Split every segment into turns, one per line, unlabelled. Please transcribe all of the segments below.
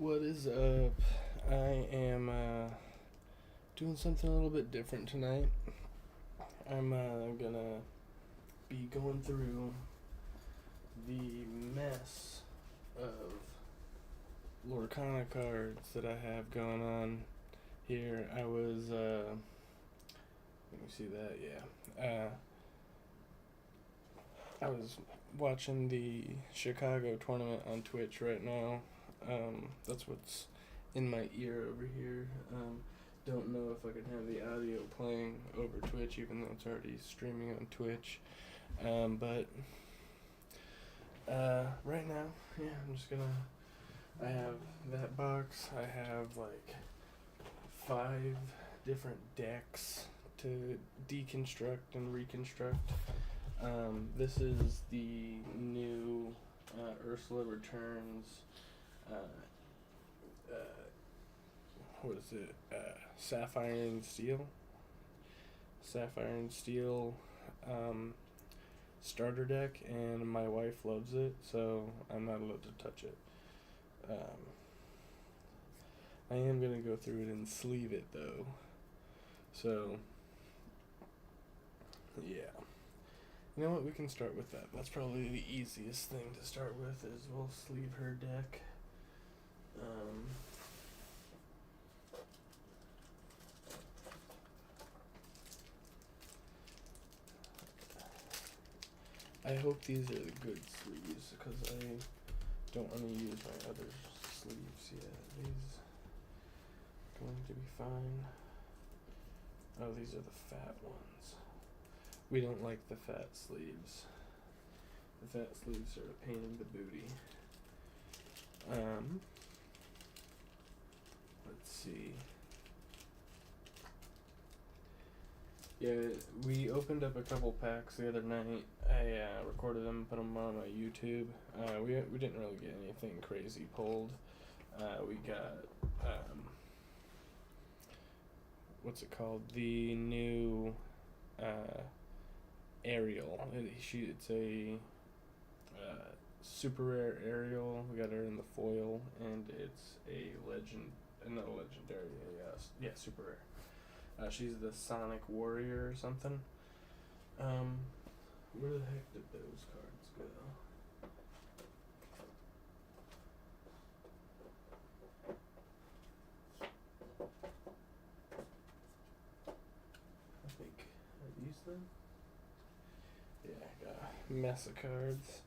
What is up? I am doing something a little bit different tonight. I'm gonna be going through the mess of Lorcana cards that I have going on here. Let me see that, yeah. I was watching the Chicago tournament on Twitch right now. That's what's in my ear over here. Don't know if I can have the audio playing over Twitch, even though it's already streaming on Twitch. But right now, yeah, I'm just gonna. I have that box. I have like 5 different decks to deconstruct and reconstruct. This is the new Ursula Returns. What is it? Sapphire and Steel. Sapphire and Steel starter deck, and my wife loves it, so I'm not allowed to touch it. I am gonna go through it and sleeve it though. So yeah. You know what, we can start with that. That's probably the easiest thing to start with, is we'll sleeve her deck. I hope these are the good sleeves, because I don't want to use my other sleeves yet. These are going to be fine. Oh, these are the fat ones. We don't like the fat sleeves. The fat sleeves are a pain in the booty. Let's see. Yeah, we opened up a couple packs the other night. I recorded them, put them on my YouTube. We didn't really get anything crazy pulled. We got what's it called? The new Ariel. It's a super rare Ariel. We got her in the foil, and it's a not a legendary. Super rare. She's the Sonic Warrior or something. Where the heck did those cards go? I think, are these them? Yeah, I got a mess of cards.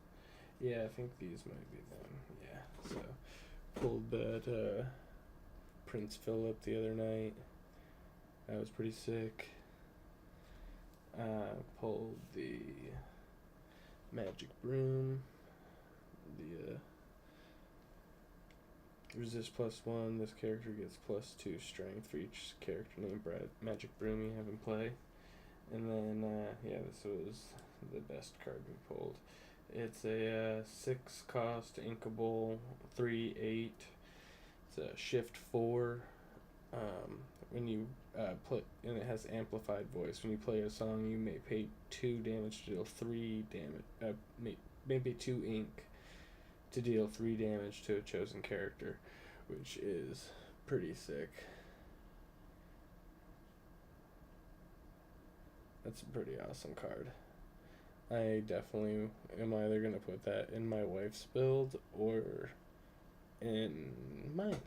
Yeah, I think these might be them. Yeah, so pulled that Prince Philip the other night. That was pretty sick. Pulled the Magic Broom, the resist +1. This character gets +2 strength for each character named Magic Broom you have in play. And then, this was the best card we pulled. It's a 6 cost inkable 3/8. It's a shift 4. When you play, and it has amplified voice. When you play a song, you may pay 2 damage to deal 3 damage. Maybe 2 ink to deal 3 damage to a chosen character, which is pretty sick. That's a pretty awesome card. I definitely am either gonna put that in my wife's build or in mine.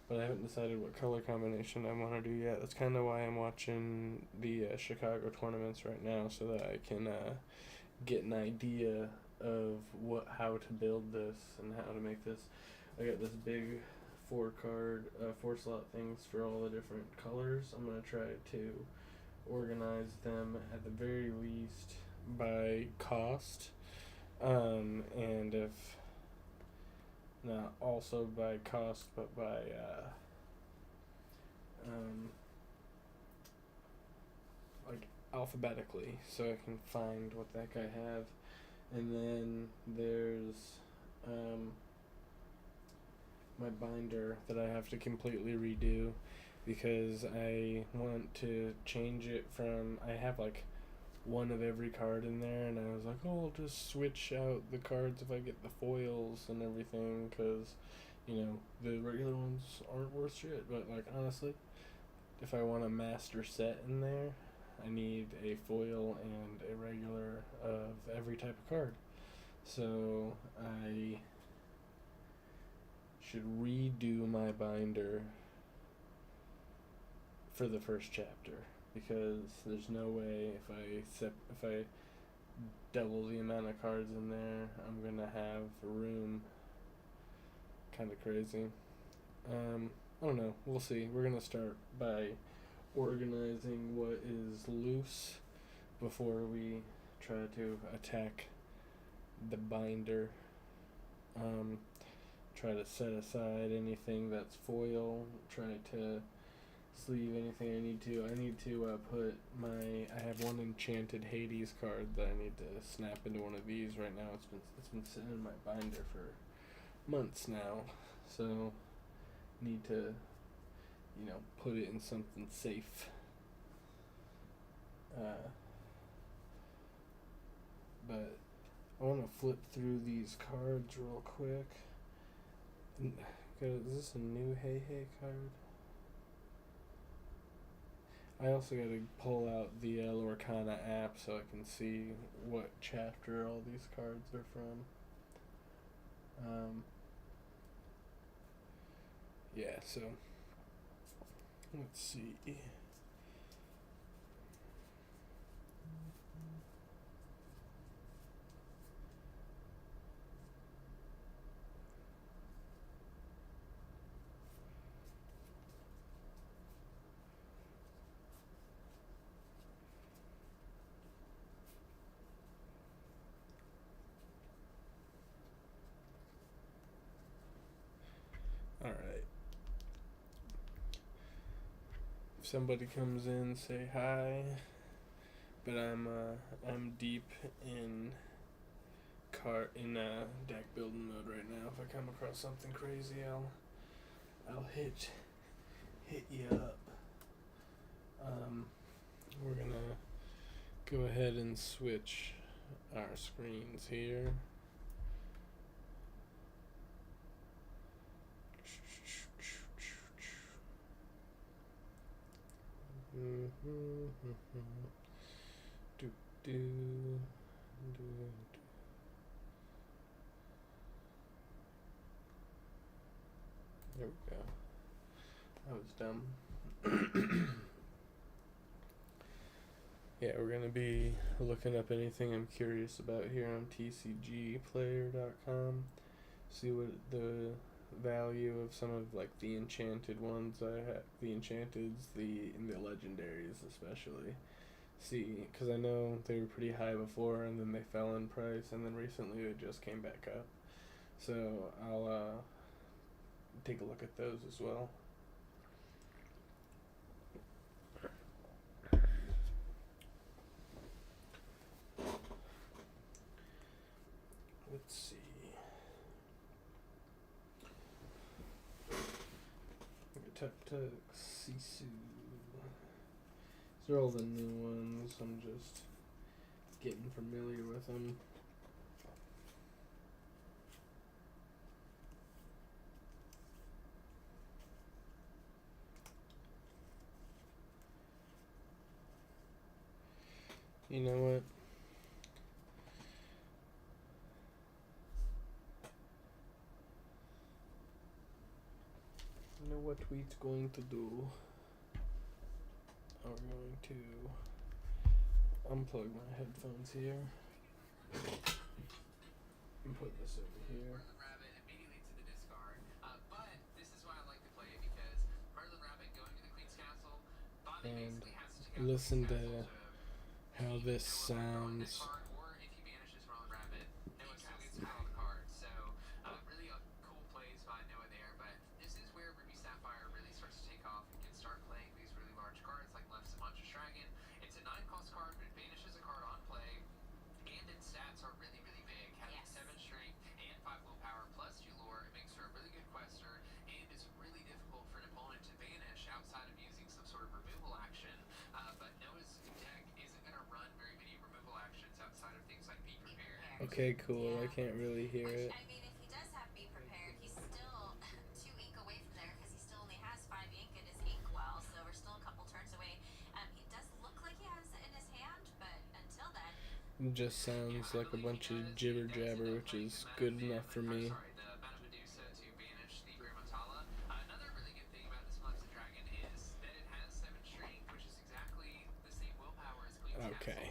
But I haven't decided what color combination I want to do yet. That's kind of why I'm watching the Chicago tournaments right now, so that I can get an idea of how to build this and how to make this. I got this big 4 slot things for all the different colors. I'm going to try to organize them at the very least by cost, and if not also by cost, but by like alphabetically, so I can find what the heck I have. And then there's my binder that I have to completely redo, because I want to change it from, I have like one of every card in there, and I was like, oh, I'll just switch out the cards if I get the foils and everything, because The regular ones aren't worth shit. But like honestly, if I want a master set in there, I need a foil and a regular of every type of card. So I should redo my binder for the first chapter because there's no way if I double the amount of cards in there, I'm gonna have room. Kind of crazy. I don't know. We'll see. We're gonna start by organizing what is loose before we try to attack the binder. Try to set aside anything that's foil. Try to sleeve anything I need to. I need to put I have one enchanted HADES card that I need to snap into one of these right now. It's been sitting in my binder for months now, so need to put it in something safe. But I want to flip through these cards real quick. Is this a new Hey Hey card? I also got to pull out the Lorcana app so I can see what chapter all these cards are from. Yeah, so let's see. All right. If somebody comes in, say hi. But I'm deep in deck building mode right now. If I come across something crazy, I'll hit you up. We're gonna go ahead and switch our screens here. There we go. That was dumb. Yeah, we're going to be looking up anything I'm curious about here on tcgplayer.com. See what the value of some of like the enchanted ones I have, the enchanteds, and the legendaries especially. See, because I know they were pretty high before and then they fell in price and then recently they just came back up. So I'll take a look at those as well. Let's see. Tuk Tuk, Sisu. These are all the new ones. I'm just getting familiar with them. You know what? You know what we're going to do? I'm going to unplug my headphones here and put this over here. And listen to how this sounds. Okay, cool. I can't really hear it.
I mean, if he does have Be Prepared, he's still
It just sounds like a bunch of jibber jabber, which is good enough for me. Okay.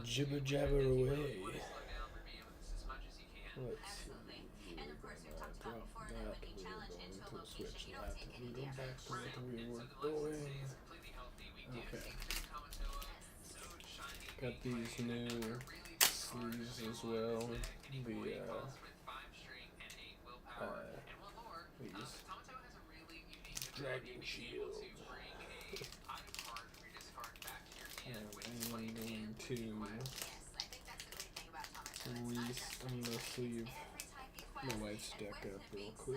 Jibber jabber away. Let's see. We're gonna drop that. We're going to switch that and go back to what we were doing. Okay. Got these new sleeves as well. These dragon shield. And I'm going to I'm gonna sleeve my wife's deck up real quick.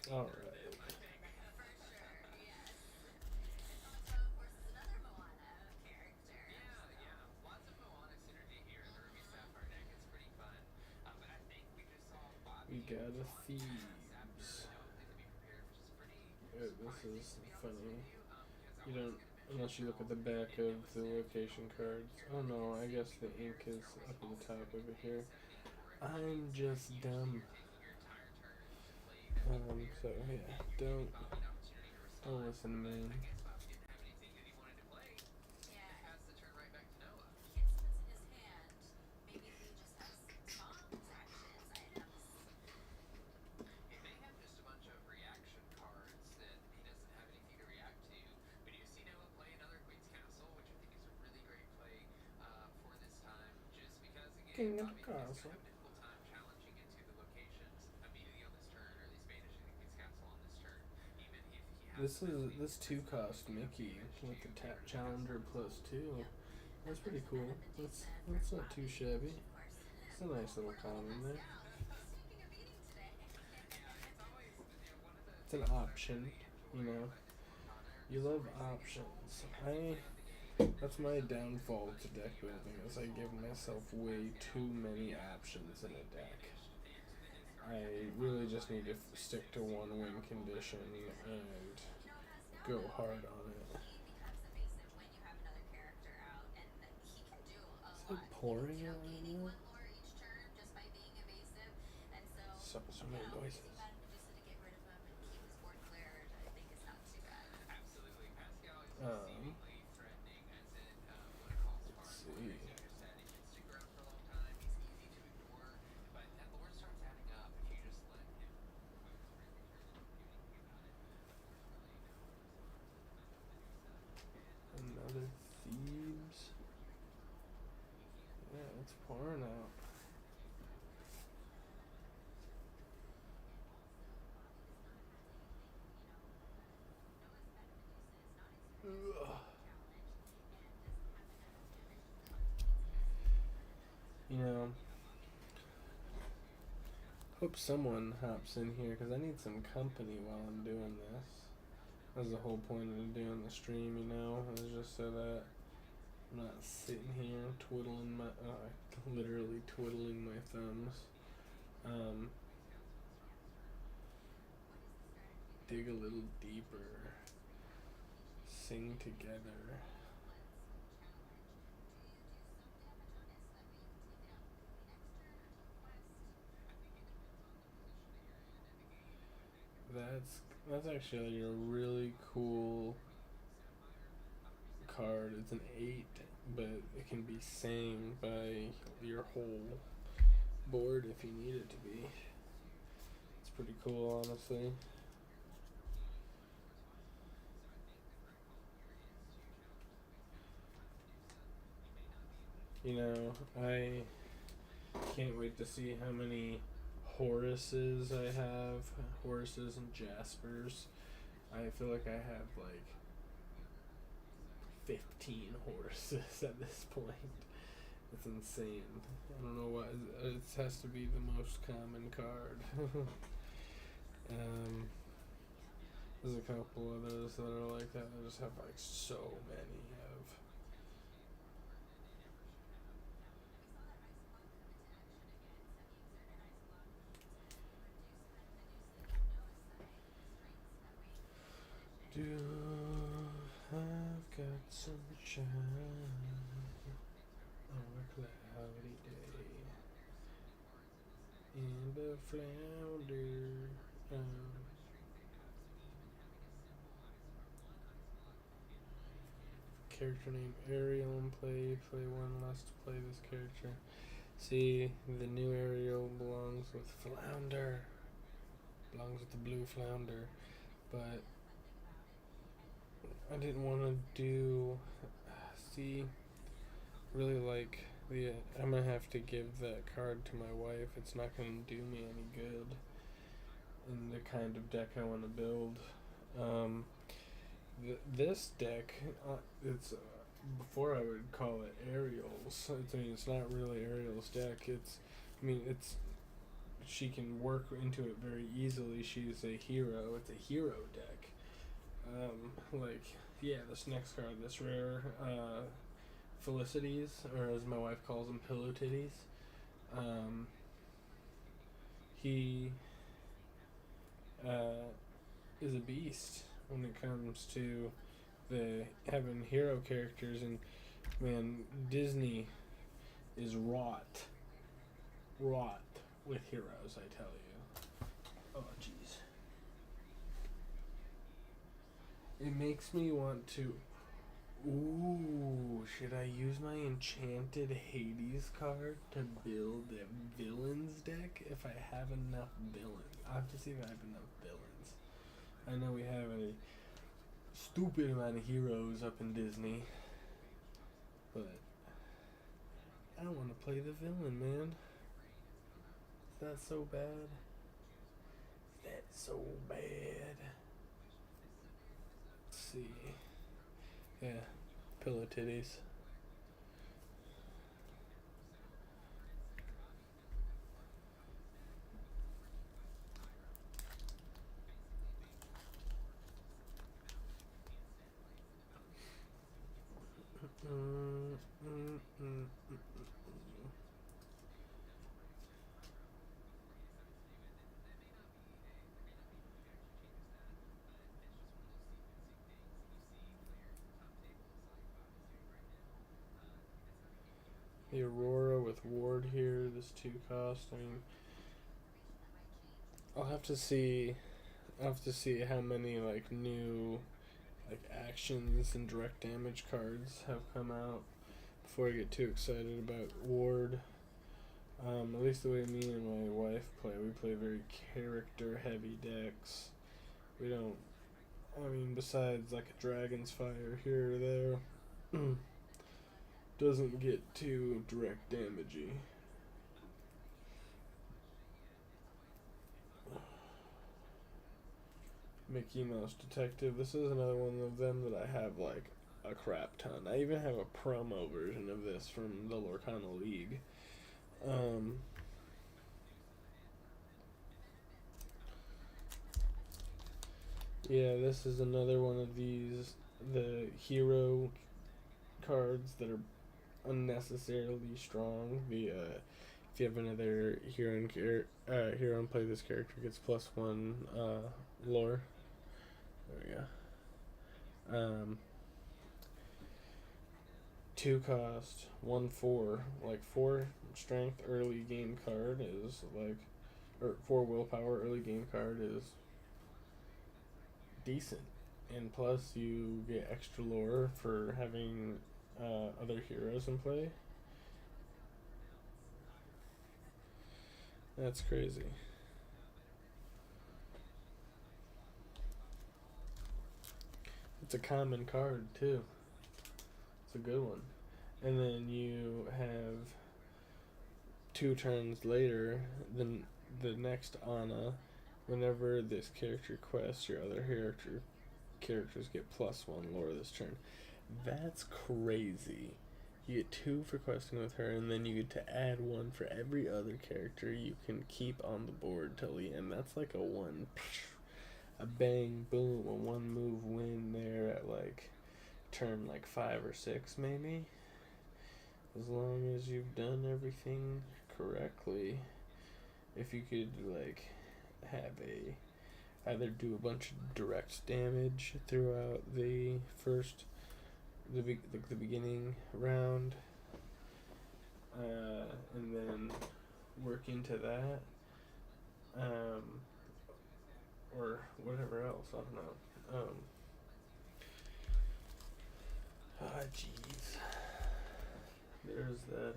Alright. We got a Thieves. This is funny. You don't, unless you look at the back of the location cards. Oh no, I guess the ink is up at the top over here. I'm just dumb. So yeah, don't listen to me. King of the castle. This 2 cost Mickey with the tap challenger +2. That's pretty cool. That's not too shabby. It's a nice little common there. It's an option, you know. You love options. That's my downfall to deck building, is I give myself way too many options in a deck. I really just need to stick to one win condition and go hard on it. Is it pouring out right now? So many noises. Let's see. Another Thieves. Yeah, it's pouring out. Ugh. You know, hope someone hops in here because I need some company while I'm doing this. That's the whole point of doing the stream, you know, is just so that I'm not sitting here twiddling literally twiddling my thumbs. Dig a little deeper. Sing together. That's actually a really cool card. It's an 8, but it can be sang by your whole board if you need it to be. It's pretty cool, honestly. You know, I can't wait to see how many Horuses I have. Horuses and Jaspers. I feel like I have like 15 horses at this point. It's insane. I don't know why. It has to be the most common card. There's a couple others that are like that. I just have like so many of. Do I've got sunshine on a cloudy day and a flounder. Character name Ariel and play one last to play this character. See, the new Ariel belongs with Flounder. Belongs with the blue Flounder. But I didn't want to do. See, really like the. I'm gonna have to give that card to my wife. It's not gonna do me any good in the kind of deck I want to build. This deck, it's before I would call it Ariel's. It's not really Ariel's deck. It's she can work into it very easily. She's a hero. It's a hero deck. This next card, this rare Felicities, or as my wife calls them, Pillow Titties. He is a beast when it comes to the having hero characters, and man, Disney is wrought with heroes, I tell you. Oh jeez. It makes me want to. Ooh, should I use my enchanted Hades card to build a villains deck if I have enough villains? I'll have to see if I have enough villains. I know we have a stupid amount of heroes up in Disney, but I don't want to play the villain, man. Is that so bad? That's so bad. Let's see. Yeah, Pillow Titties. The Aurora with Ward here, this 2 cost. I mean, I'll have to see how many like new like actions and direct damage cards have come out before I get too excited about Ward. At least the way me and my wife play, we play very character heavy decks. We don't, besides like a Dragon's Fire here or there, doesn't get too direct damagey. Mickey Mouse Detective. This is another one of them that I have like a crap ton. I even have a promo version of this from the Lorcana League. Yeah, this is another one of these, the hero cards that are unnecessarily strong. If you have another hero and play this character, gets +1 lore. There we go. 2 cost, 1/4, like 4 strength early game card is like, or 4 willpower early game card is decent, and plus you get extra lore for having other heroes in play. That's crazy. It's a common card too. It's a good one. And then you have 2 turns later, the next Anna, whenever this character quests, your other characters get +1 lore this turn. That's crazy. You get 2 for questing with her, and then you get to add 1 for every other character you can keep on the board till the end. That's like a bang, boom, a 1 move win there at like turn like 5 or 6 maybe. As long as you've done everything correctly. If you could like have either do a bunch of direct damage throughout the beginning round, and then work into that, or whatever else. I don't know. Jeez. There's that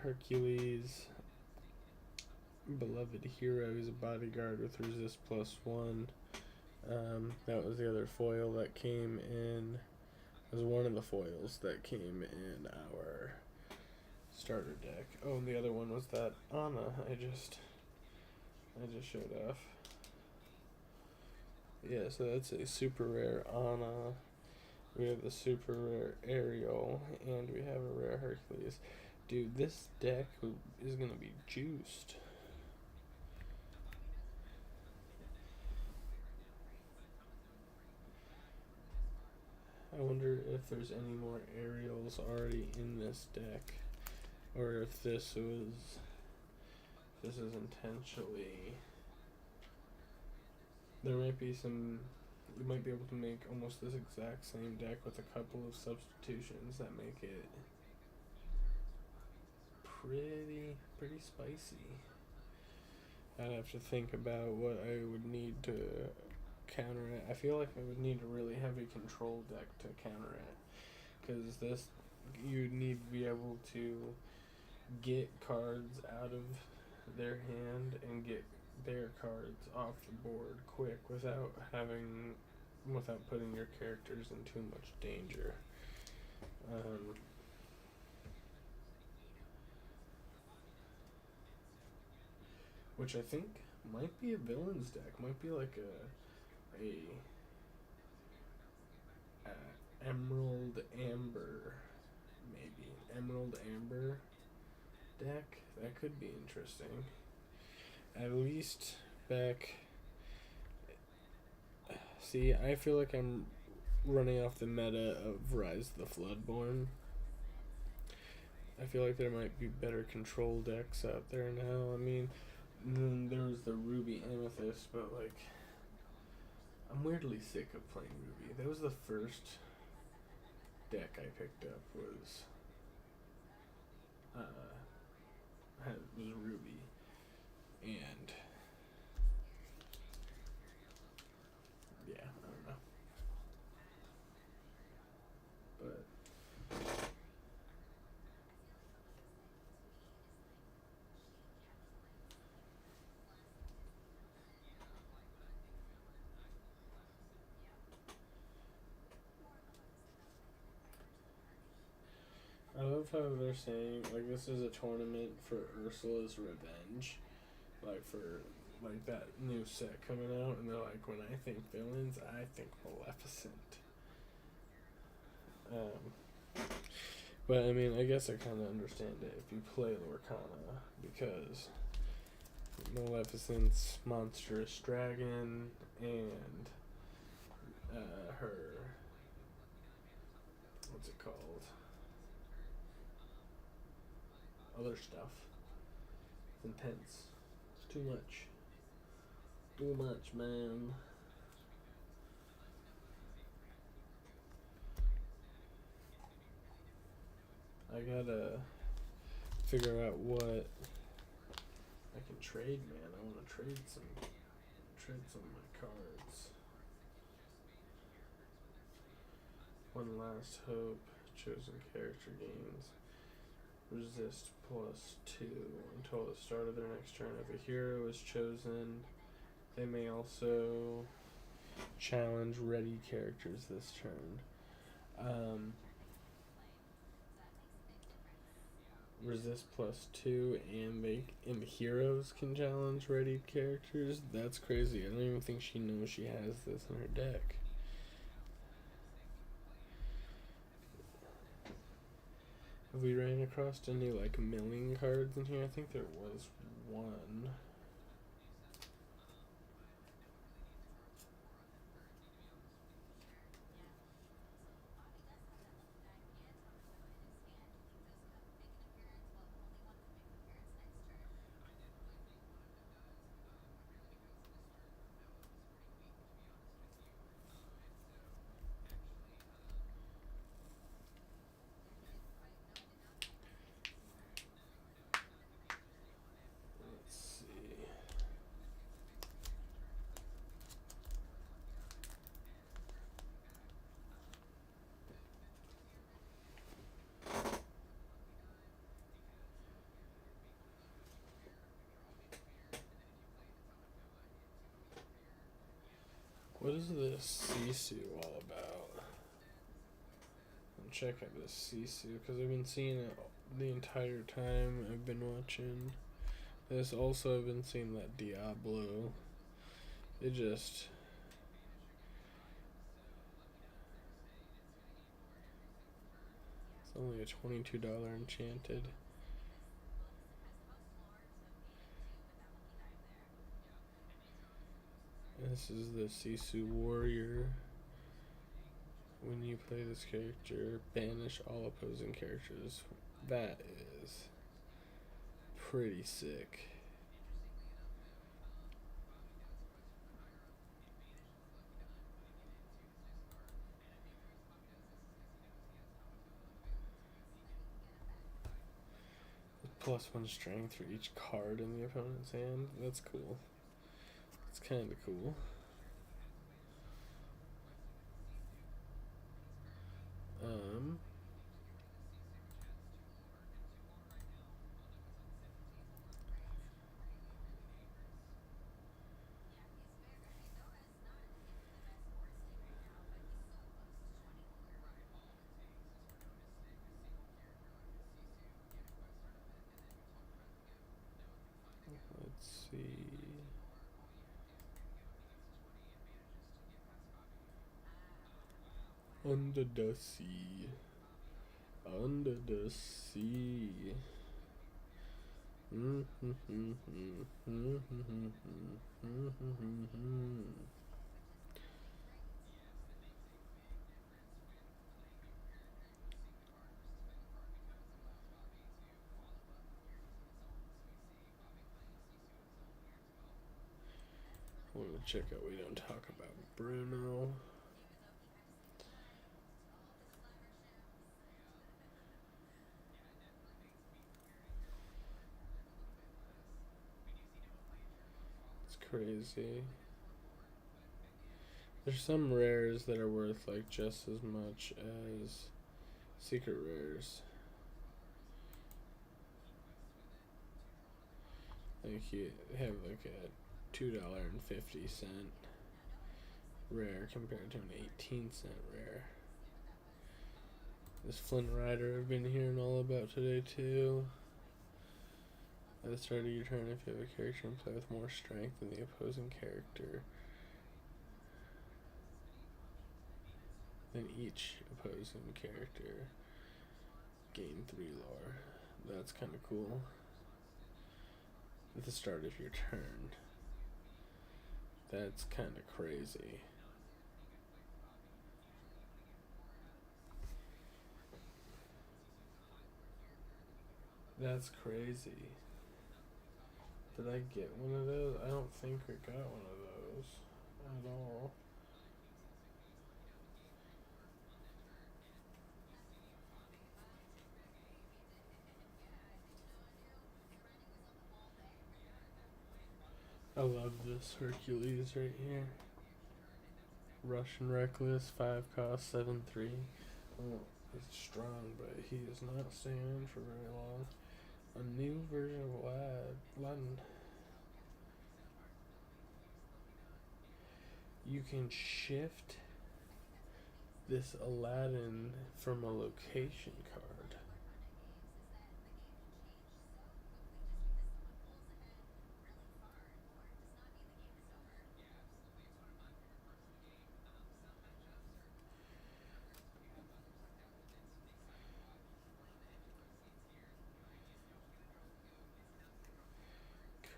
Hercules, beloved hero. He's a bodyguard with resist +1. That was the other foil that came in. It was one of the foils that came in our starter deck. Oh, and the other one was that Anna I just showed off. Yeah, so that's a super rare Anna. We have the super rare Ariel, and we have a rare Hercules. Dude, this deck is gonna be juiced. I wonder if there's any more Ariels already in this deck, or if this is intentionally. There might be some. You might be able to make almost this exact same deck with a couple of substitutions that make it pretty spicy. I'd have to think about what I would need to counter it. I feel like I would need a really heavy control deck to counter it, because this, you need to be able to get cards out of their hand and get their cards off the board quick without putting your characters in too much danger. Which I think might be a villains deck. Might be like a Emerald Amber, maybe Emerald Amber deck. That could be interesting. At least back. See, I feel like I'm running off the meta of Rise of the Floodborn. I feel like there might be better control decks out there now. I mean, there was the Ruby Amethyst, but like, I'm weirdly sick of playing Ruby. That was the first deck I picked up was Ruby, and yeah, I don't know, but I love how they're saying like this is a tournament for Ursula's Revenge, like for like that new set coming out, and they're like, when I think villains, I think Maleficent. But I mean, I guess I kind of understand it if you play Lorcana, because Maleficent's monstrous dragon and her, what's it called? Other stuff. It's intense. It's too much. Too much, man. I gotta figure out what I can trade, man. I want to trade some of my cards. One Last Hope, chosen character gains resist +2 until the start of their next turn. If a hero is chosen, they may also challenge ready characters this turn. resist +2, and the heroes can challenge ready characters. That's crazy. I don't even think she knows she has this in her deck. Have we ran across any like milling cards in here? I think there was one. Let's see. What is this Sisu all about? I'm checking this Sisu because I've been seeing it the entire time I've been watching. This also I've been seeing that Diablo. It just it's only a $22 enchanted. This is the Sisu Warrior. When you play this character, banish all opposing characters. That is pretty sick. +1 strength for each card in the opponent's hand. That's cool. It's kind of cool. Let's see. Under the sea. Under the sea. I want to check out we don't talk about Bruno. It's crazy. There's some rares that are worth like just as much as secret rares. Like you have like a $2.50 rare compared to an 18-cent rare. This Flint Rider I've been hearing all about today too. At the start of your turn, if you have a character in play with more strength than the opposing character, then each opposing character gain 3 lore. That's kind of cool. At the start of your turn. That's kind of crazy. That's crazy. Did I get one of those? I don't think we got one of those at all. I love this Hercules right here. Russian Reckless, 5 cost, 7/3. Oh, it's strong, but he is not staying in for very long. A new version of Aladdin. You can shift this Aladdin from a location card.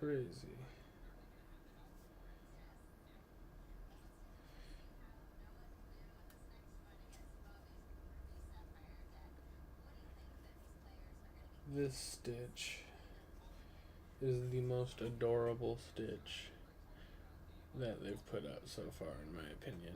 Crazy. This Stitch is the most adorable Stitch that they've put out so far, in my opinion.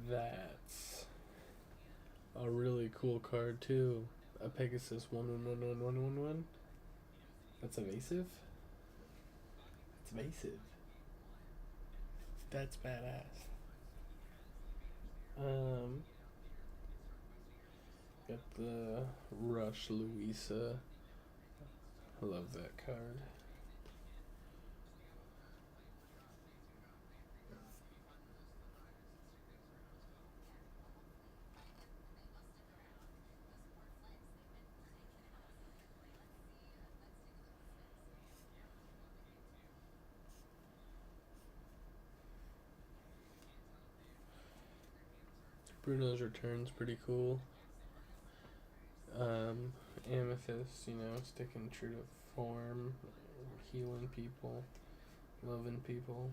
That's a really cool card too. A Pegasus 1111111. That's evasive. It's evasive. That's badass. Got the Rush Louisa. I love that card. Bruno's Return's pretty cool. Amethyst, sticking true to form, healing people, loving people.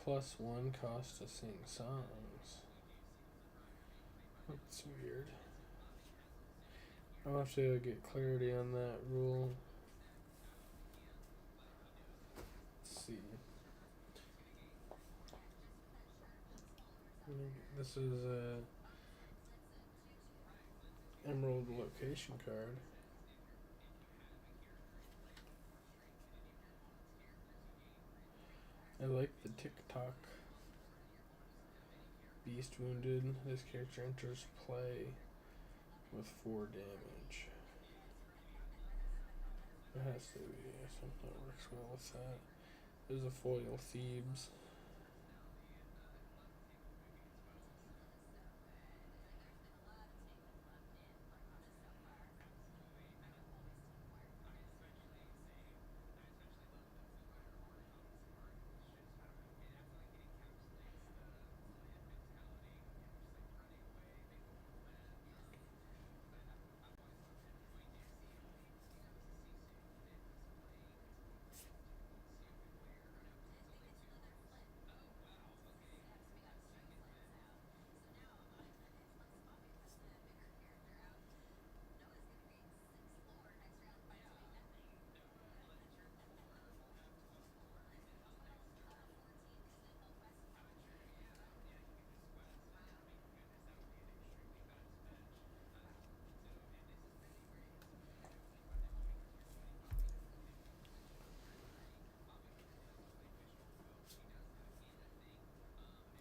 +1 cost to sing songs. That's weird. I'll have to get clarity on that rule. Let's see. This is a Emerald location card. I like the TikTok. Beast wounded. This character enters play with 4 damage. There has to be something that works well with that. There's a foil Thebes.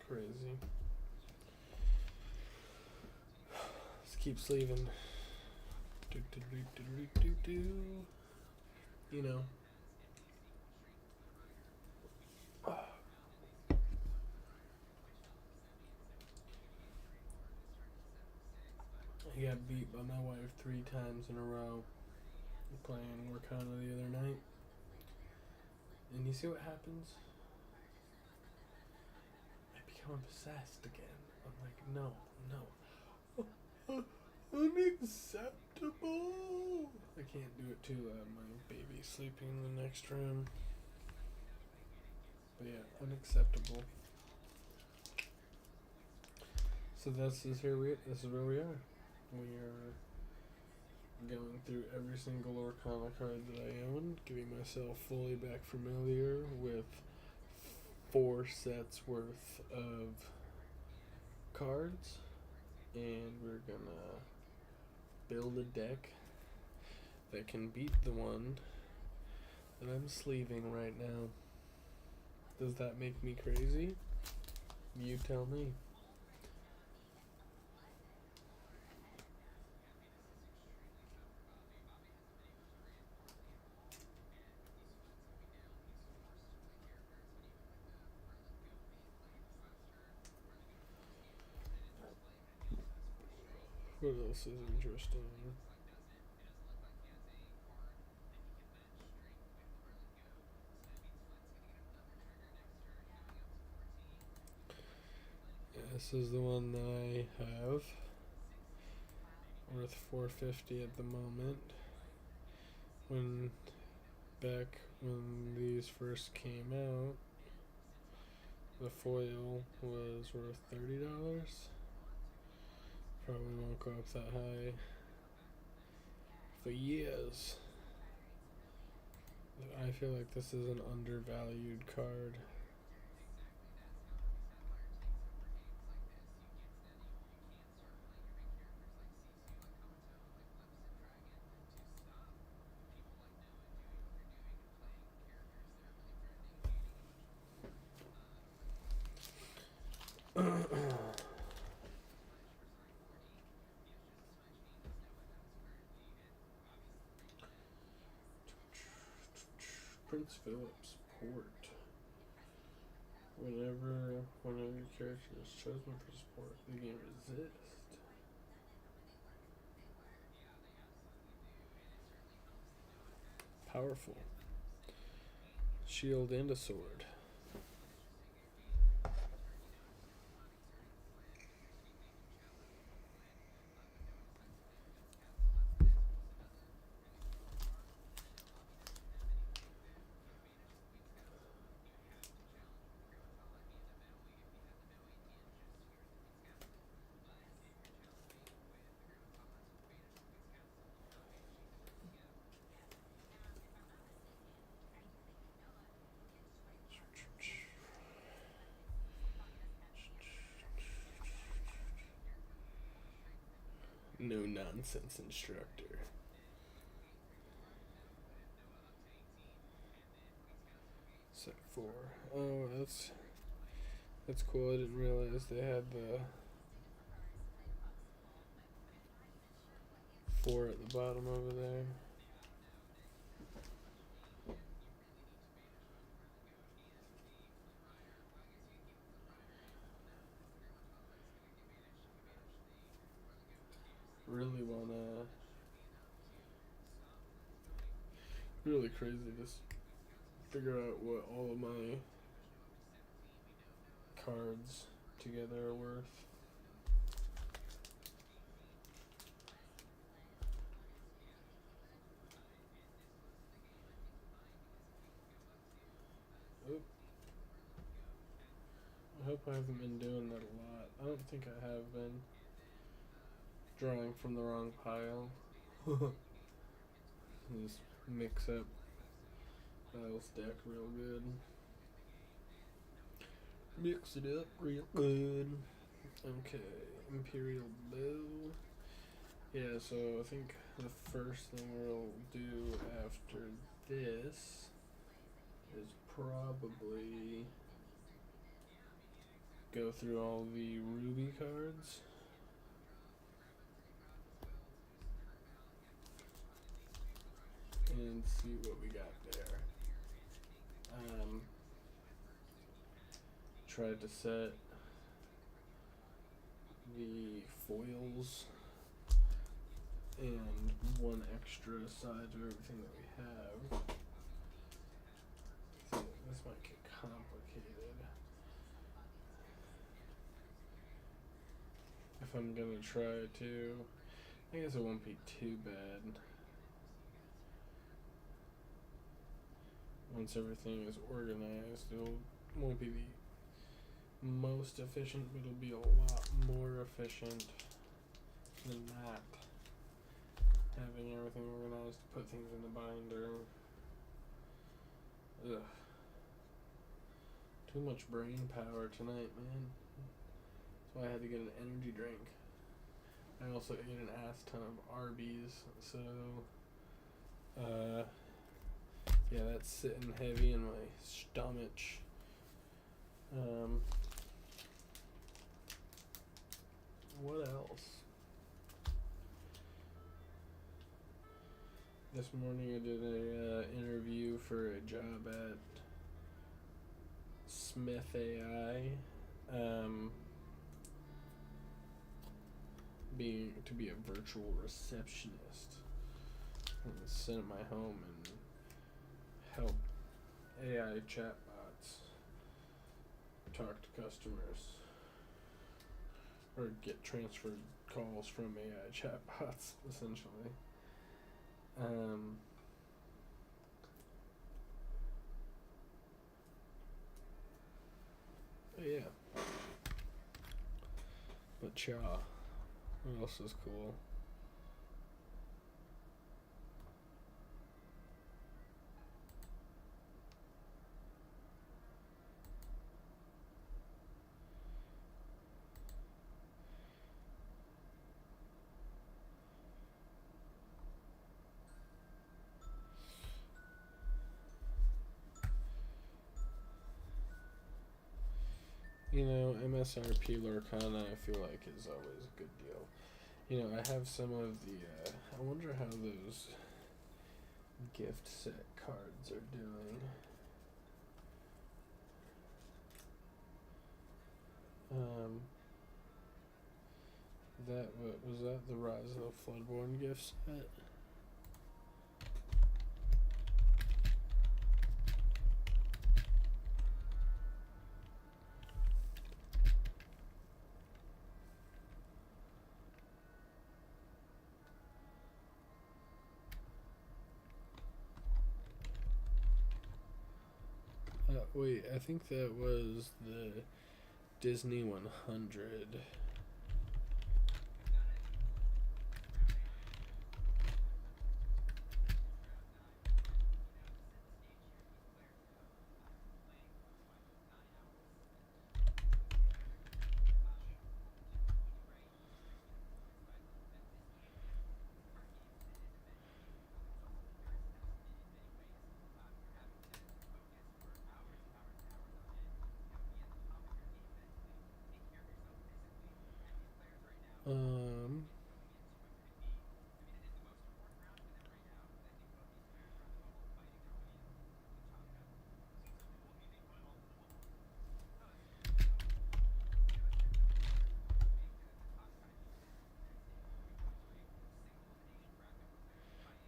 Crazy. Let's keep sleeving. You know. I got beat by my wife 3 times in a row playing Warcana the other night. And you see what happens? I become obsessed again. I'm like, no. Unacceptable! I can't do it too loud. My baby's sleeping in the next room. But yeah, unacceptable. So this is where we are. We are going through every single Arcana card that I own, getting myself fully back familiar with 4 sets worth of cards, and we're gonna build a deck that can beat the one that I'm sleeving right now. Does that make me crazy? You tell me. What else is interesting? This is the one that I have. Worth $450 at the moment. Back when these first came out, the foil was worth $30. Probably won't go up that high for years. I feel like this is an undervalued card. Prince Philip's Port. Whenever one of your characters is chosen for support, the game resist. Powerful. Shield and a sword. No nonsense instructor. Set 4. Oh, that's cool. I didn't realize they had the 4 at the bottom over there. Really crazy to figure out what all of my cards together are worth. Oop. I hope I haven't been doing that a lot. I don't think I have been. Drawing from the wrong pile. Just mix up Kyle's deck real good. Mix it up real good. Okay, Imperial Bow. Yeah, so I think the first thing we'll do after this is probably go through all the Ruby cards. And see what we got there. Tried to set the foils and one extra side of everything that we have. So this might get complicated. If I'm gonna try to, I guess it won't be too bad. Once everything is organized, it won't be the most efficient, but it'll be a lot more efficient than that. Having everything organized to put things in the binder. Ugh. Too much brain power tonight, man. That's I had to get an energy drink. I also ate an ass ton of Arby's, so yeah, that's sitting heavy in my stomach. What else? This morning I did a interview for a job at Smith AI. To be a virtual receptionist. I'm gonna sit at my home and help AI chatbots talk to customers or get transferred calls from AI chatbots, essentially. But yeah. But yeah, what else is cool? You know, MSRP Lorcana, I feel like is always a good deal. You know, I have some of the, I wonder how those gift set cards are doing. Was that the Rise of the Floodborn gift set? Wait, I think that was the Disney 100.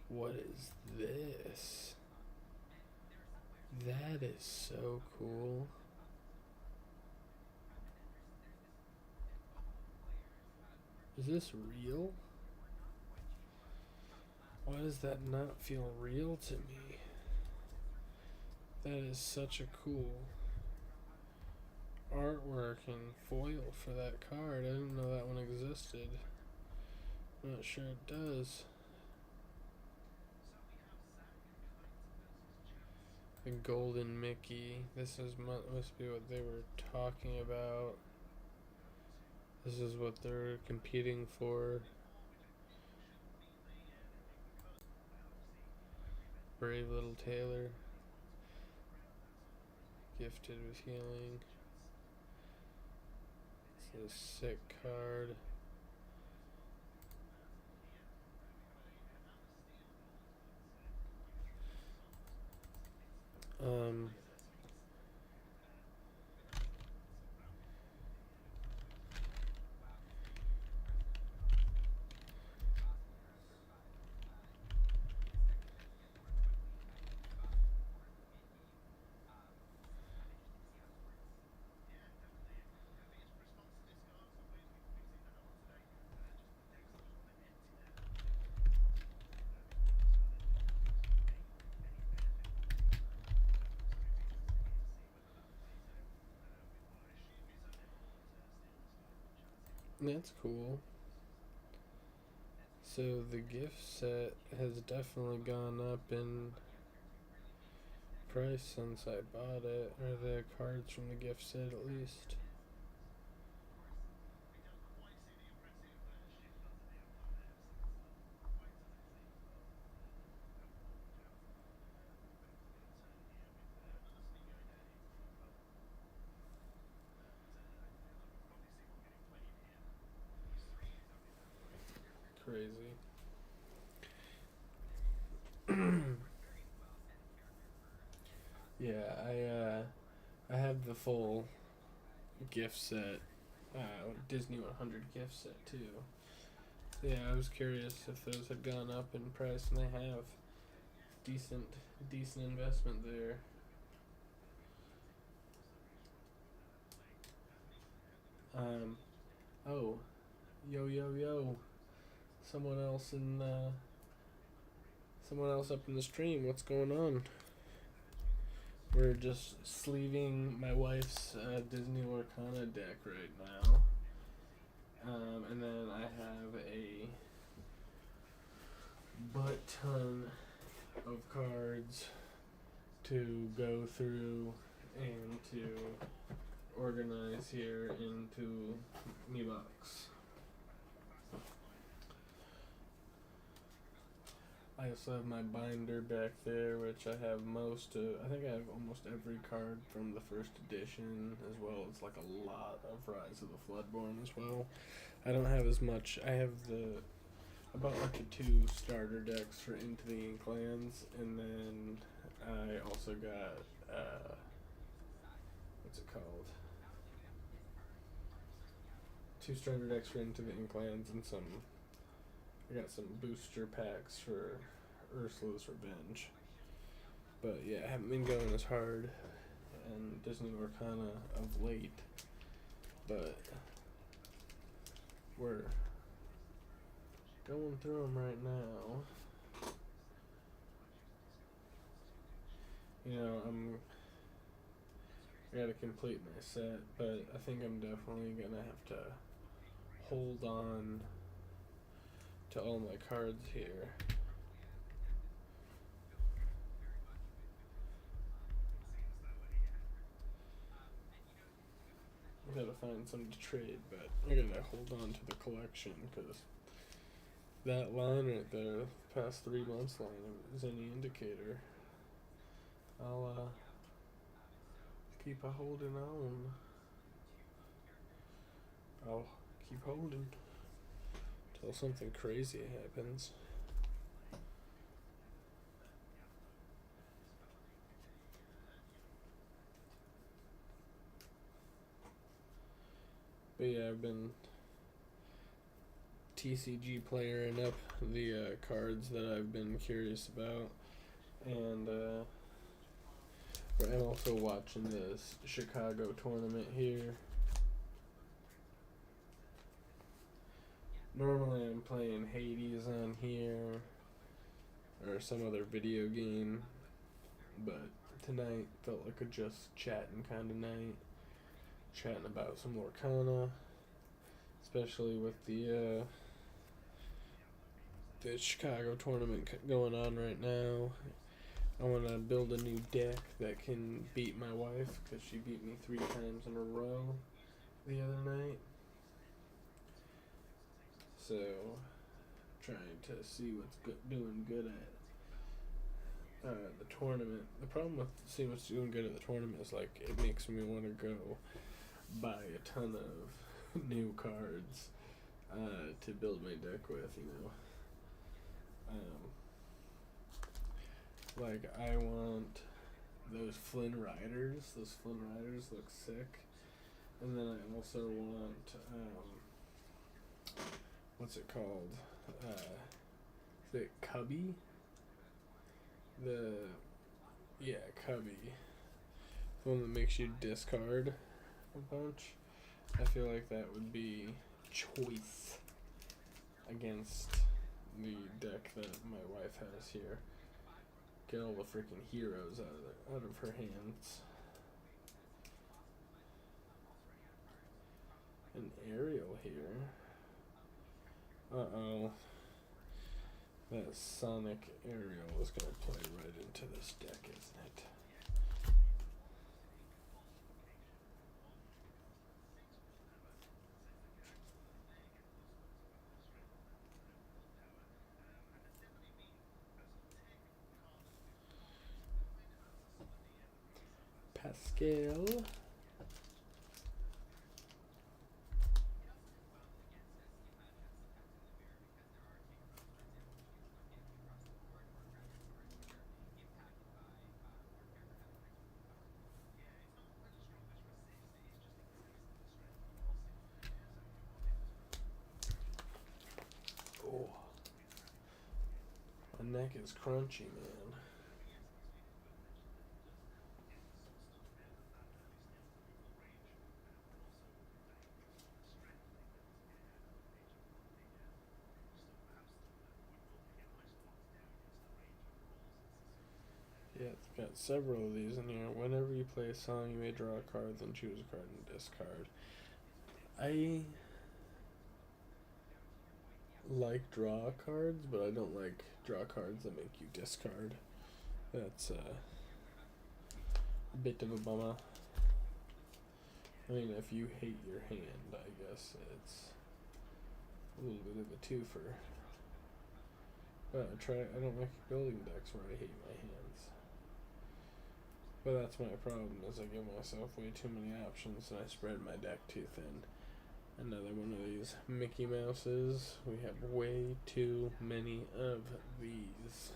What is this? That is so cool. Is this real? Why does that not feel real to me? That is such a cool artwork and foil for that card. I didn't know that one existed. I'm not sure it does. The Golden Mickey. This must be what they were talking about. This is what they're competing for. Brave Little Taylor. Gifted with healing. It's a sick card. That's cool. So the gift set has definitely gone up in price since I bought it, or the cards from the gift set at least. crazy. Yeah, I have the full gift set, Disney 100 gift set too. Yeah, I was curious if those had gone up in price, and they have. Decent, decent investment there. Um, oh, yo, someone else someone else up in the stream. What's going on? We're just sleeving my wife's Disney Lorcana deck right now. And then I have a butt ton of cards to go through and to organize here into me box. I also have my binder back there, which I have I think I have almost every card from the first edition, as well as like a lot of Rise of the Floodborn as well. I don't have as much. I have I bought like the 2 starter decks for Into the Inklands, and then I also got, what's it called? 2 starter decks for Into the Inklands, and I got some booster packs for Ursula's Revenge. But yeah, I haven't been going as hard in Disney Lorcana of late, but we're going through them right now. You know, I gotta complete my set, but I think I'm definitely gonna have to hold on to all my cards here. I gotta find some to trade, but I gotta hold on to the collection, because that line right there, past 3 months line, is any indicator. I'll keep a holding on. I'll keep holding till something crazy happens. But yeah, I've been TCG playering up the cards that I've been curious about, and I'm also watching this Chicago tournament here. Normally I'm playing Hades on here, or some other video game, but tonight felt like a just chatting kind of night. Chatting about some Lorcana, especially with the Chicago tournament going on right now. I want to build a new deck that can beat my wife, because she beat me 3 times in a row the other night. So, trying to see what's doing good at the tournament. The problem with seeing what's doing good at the tournament is, like, it makes me want to go buy a ton of new cards to build my deck with, you know. Like, I want those Flynn Riders. Those Flynn Riders look sick. And then I also want, what's it called? Is it Cubby? Cubby. The one that makes you discard a bunch. I feel like that would be choice against the deck that my wife has here. Get all the freaking heroes out of her hands. An Ariel here. Uh-oh. That Sonic Ariel is going to play right into this deck, isn't it? Pascal. The neck is crunchy, man. Yeah, it's got several of these in here. Whenever you play a song, you may draw a card, then choose a card and discard. I like draw cards, but I don't like draw cards that make you discard. That's a bit of a bummer. I mean, if you hate your hand, I guess it's a little bit of a twofer. But I don't like building decks where I hate my hands. But that's my problem, is I give myself way too many options and I spread my deck too thin. Another one of these Mickey Mouses. We have way too many of these.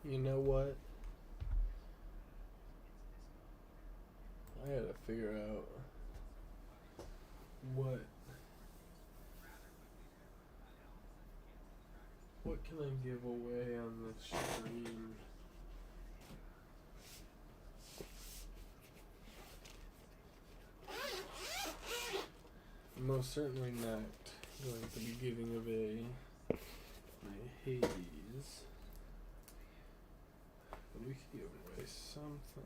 You know what? I gotta figure out what can I give away on this stream? I'm most certainly not going to be giving away my Hades. But we could give away something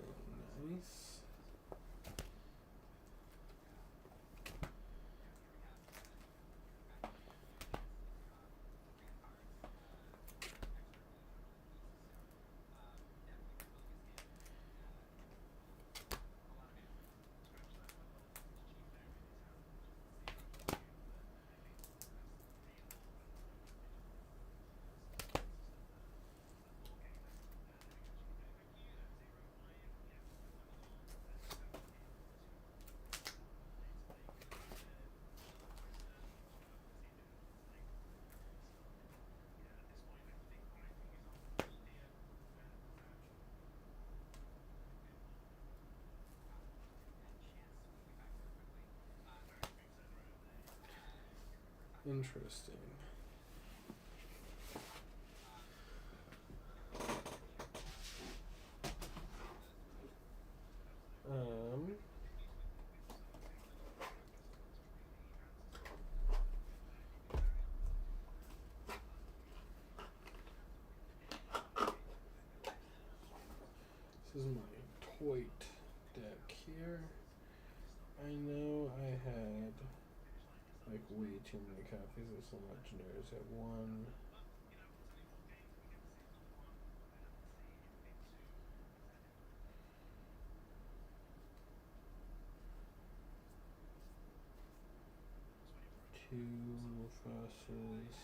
nice. Interesting. This is my Toit deck here. I know I had like way too many copies of some legendaries. I have one. Two Mufasa's.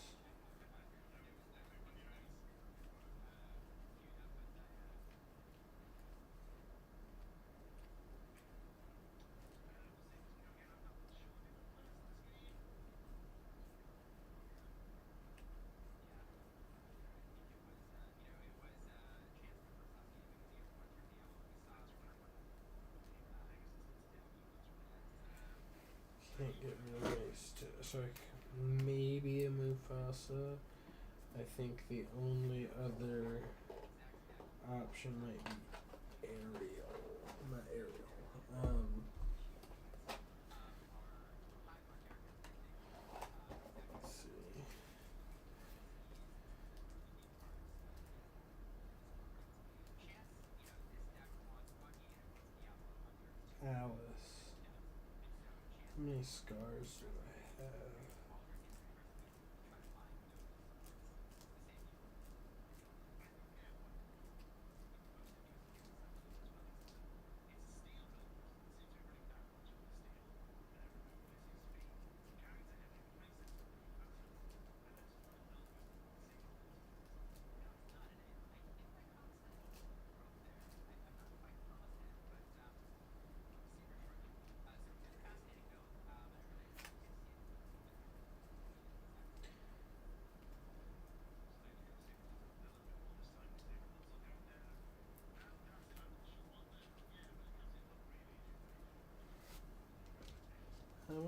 Can't get real nice to, so maybe a Mufasa. I think the only other option might be Ariel. Not Ariel. Let's see. Alice. How many scars do I have?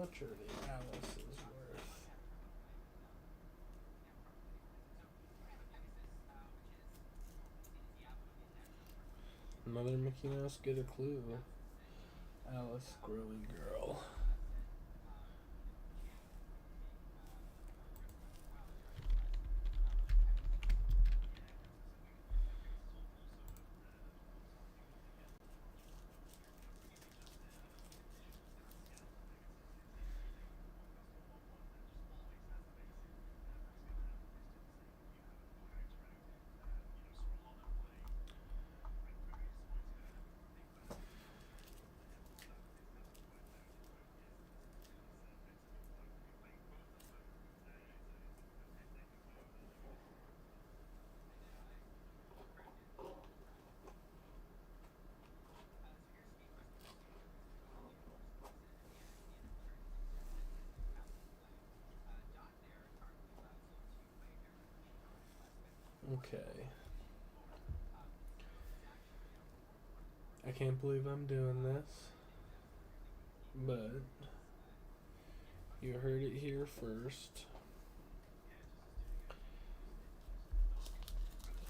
much are the Alice's worth? Another Mickey Mouse, get a clue. Alice, growing girl. Okay. I can't believe I'm doing this, but you heard it here first.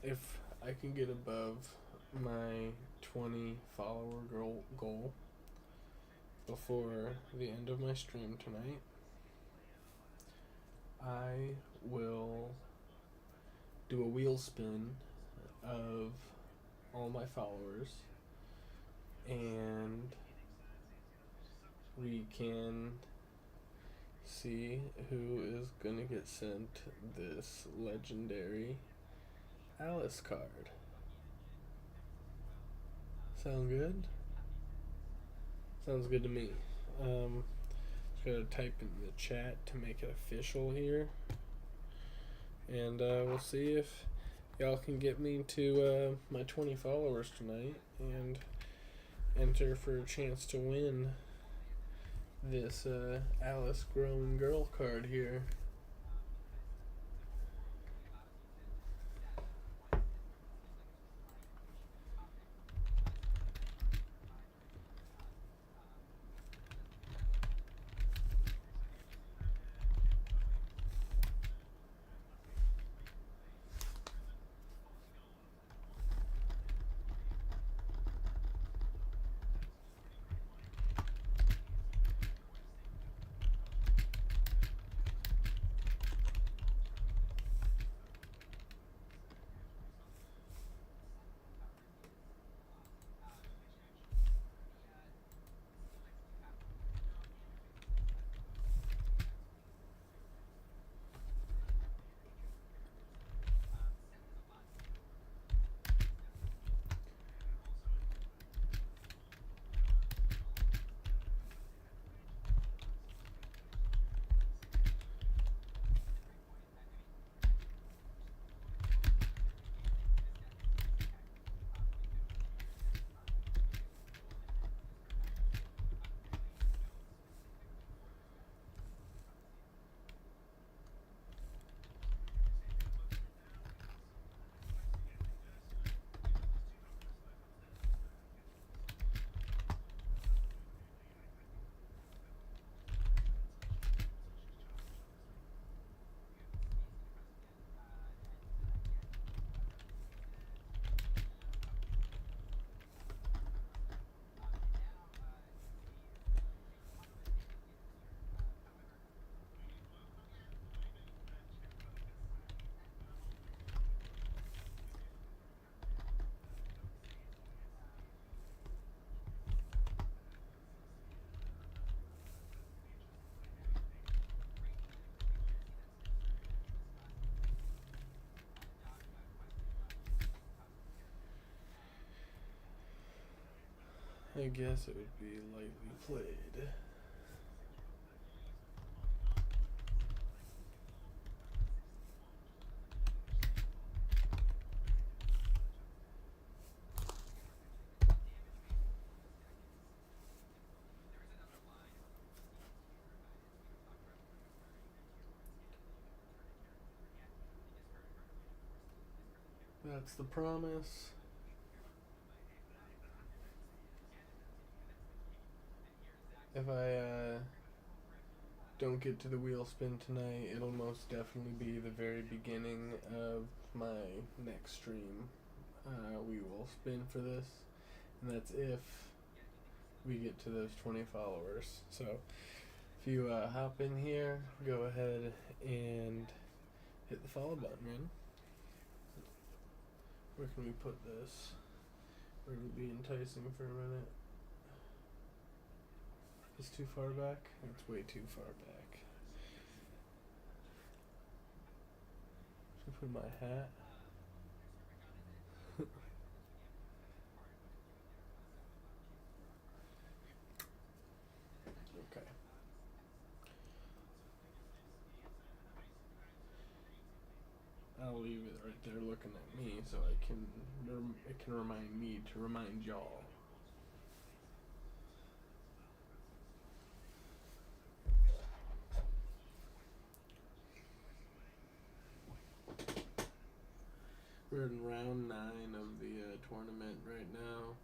If I can get above my 20 follower goal before the end of my stream tonight, I will do a wheel spin of all my followers, and we can see who is gonna get sent this legendary Alice card. Sound good? Sounds good to me. Just gotta type in the chat to make it official here, and we'll see if y'all can get me to my 20 followers tonight and enter for a chance to win this Alice growing girl card here. I guess it would be lightly played. That's the promise. If I don't get to the wheel spin tonight, it'll most definitely be the very beginning of my next stream. We will spin for this, and that's if we get to those 20 followers. So if you hop in here, go ahead and hit the follow button, man. Where can we put this? Where would be enticing for a minute? It's too far back? It's way too far back. Should I put my hat? Okay. I'll leave it right there looking at me so it can remind me to remind y'all. We're in round 9 of the tournament right now.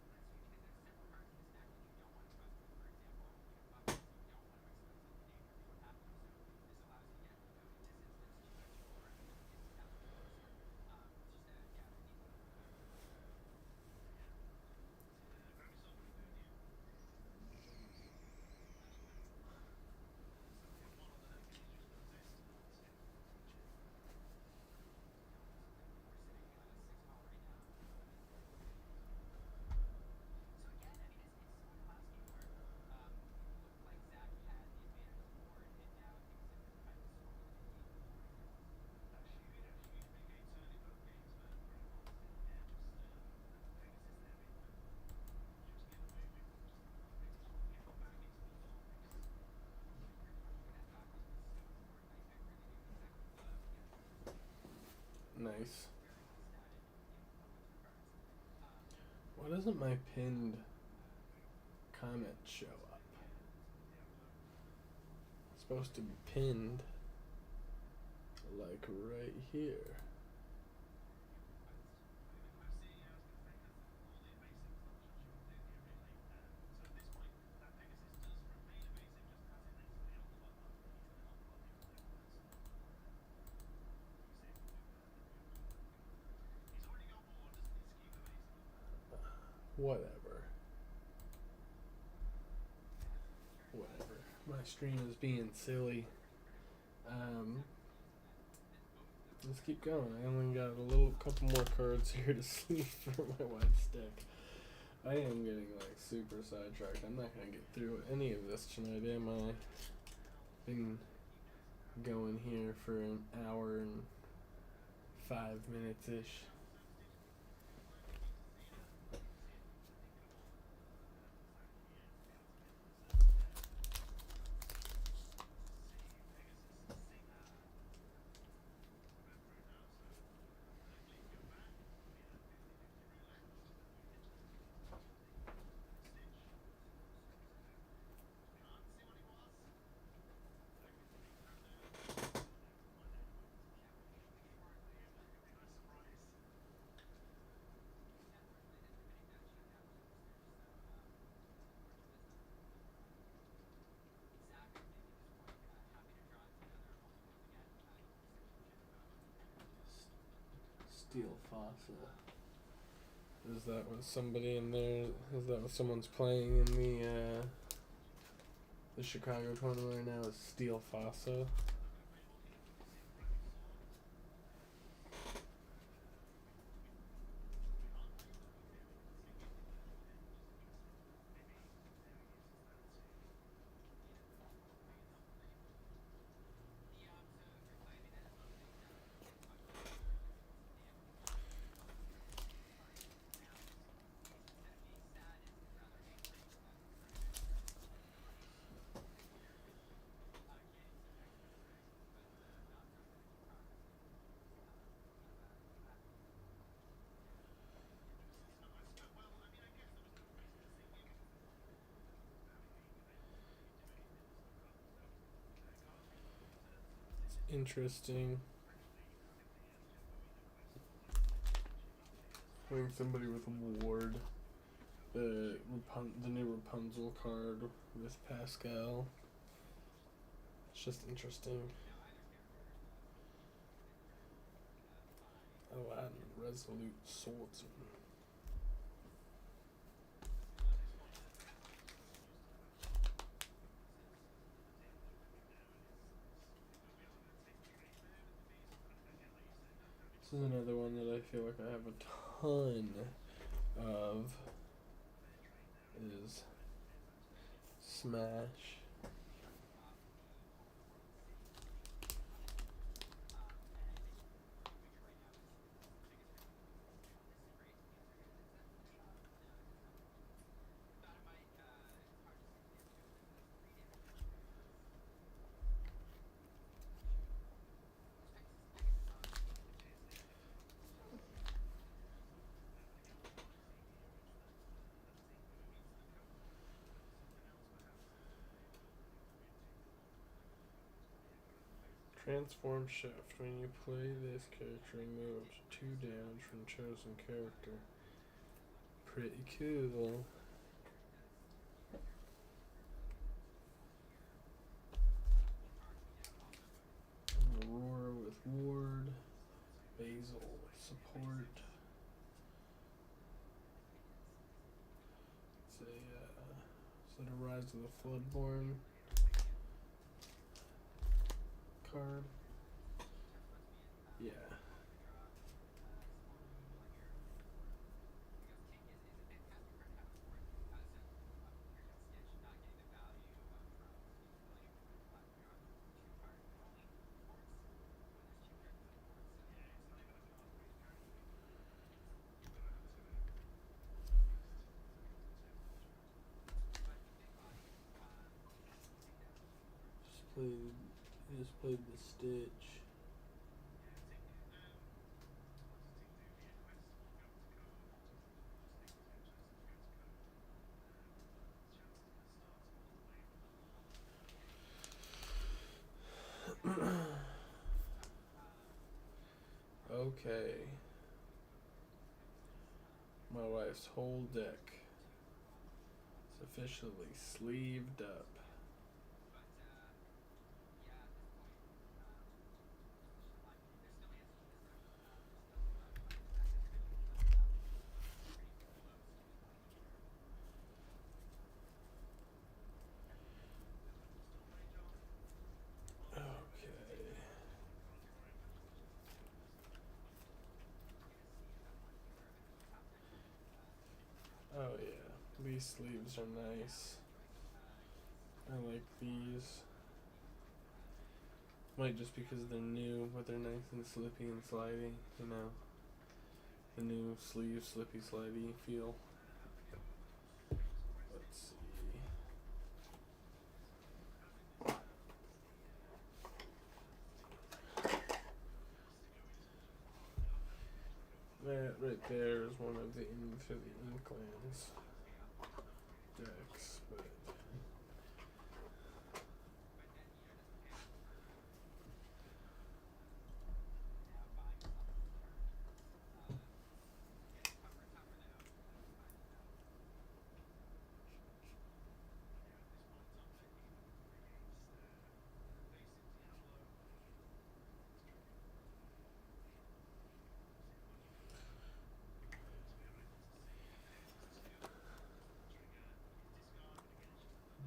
Nice. Why doesn't my pinned comment show up? It's supposed to be pinned, like right here. Whatever. My stream is being silly. Let's keep going. I only got a couple more cards here to sleeve for my white stick. I am getting like super sidetracked. I'm not gonna get through any of this tonight, am I? Been going here for an hour and 5 minutes ish. Steel fossil. Is that what somebody in there? Is that what someone's playing in the Chicago tournament right now? Is Steel Fossa? Interesting. Playing somebody with Ward, the new Rapunzel card with Pascal. It's just interesting. Aladdin, Resolute Swordsman. This is another one that I feel like I have a ton of. Is Smash. Transform Shift. When you play this character, remove up to 2 damage from chosen character. Pretty cool. Aurora with Ward. Basil support. It's a Rise of the Floodborn card. Yeah. Just played the Stitch. Okay. My wife's whole deck is officially sleeved up. Oh yeah, these sleeves are nice. I like these. Might just because they're new, but they're nice and slippy and slidey, you know. The new sleeve slippy slidey feel. Let's see. That right there is one of the Into the Inklands decks, but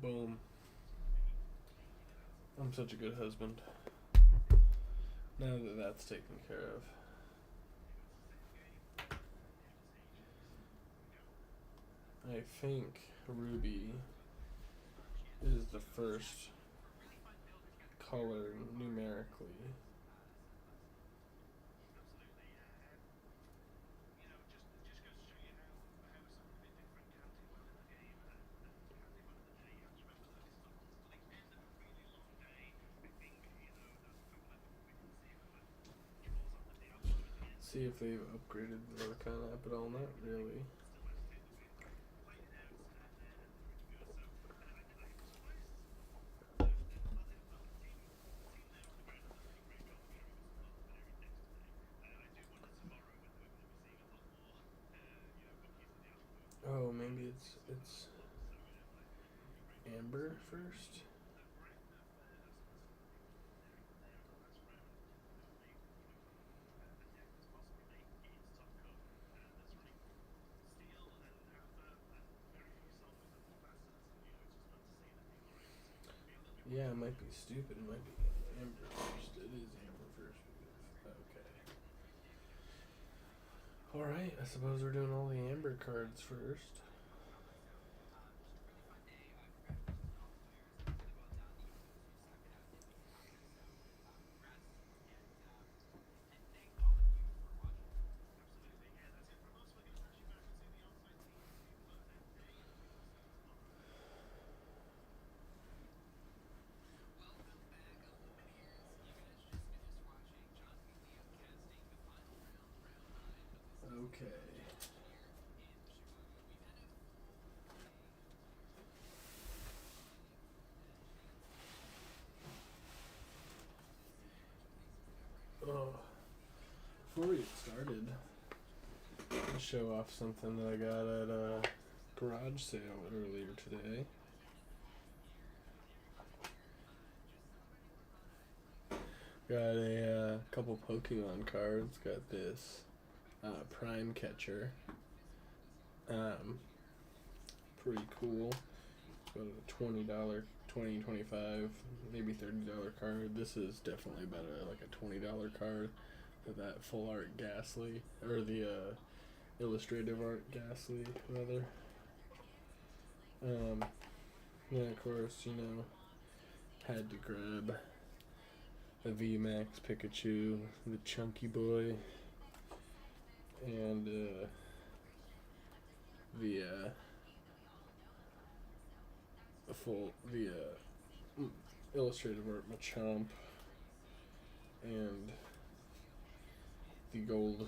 boom. I'm such a good husband. Now that that's taken care of. I think Ruby is the first color numerically. See if they've upgraded the Arcana app at all. Not really. Oh, maybe it's Amber first. Yeah, it might be stupid. It might be Amber first. It is Amber first. Okay. Alright, I suppose we're doing all the Amber cards first. Okay. Oh, before we get started, I'll show off something that I got at a garage sale earlier today. Got a couple Pokemon cards. Got this Prime Catcher. Pretty cool. About a $20, $20, $25, maybe $30 card. This is definitely about like a $20 card for that full art Ghastly, or the illustrative art Ghastly rather. Then of course, had to grab a VMAX Pikachu, the Chunky Boy, and the illustrative art Machamp, and the gold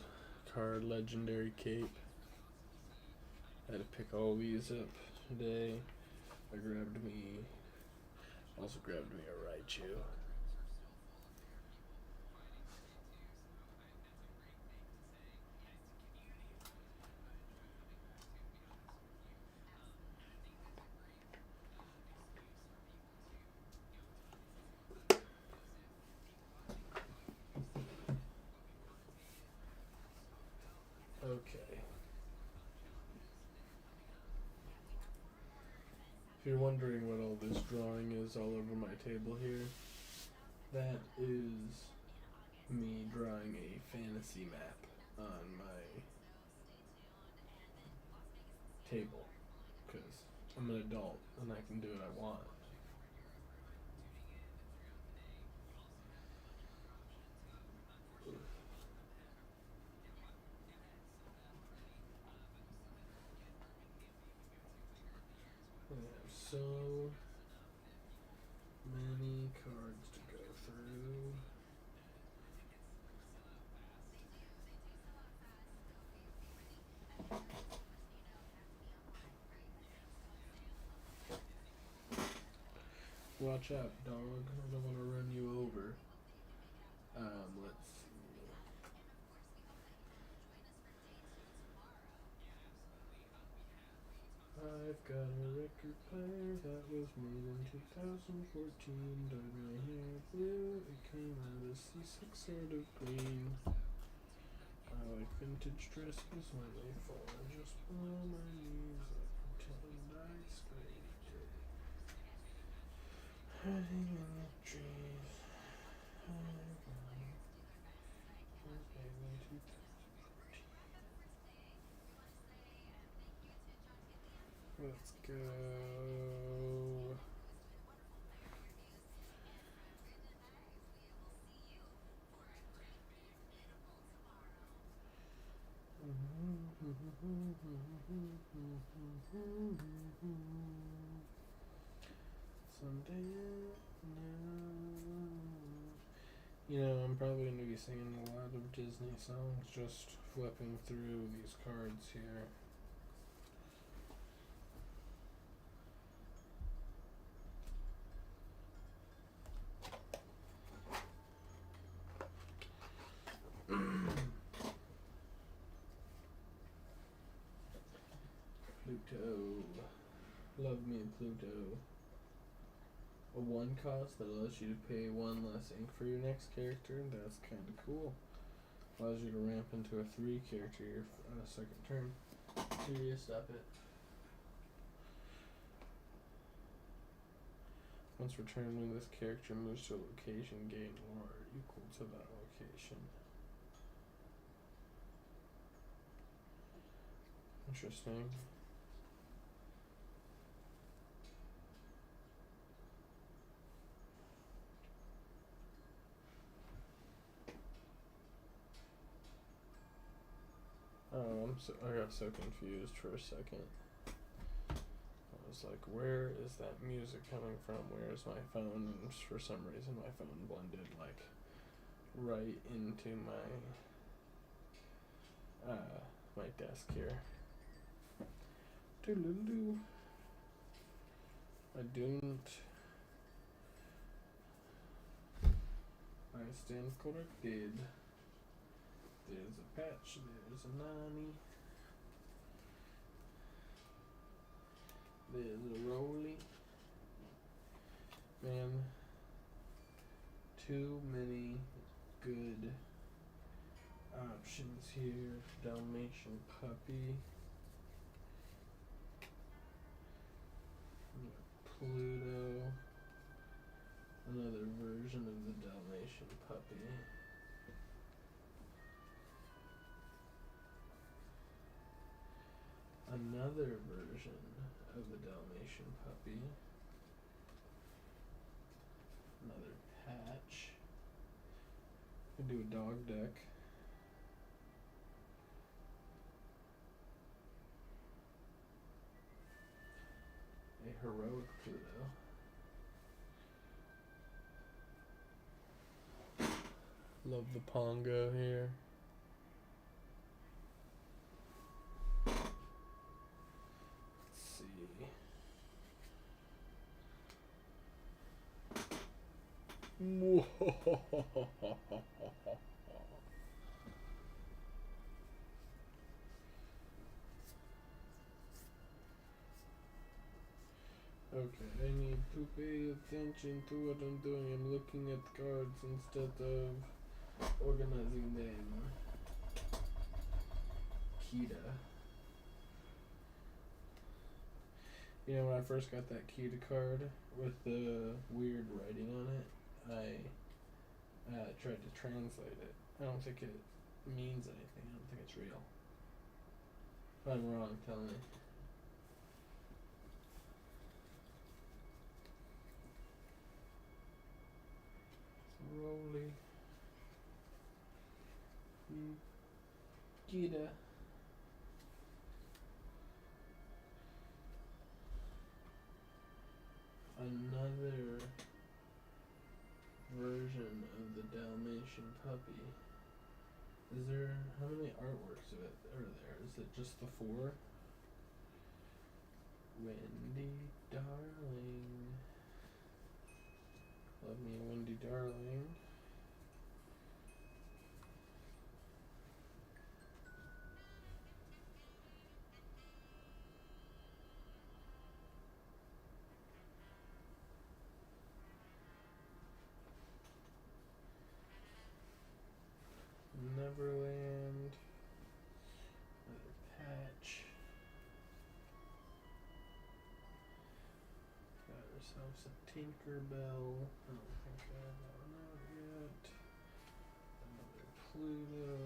card Legendary Cape. I had to pick all these up today. I also grabbed me a Raichu. Okay. If you're wondering what all this drawing is all over my table here, that is me drawing a fantasy map on my table, because I'm an adult and I can do what I want. I have so many cards to go through. Watch out, dog. I don't want to run you over. Let's see. I've got a record player that was made in 2014. Dyed my hair blue. It came out as C6 sort of green. I like vintage dresses when they fall just below my knees. I pretend I scream. Hiding in the trees. Let's go. Someday now. I'm probably going to be singing a lot of Disney songs, just flipping through these cards here. Pluto. Love me a Pluto. A 1 cost that allows you to pay 1 less ink for your next character. That's kind of cool. Allows you to ramp into a 3 character on a second turn. Serious, stop it. Once returned, when this character moves to a location, gain lore equal to that location. Interesting. Oh, I got so confused for a second. I was like, where is that music coming from? Where is my phone? And for some reason, my phone blended like right into my desk here. Doodle-doo. I don't. I stand corrected. There's a patch, there's a nanny. There's a rolly. Man, too many good options here. Dalmatian puppy. Pluto. Another version of the Dalmatian puppy. Another version of the Dalmatian puppy. Another patch. I do a dog deck. A heroic Pluto. Love the Pongo here. Let's see. Okay, I need to pay attention to what I'm doing. I'm looking at cards instead of organizing them. Kita. You know, when I first got that Kita card with the weird writing on it, I tried to translate it. I don't think it means anything. I don't think it's real. If I'm wrong, tell me. Rolly. Kita. Another version of the Dalmatian puppy. Is there, how many artworks of it are there? Is it just the 4? Wendy Darling. Love me a Wendy Darling. Neverland. Another patch. Got ourselves a Tinkerbell. I don't think I have that one out yet. Another Pluto.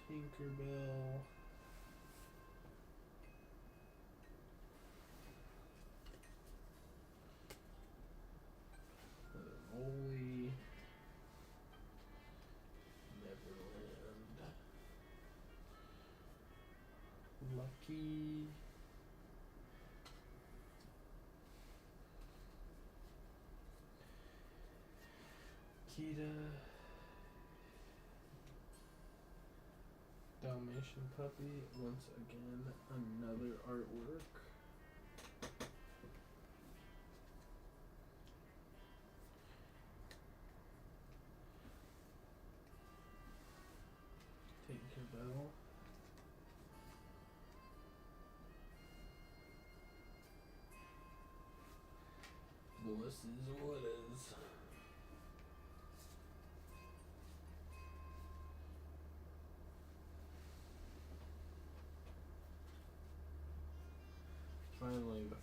Tinkerbell. Holy Neverland. Lucky. Kita. Dalmatian puppy. Once again, another artwork. Tinkerbell. This is what is.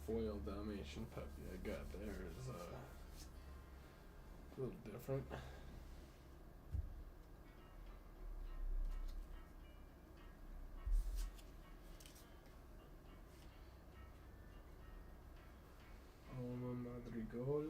foil Dalmatian puppy I got there is a little different. Alma Madrigal.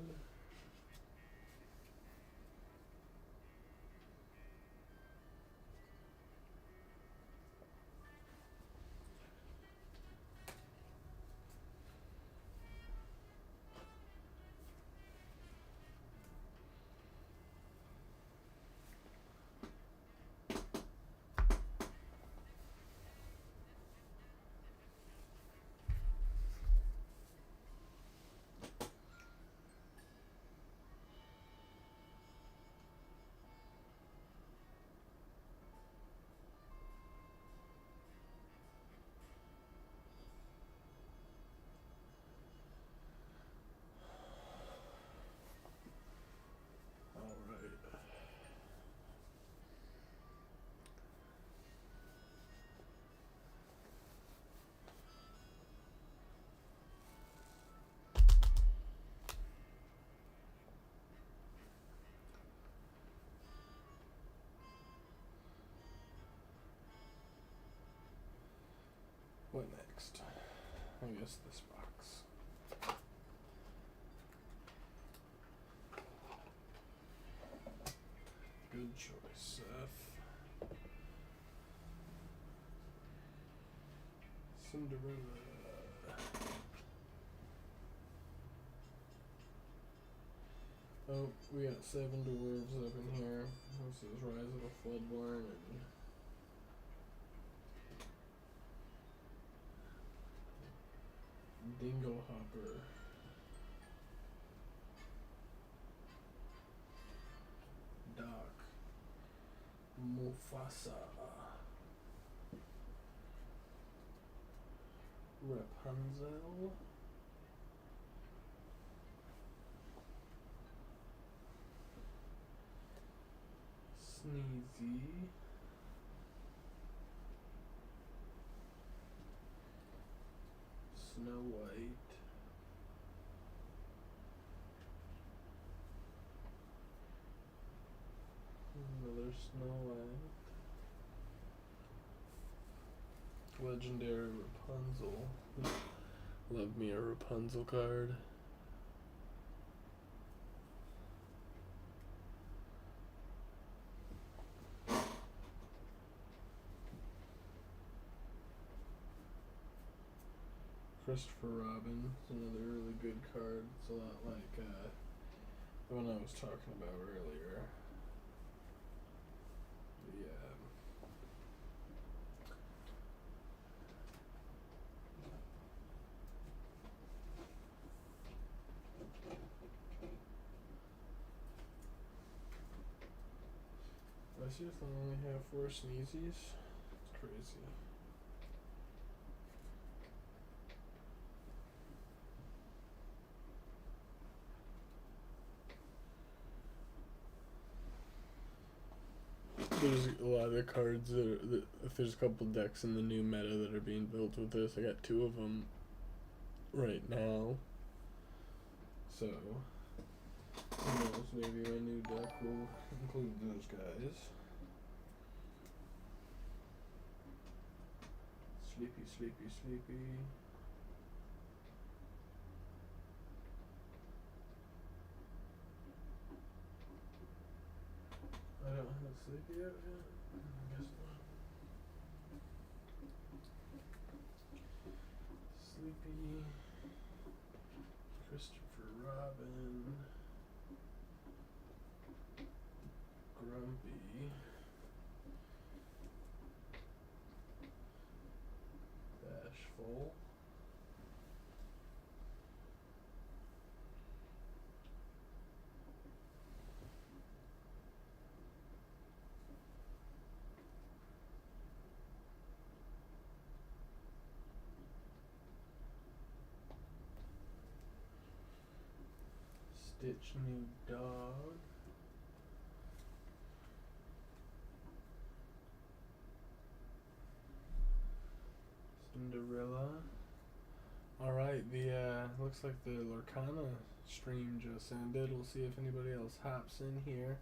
What next? I guess this box. Good choice, Seth. Cinderella. Oh, we got 7 dwarves up in here. This is Rise of the Floodborn and Dinglehopper. Doc. Mufasa. Rapunzel. Sneezy. Snow White. Another Snow White. Legendary Rapunzel. Love me a Rapunzel card. Christopher Robin. It's another really good card. It's a lot like the one I was talking about earlier. I seriously only have 4 sneezies? It's crazy. There's a lot of the cards if there's a couple decks in the new meta that are being built with this. I got 2 of them right now. So, who knows, maybe my new deck will include those guys. Sleepy, sleepy, sleepy. I don't have sleepy out yet? I guess not. Sleepy. Christopher Robin. Grumpy. Bashful. Stitch New Dog. Cinderella. Alright, the looks like the Lorcana stream just ended. We'll see if anybody else hops in here.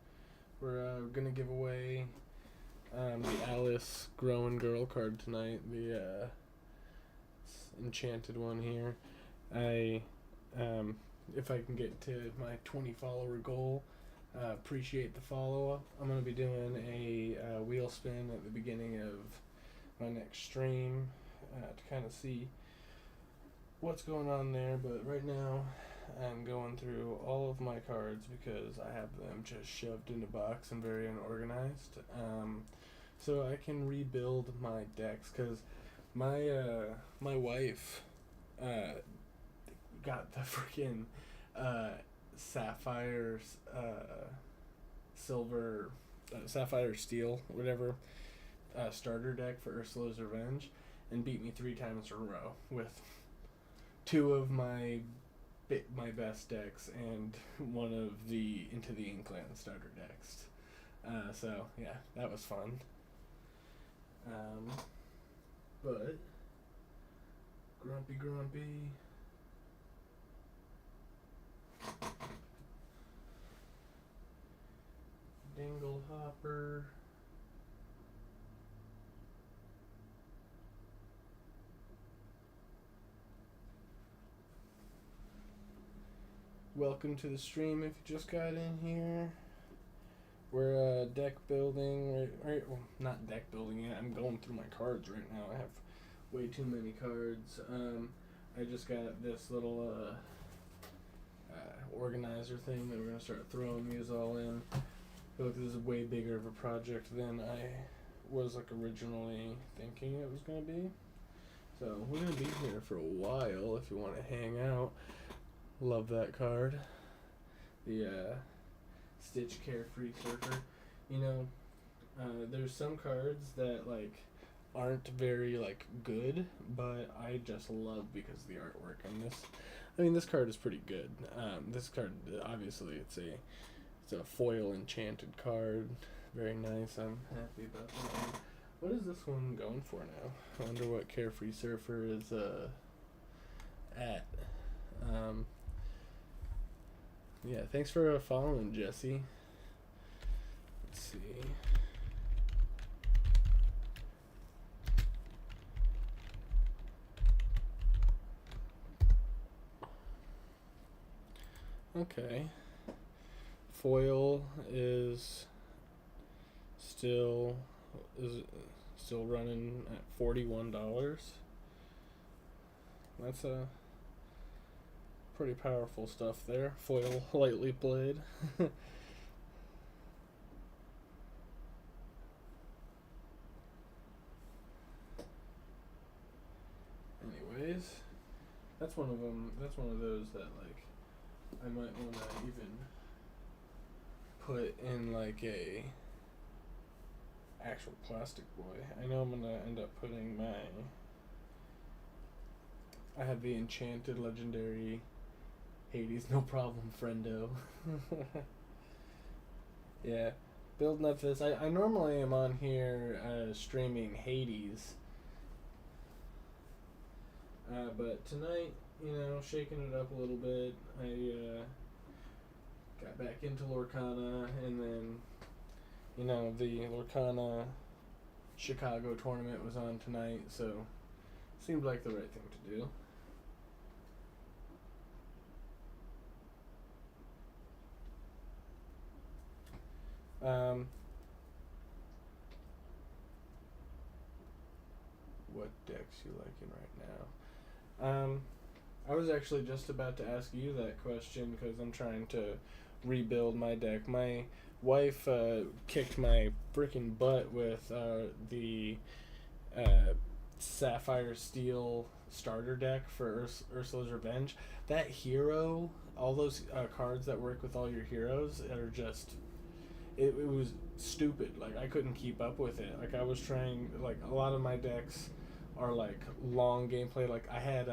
We're gonna give away the Alice Growing Girl card tonight. The enchanted one here. If I can get to my 20 follower goal, appreciate the follow up. I'm gonna be doing a wheel spin at the beginning of my next stream to kind of see what's going on there. But right now, I'm going through all of my cards because I have them just shoved in a box and very unorganized. So I can rebuild my decks because my wife got the freaking sapphire steel, whatever, starter deck for Ursula's Revenge, and beat me 3 times in a row with 2 of my best decks and one of the Into the Inkland starter decks. So yeah, that was fun. But Grumpy. Dingle Hopper. Welcome to the stream if you just got in here. We're deck building, right? Well, not deck building yet. I'm going through my cards right now. I have way too many cards. I just got this little organizer thing that we're going to start throwing these all in. I feel like this is way bigger of a project than I was originally thinking it was going to be. So we're going to be here for a while if you want to hang out. Love that card. The Stitch Carefree Surfer. There's some cards that aren't very good, but I just love because of the artwork on this. I mean, this card is pretty good. This card, obviously, it's a foil enchanted card. Very nice. I'm happy about that. What is this one going for now? I wonder what Carefree Surfer is at. Yeah, thanks for following, Jesse. Let's see. Okay. Foil is still running at $41. That's pretty powerful stuff there. Foil lightly played. Anyways, that's one of them. That's one of those that I might want to even put in a actual plastic boy. I know I'm gonna end up putting I have the enchanted legendary Hades, no problem, friendo. Yeah, building up this. I normally am on here streaming Hades. But tonight, shaking it up a little bit. I got back into Lorcana, and then, the Lorcana Chicago tournament was on tonight, so seemed like the right thing to do. What decks you liking right now? I was actually just about to ask you that question because I'm trying to rebuild my deck. My wife kicked my freaking butt with the Sapphire Steel starter deck for Ursula's Revenge. That hero, all those cards that work with all your heroes are just... It was stupid. I couldn't keep up with it. I was trying... a lot of my decks are, long gameplay. I had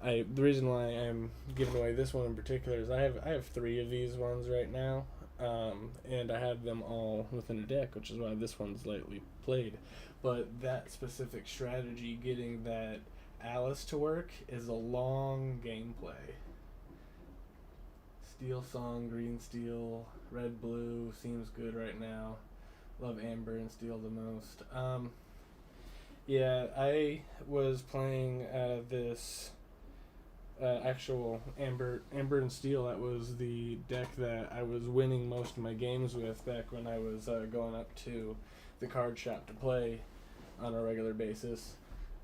the reason why I'm giving away this one in particular is I have 3 of these ones right now, and I have them all within a deck, which is why this one's lightly played. But that specific strategy, getting that Alice to work is a long gameplay. Steel Song, Green Steel, Red Blue seems good right now. Love Amber and Steel the most. Yeah, I was playing this actual Amber and Steel. That was the deck that I was winning most of my games with back when I was going up to the card shop to play on a regular basis.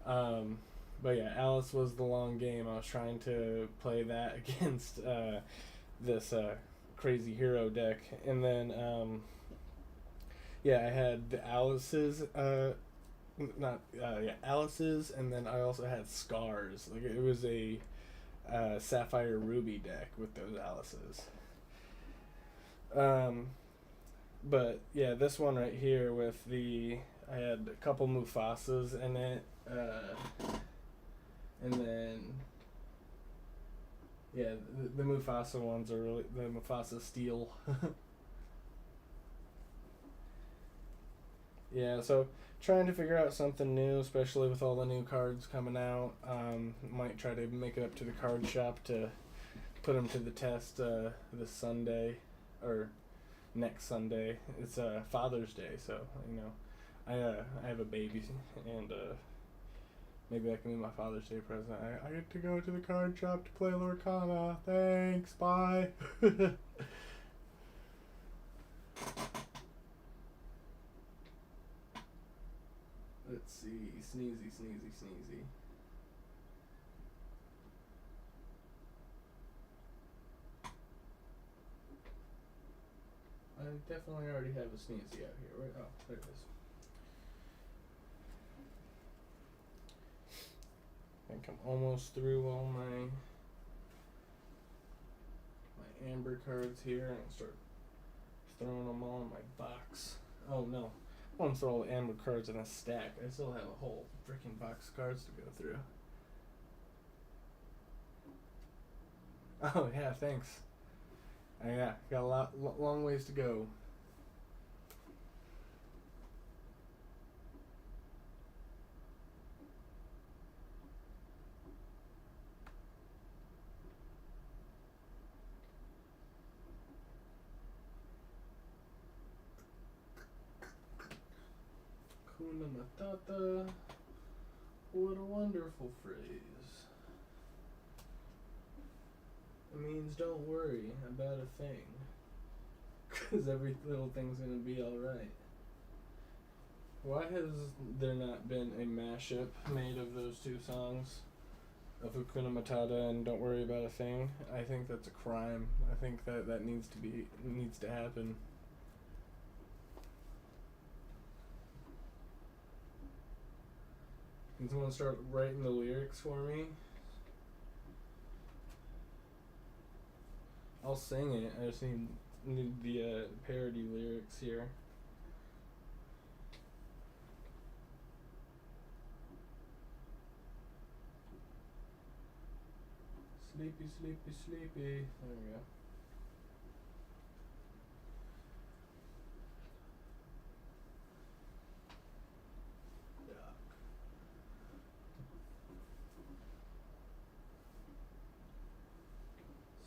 But yeah, Alice was the long game. I was trying to play that against this crazy hero deck, and then I had the Alice's Alice's, and then I also had Scars. Like it was a Sapphire Ruby deck with those Alice's. But yeah, this one right here with I had a couple Mufasas in it, and then the Mufasa ones are really the Mufasa Steel. Yeah, so trying to figure out something new, especially with all the new cards coming out. Might try to make it up to the card shop to put them to the test this Sunday, or next Sunday. It's Father's Day, so I have a baby, and maybe that can be my Father's Day present. I get to go to the card shop to play Lorcana. Thanks, bye. Let's see, sneezy. I definitely already have a sneezy out here. Oh, there it is. I think I'm almost through all my Amber cards here, and start throwing them all in my box. Oh no. I want to throw all the Amber cards in a stack. I still have a whole freaking box of cards to go through. Oh yeah, thanks. Yeah, got a long ways to go. Kuna Matata. What a wonderful phrase. It means don't worry about a thing. Because every little thing's gonna be alright. Why has there not been a mashup made of those two songs? Of Hakuna Matata and Don't Worry About a Thing? I think that's a crime. I think that needs to happen. Can someone start writing the lyrics for me? I'll sing it. I just need the parody lyrics here. Sleepy, sleepy, sleepy. There we go.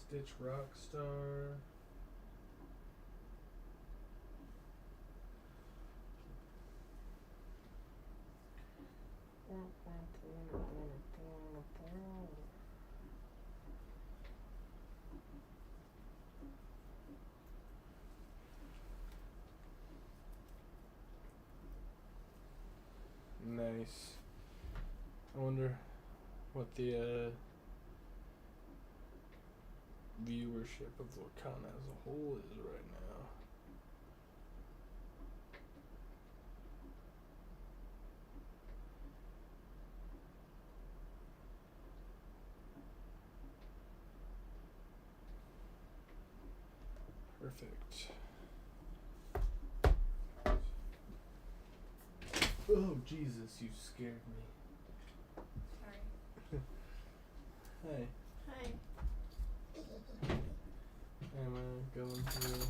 Stitch Rockstar. Nice. I wonder what the viewership of Lorcana as a whole is right now. Perfect. Oh, Jesus, you scared me.
Sorry.
Hi.
Hi.
I'm going through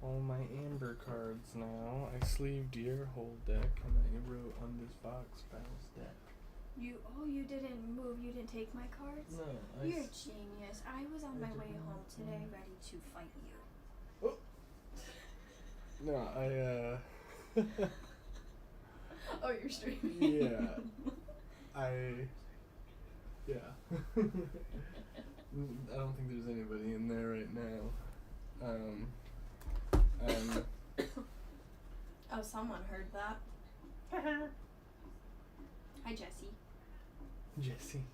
all my Amber cards now. I sleeved your whole deck and I wrote on this box Battle's deck.
You didn't move. You didn't take my cards?
No,
You're a genius. I was on my way home today ready to fight you.
No,
Oh, you're streaming?
Yeah. Yeah. I don't think there's anybody in there right now.
Oh, someone heard that. Hi, Jesse.
Jesse.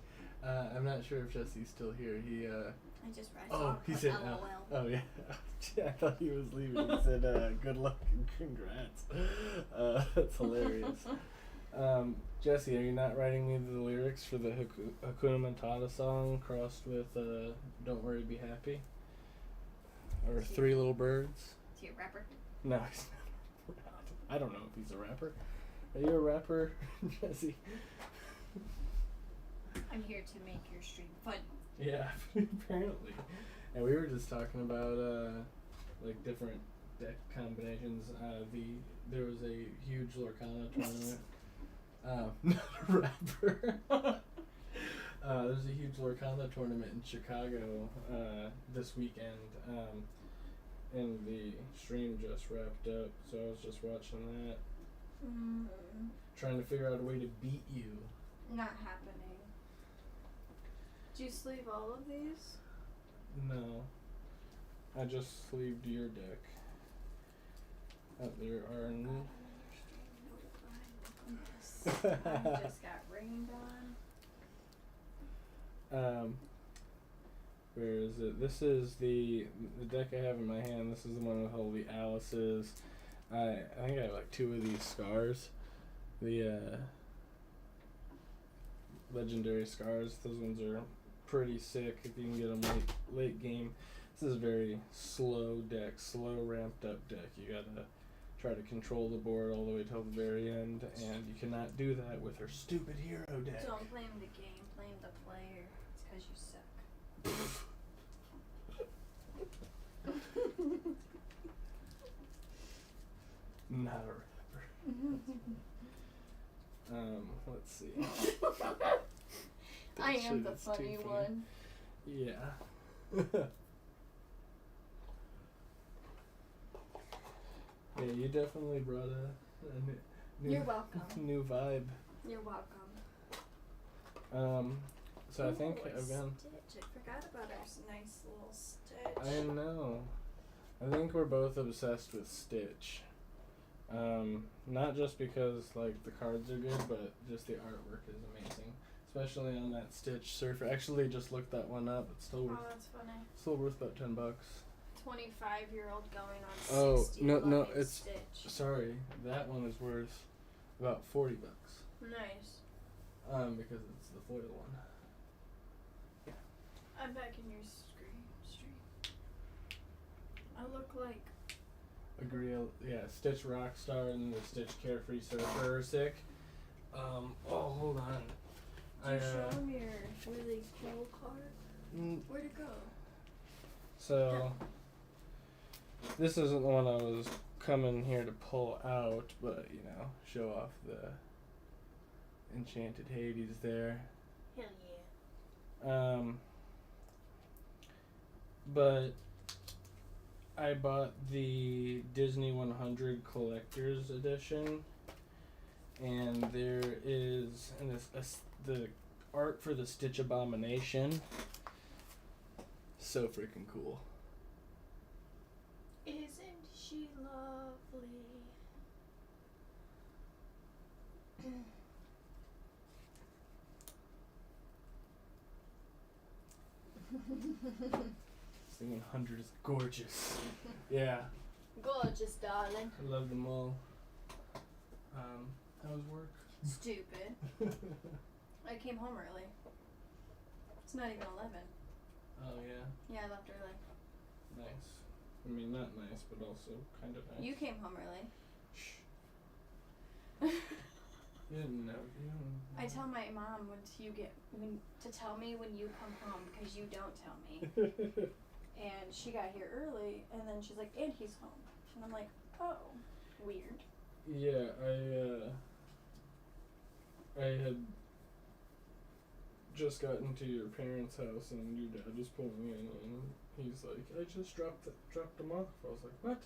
I'm not sure if Jesse's still here. He
I just read.
Oh, he said
LOL.
oh yeah. I thought he was leaving. He said good luck and congrats. That's hilarious. Jesse, are you not writing me the lyrics for the Hakuna Matata song crossed with Don't Worry, Be Happy? Or Three Little Birds?
Is he a rapper?
No, he's not. I don't know if he's a rapper. Are you a rapper, Jesse?
I'm here to make your stream fun.
Yeah, apparently. And we were just talking about like different deck combinations. There was a huge Lorcana tournament. Not a rapper. There's a huge Lorcana tournament in Chicago this weekend, and the stream just wrapped up, so I was just watching that. Trying to figure out a way to beat you.
Not happening. Did you sleeve all of these?
No. I just sleeved your deck. There are no...
I just got rained on.
Where is it? This is the deck I have in my hand. This is the one with all the Alices. I think I have like 2 of these scars. The legendary scars. Those ones are pretty sick if you can get them late game. This is a very slow deck, slow ramped up deck. You gotta try to control the board all the way till the very end, and you cannot do that with her stupid hero deck.
Don't blame the game, blame the player. It's 'cause you suck.
Not a rapper. Let's see.
I am
Shit,
the
it's too
funny one.
Yeah. Yeah, you definitely brought a new
You're welcome.
new vibe.
You're welcome.
So I think I've gone.
Stitch. I forgot about our nice little Stitch.
I know. I think we're both obsessed with Stitch. Not just because like the cards are good, but just the artwork is amazing. Especially on that Stitch Surfer. Actually, just looked that one up. It's still worth.
Oh, that's funny.
Still worth about $10.
25-year-old going on 60.
Oh no,
loving
it's
Stitch.
sorry. That one is worth about $40.
Nice.
Because it's the foil one. Yeah.
I'm back in your stream. I look like.
Agree. Yeah, Stitch Rockstar and the Stitch Carefree Surfer are sick. Oh, hold on.
Did you show him your really cool card? Where'd it go?
So, this isn't the one I was coming here to pull out, but, you know, show off the Enchanted Hades there.
Hell yeah.
But I bought the Disney 100 Collector's Edition, and there is the art for the Stitch Abomination. So freaking cool.
Isn't she lovely?
Disney 100 is gorgeous. Yeah.
Gorgeous, darling.
I love them all. How was work?
Stupid. I came home early. It's not even 11.
Oh yeah.
Yeah, I left early.
Nice. I mean, not nice, but also kind of nice.
You came home early.
Shh. You didn't know.
I tell my mom to tell me when you come home because you don't tell me. And she got here early, and then she's like, and he's home. And I'm like, oh, weird.
Yeah, I had just got into your parents' house and your dad was pulling in and he's like, I just dropped them off. I was like, what?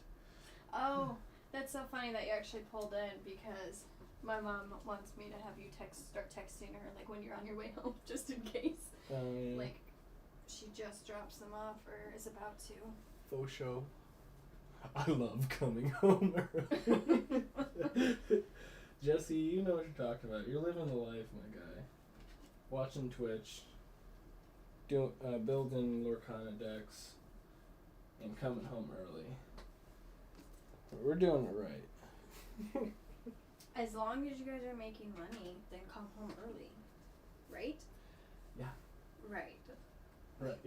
Oh, that's so funny that you actually pulled in because my mom wants me to have you start texting her like when you're on your way home, just in case.
Yeah.
Like, she just drops them off or is about to.
Faux show. I love coming home early. Jesse, you know what you're talking about. You're living the life, my guy. Watching Twitch, building Lorcana decks, and coming home early. We're doing it right.
As long as you guys are making money, then come home early. Right?
Yeah.
Right.
Right.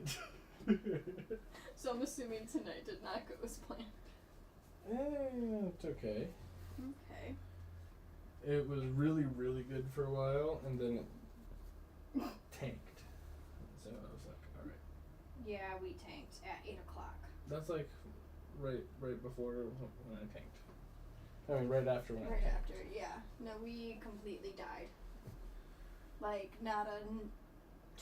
So I'm assuming tonight did not go as planned.
It's okay.
Okay.
It was really, really good for a while, and then it tanked. So I was like, alright.
Yeah, we tanked at 8 o'clock.
That's like right before when I tanked. I mean, right after when I tanked.
Right after, yeah. No, we completely died. Like, not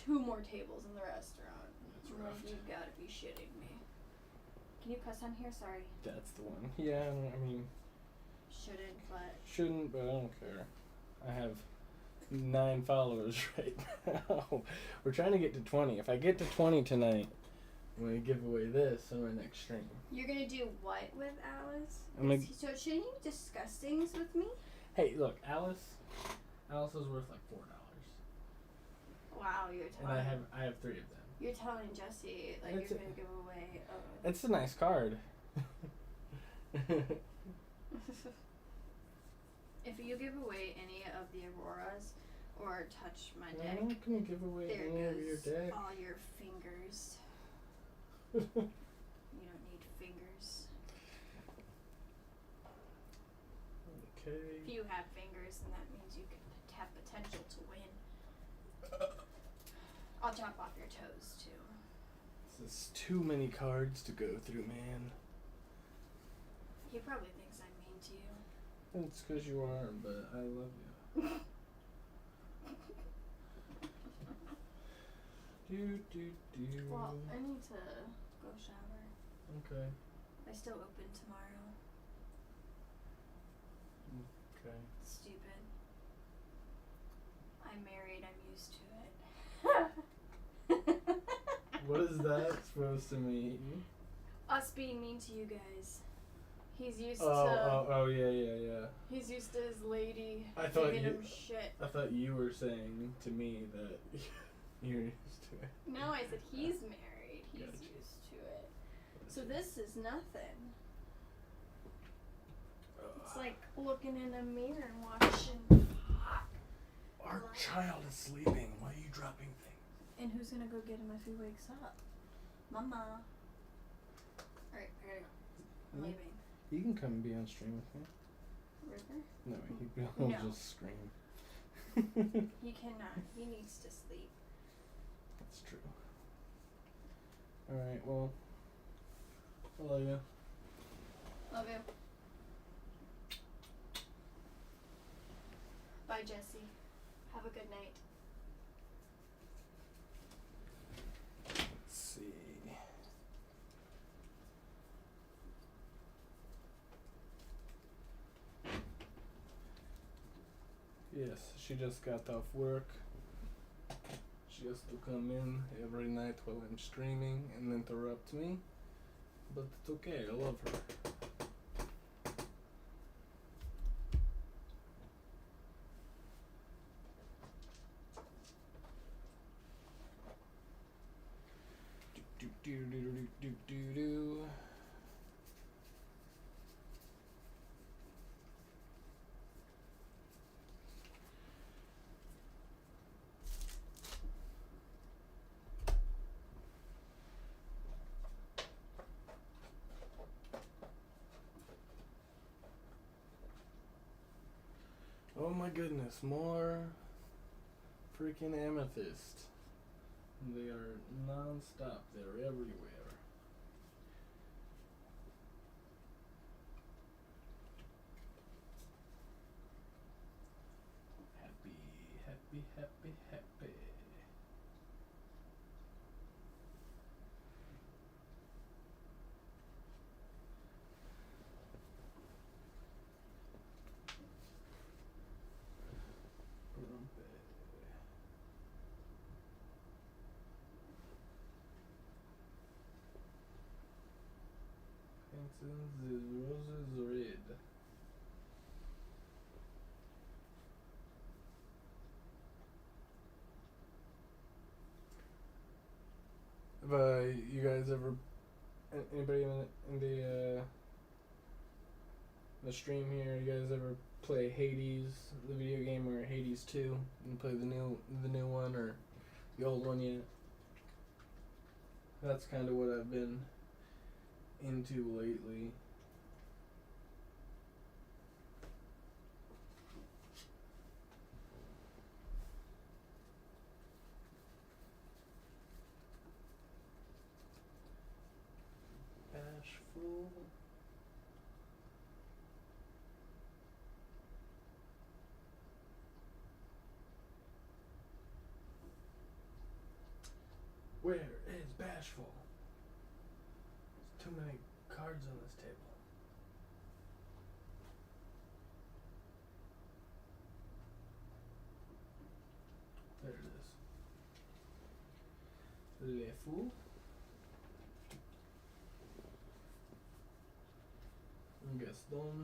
2 more tables in the restaurant.
That's
I'm
rough.
like, you've got to be shitting me. Can you cuss on here? Sorry.
That's the one. Yeah, I mean... Shouldn't, but I don't care. I have 9 followers right now. We're trying to get to 20. If I get to 20 tonight, I'm going to give away this on my next stream.
You're going to do what with Alice? So shouldn't you discuss things with me?
Hey, look, Alice is worth like $4.
Wow, you're telling...
And I have 3 of them.
You're telling Jesse, like, you're going to give away...
It's a nice card.
If you give away any of the Auroras or touch my deck,
I'm not going to give away
there
any of
goes
your deck.
all your fingers. You don't need fingers.
Okay.
If you have fingers, then that means you can have potential to win. I'll chop off your toes, too.
This is too many cards to go through, man.
He probably thinks I'm mean to you.
It's because you are, but I love you.
Well, I need to go shower.
Okay.
I still open tomorrow.
Okay.
Stupid. I'm married, I'm used to it.
What is that supposed to mean?
Us being mean to you guys. He's used to...
Oh, yeah.
He's used to his lady
I thought
giving him shit.
I thought you were saying to me that you're used to it.
No, I said he's married. He's
Gotcha.
used to it. So this is nothing. It's like looking in a mirror and watching...
Our child is sleeping. Why are you dropping things?
And who's gonna go get him if he wakes up? Mama. Alright, I gotta go. I'm leaving.
You can come be on stream with me.
River?
No, he'll
No.
just scream.
He cannot. He needs to sleep.
That's true. Alright, well, I love you.
Love you. Bye, Jesse. Have a good night.
Let's see. Yes, she just got off work. She has to come in every night while I'm streaming and interrupt me. But it's okay, I love her. Do. Oh my goodness, more freaking amethyst. They are non-stop, they're everywhere. Happy. Painting the roses red. Have you guys ever, anybody in the stream here, you guys ever play Hades, the video game, or Hades 2? You play the new one or the old one yet? That's kind of what I've been into lately. Bashful. Where is Bashful? There's too many cards on this table. There it is. Le Fou. Gaston.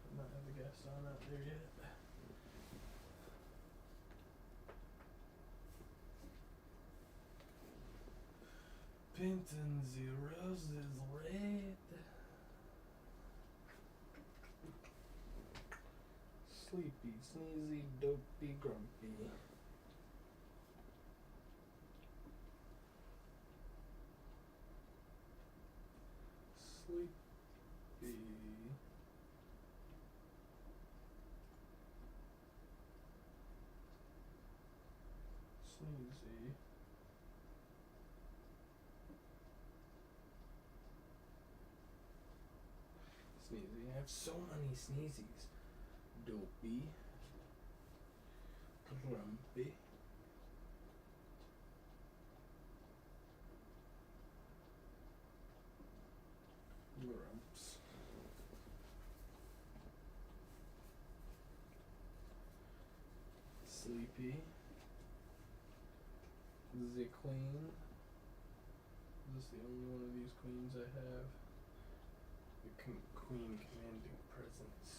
I might have the Gaston out there yet. Painting the roses red. Sleepy, sneezy, dopey, grumpy. Sleepy. Sneezy. Sneezy. I have so many sneezies. Dopey. Grumpy. Grumps. Sleepy. The Queen. Is this the only one of these queens I have? The Queen Commanding Presence.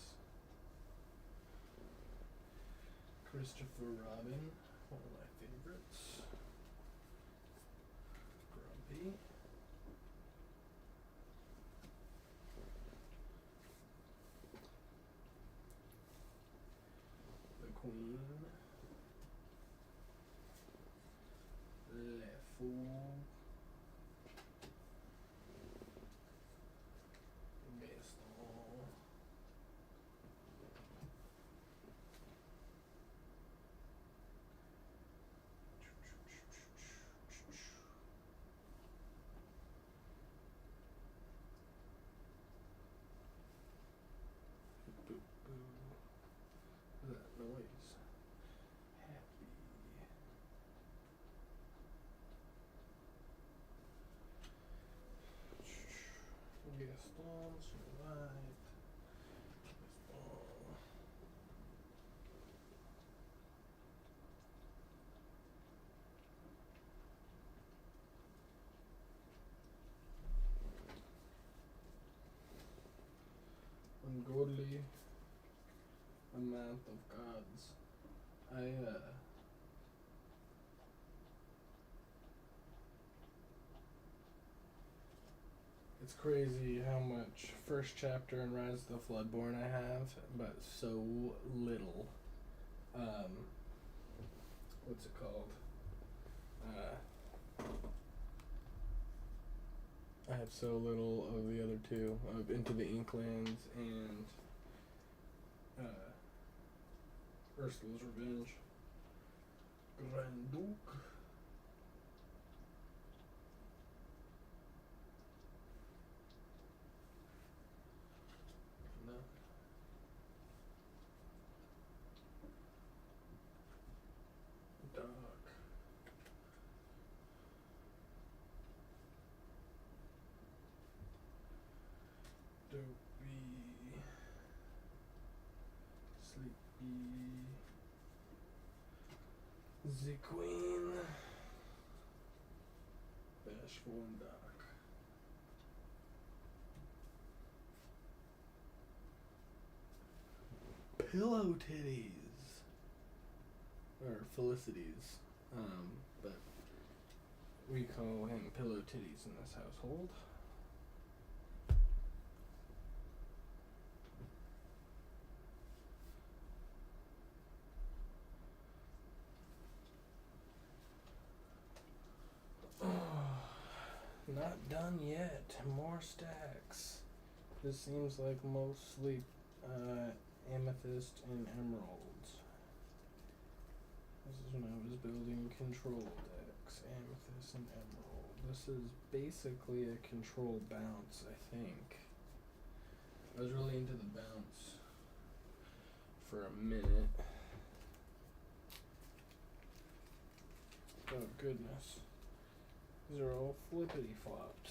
Christopher Robin, one of my favorites. Grumpy. The Queen. Le Fou. Gaston. Boo boo. What's that noise? Happy. Gaston survived. Gaston. Ungodly amount of gods. It's crazy how much first chapter in Rise of the Floodborn I have, but so little. What's it called? I have so little of the other two, of Into the Inklands and Ursula's Revenge. Grand Duke. No. Dark. Dopey. Sleepy. The Queen. Bashful and Doc. Pillow Titties. Or Felicities. But we call him Pillow Titties in this household. Not done yet. More stacks. This seems like mostly amethyst and emeralds. This is when I was building control decks. Amethyst and emerald. This is basically a control bounce, I think. I was really into the bounce for a minute. Oh goodness. These are all flippity flopped.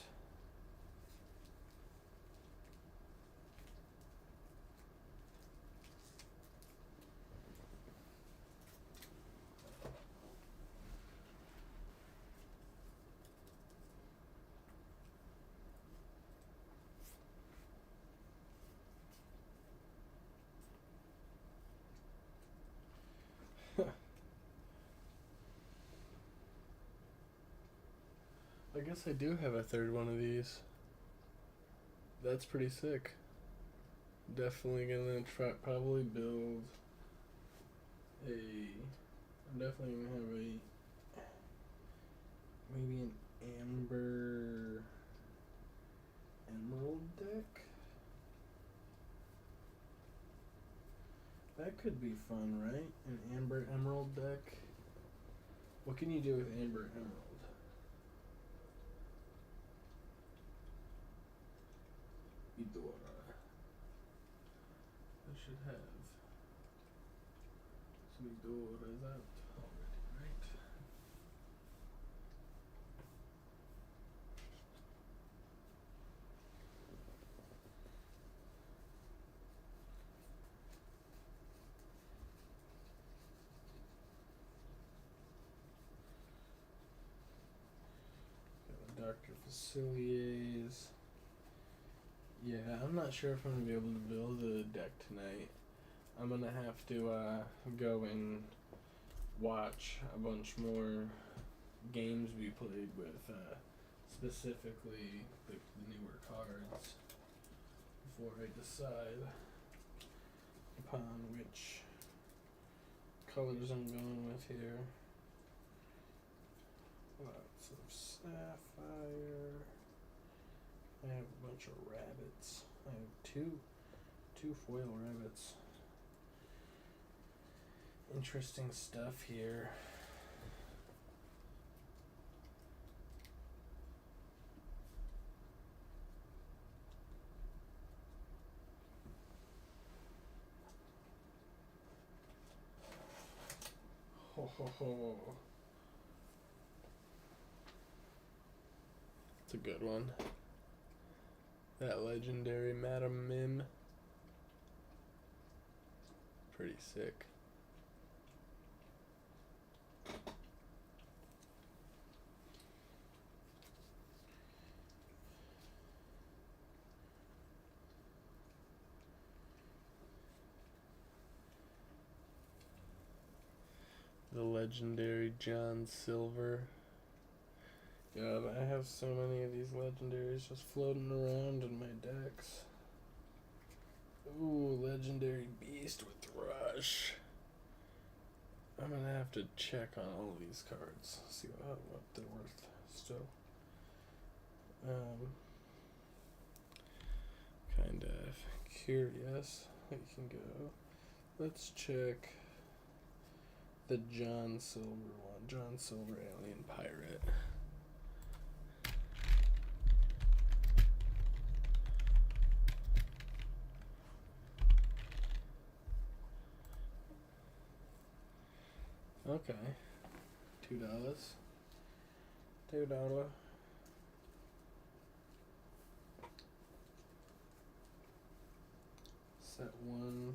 I guess I do have a third one of these. That's pretty sick. Definitely gonna probably build a. I'm definitely gonna have maybe an amber emerald deck. That could be fun, right? An amber emerald deck. What can you do with amber emerald? Eudora. I should have some Eudoras out already, right? Got the Dr. Facilier's. Yeah, I'm not sure if I'm gonna be able to build a deck tonight. I'm gonna have to go and watch a bunch more games we played with, specifically the newer cards, before I decide upon which colors I'm going with here. Lots of sapphire. I have a bunch of rabbits. I have two foil rabbits. Interesting stuff here. Ho ho ho. It's a good one. That legendary Madam Mim. Pretty sick. The legendary John Silver. God, I have so many of these legendaries just floating around in my decks. Ooh, legendary beast with Rush. I'm gonna have to check on all of these cards, see what they're worth still. Kind of curious. We can go. Let's check the John Silver one. John Silver Alien Pirate. Okay. $2. $2. Set one.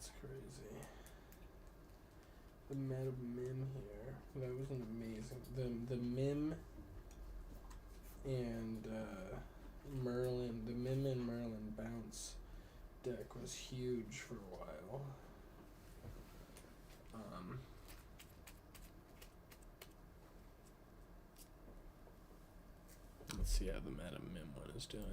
That's crazy. The Meta Mim here. That was an amazing. The Mim and Merlin. The Mim and Merlin bounce deck was huge for a while. Let's see how the Meta Mim one is doing.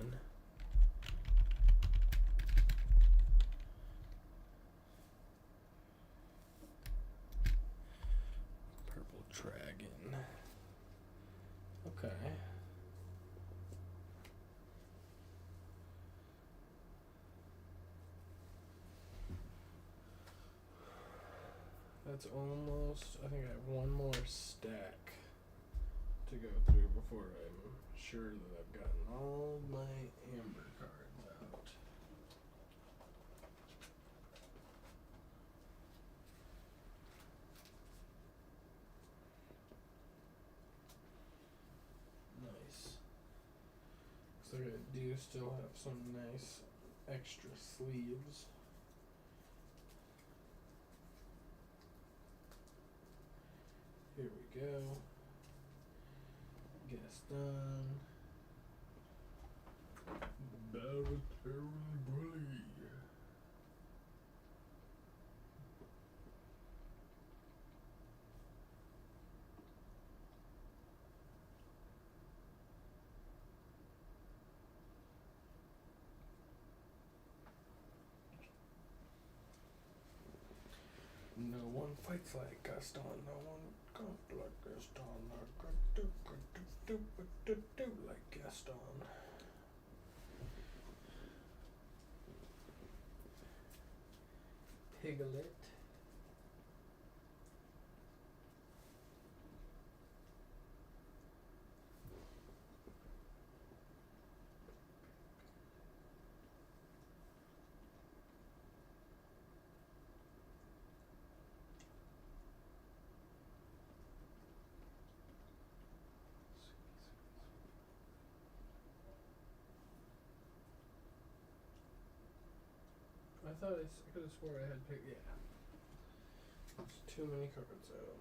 Purple Dragon. Okay. That's almost, I think I have one more stack to go through before I'm sure that I've gotten all my amber cards out. Nice. So I do still have some nice extra sleeves. Here we go. Gaston. Baritary Bully. No one fights like Gaston. No one comes like Gaston. Like Gaston. Piglet. I thought I could have swore I had picked. Yeah. There's too many cards out.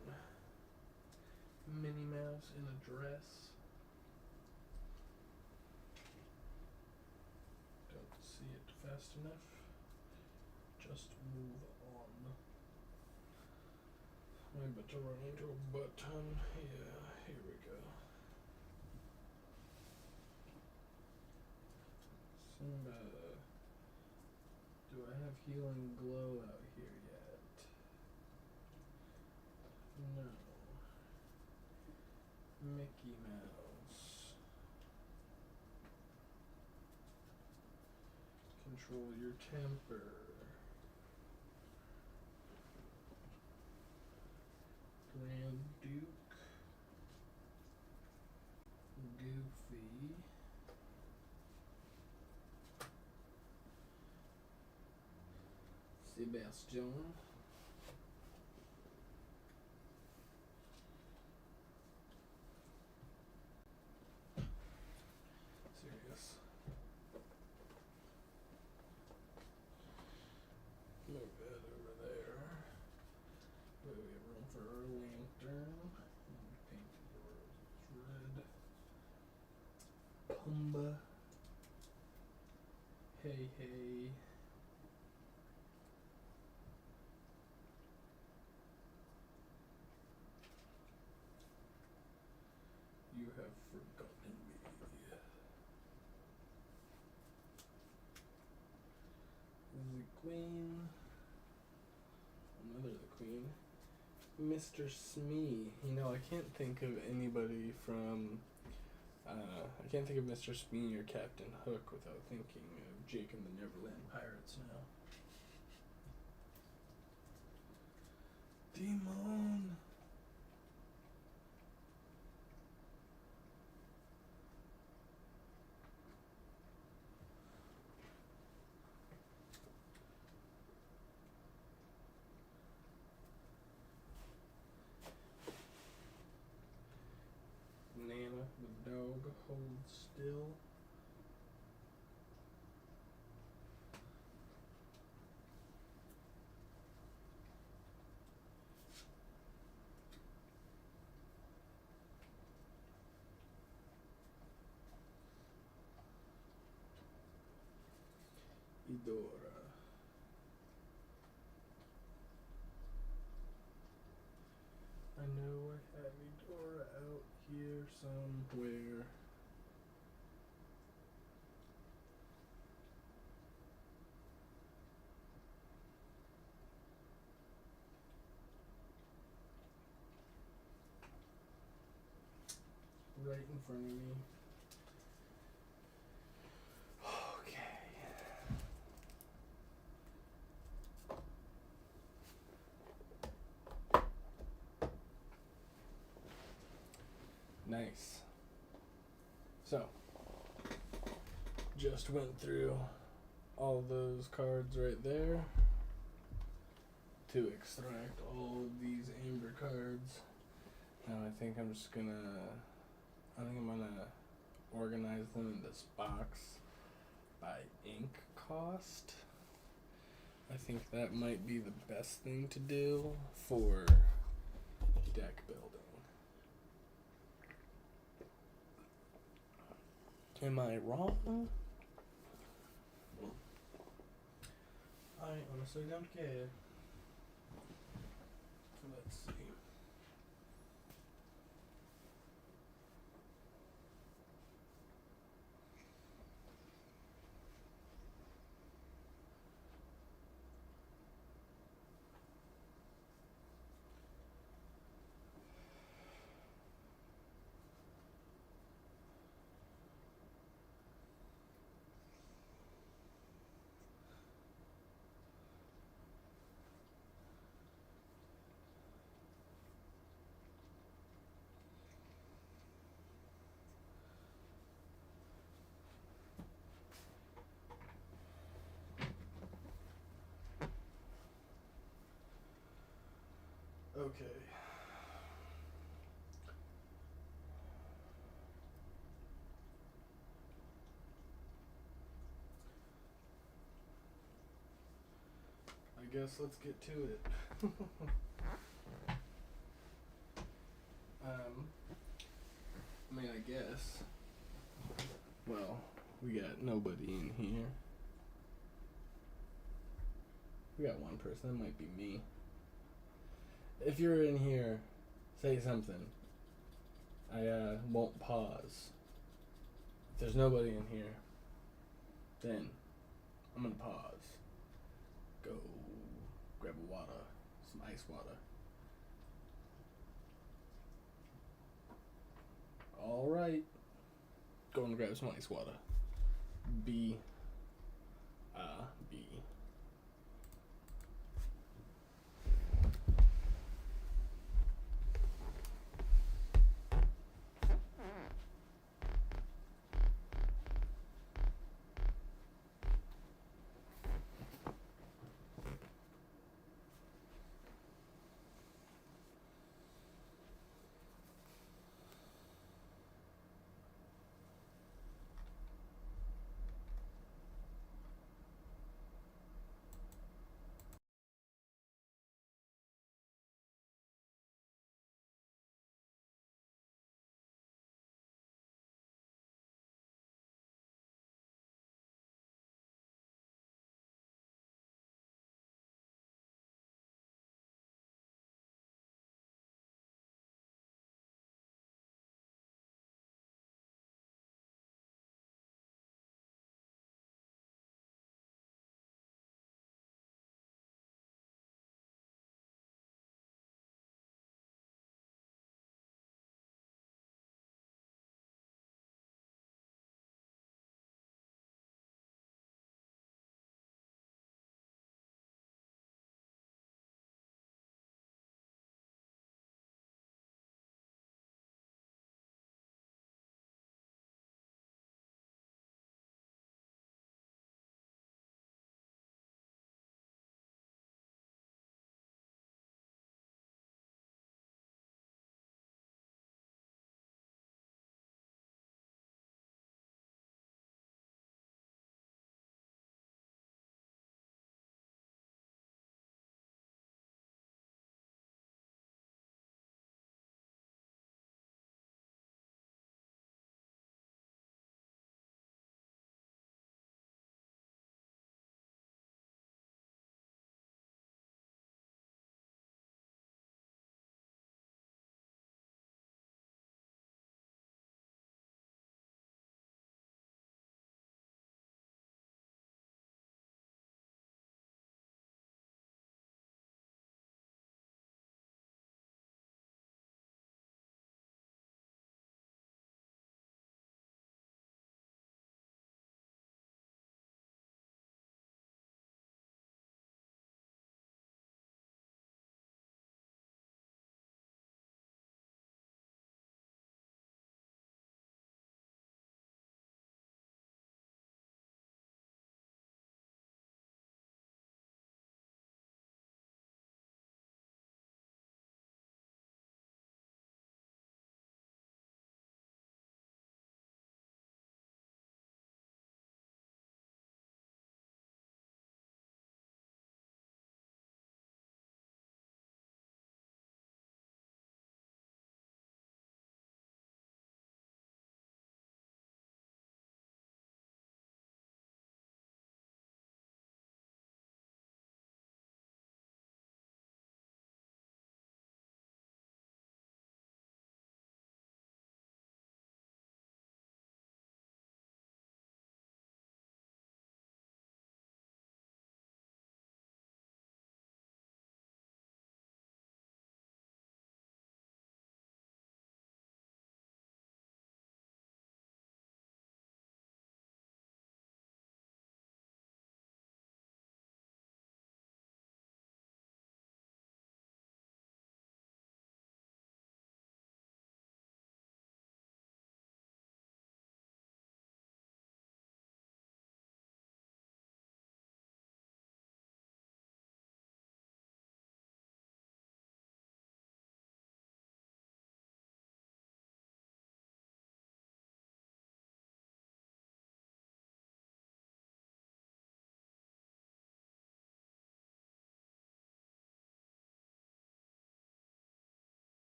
Minnie Mouse in a dress. Don't see it fast enough. Just move on. I'm about to run into a butt ton. Yeah, here we go. Simba. Do I have Healing Glow out here yet? No. Mickey Mouse. Control your temper. Grand Duke. Goofy. Sebastian. Serious. Move that over there. We have room for our lantern. Paint the red. Pumba. Hey hey. You have forgotten me. The Queen. Another the Queen. Mr. Smee. You know, I can't think of anybody from. I can't think of Mr. Smee or Captain Hook without thinking of Jake and the Neverland Pirates now. Demon. Nana, the dog, hold still. Dora. I know I have Dora out here somewhere. Right in front of me. Okay. Nice. So, just went through all those cards right there to extract all of these amber cards. Now I think I'm gonna organize them in this box by ink cost. I think that might be the best thing to do for deck building. Am I wrong? I honestly don't care. Let's see. Okay. I guess let's get to it. I guess. Well, we got nobody in here. We got one person. That might be me. If you're in here, say something. I won't pause. If there's nobody in here, then I'm gonna pause. Go grab a water, some ice water. Alright. Going to grab some ice water. B.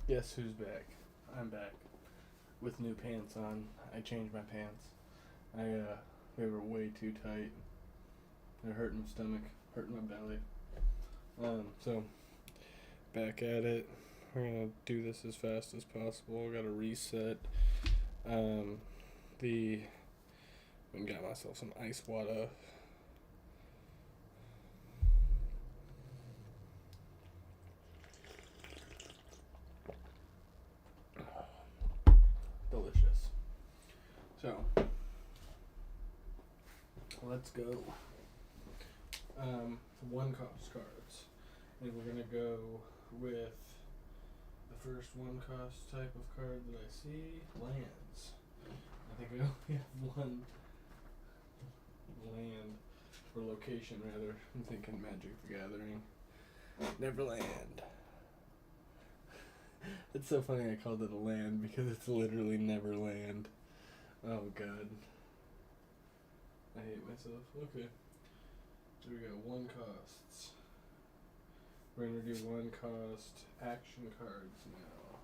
Guess who's back? I'm back. With new pants on. I changed my pants. They were way too tight. They're hurting my stomach, hurting my belly. So, back at it. We're gonna do this as fast as possible. Gotta reset. I got myself some ice water. Delicious. So, let's go. One cost cards. And we're gonna go with the first one cost type of card that I see, lands. I think I only have one land, or location rather. I'm thinking Magic the Gathering. Neverland. It's so funny I called it a land because it's literally Neverland. Oh god. I hate myself. Okay. So we got one costs. We're gonna do one cost action cards now.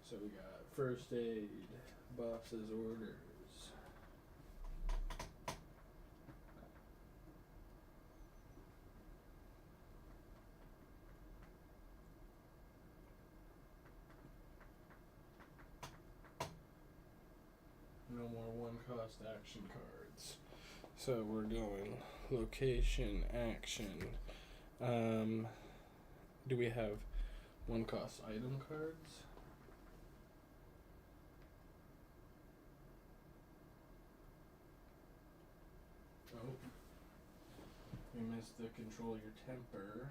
So we got First Aid, Boss's Orders. No more one cost action cards. So we're going location, action. Do we have one cost item cards? Oh. We missed the control your temper.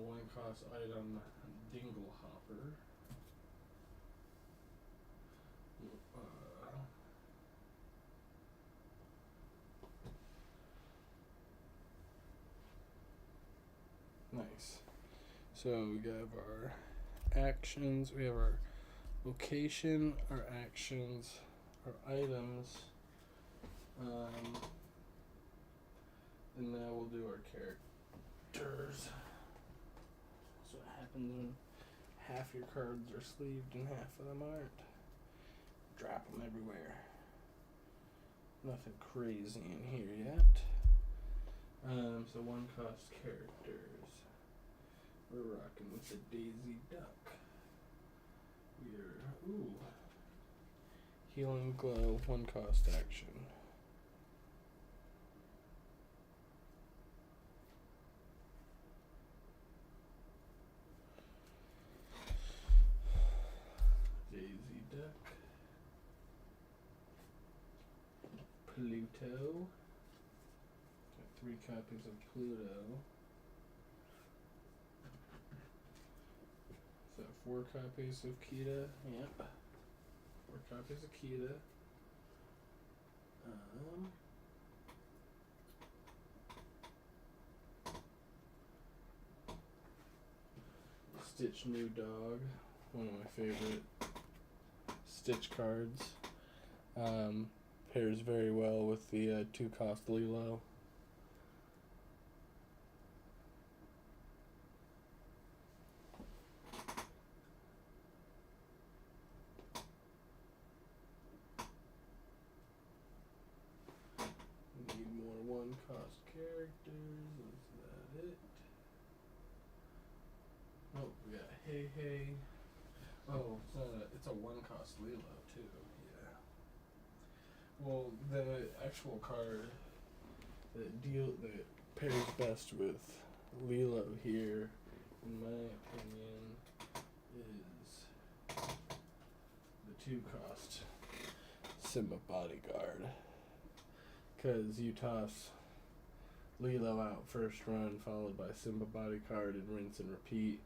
One cost item, Dingle Hopper. Nice. So we have our actions, we have our location, our actions, our items, and now we'll do our characters. So what happens when half your cards are sleeved and half of them aren't? Drop them everywhere. Nothing crazy in here yet. So one cost characters. We're rocking with the Daisy Duck. Healing Glow, one cost action. Daisy Duck. Pluto. Got 3 copies of Pluto. So 4 copies of Kita. Yep. 4 copies of Kita. Stitch New Dog. One of my favorite Stitch cards. Pairs very well with the 2 cost Lilo. Need more one cost characters. Is that it? Oh, we got Hey. Oh, it's a one cost Lilo too. Yeah. Well, the actual card that pairs best with Lilo here, in my opinion, is the 2 cost Simba Bodyguard. Because you toss Lilo out first run, followed by Simba Bodyguard, and rinse and repeat.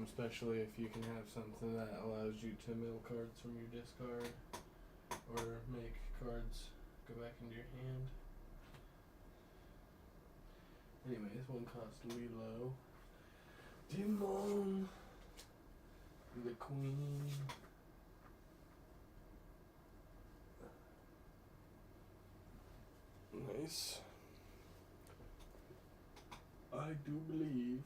Especially if you can have something that allows you to mill cards from your discard, or make cards go back into your hand. Anyways, one cost Lilo. Dimon, the Queen. nice. I do believe.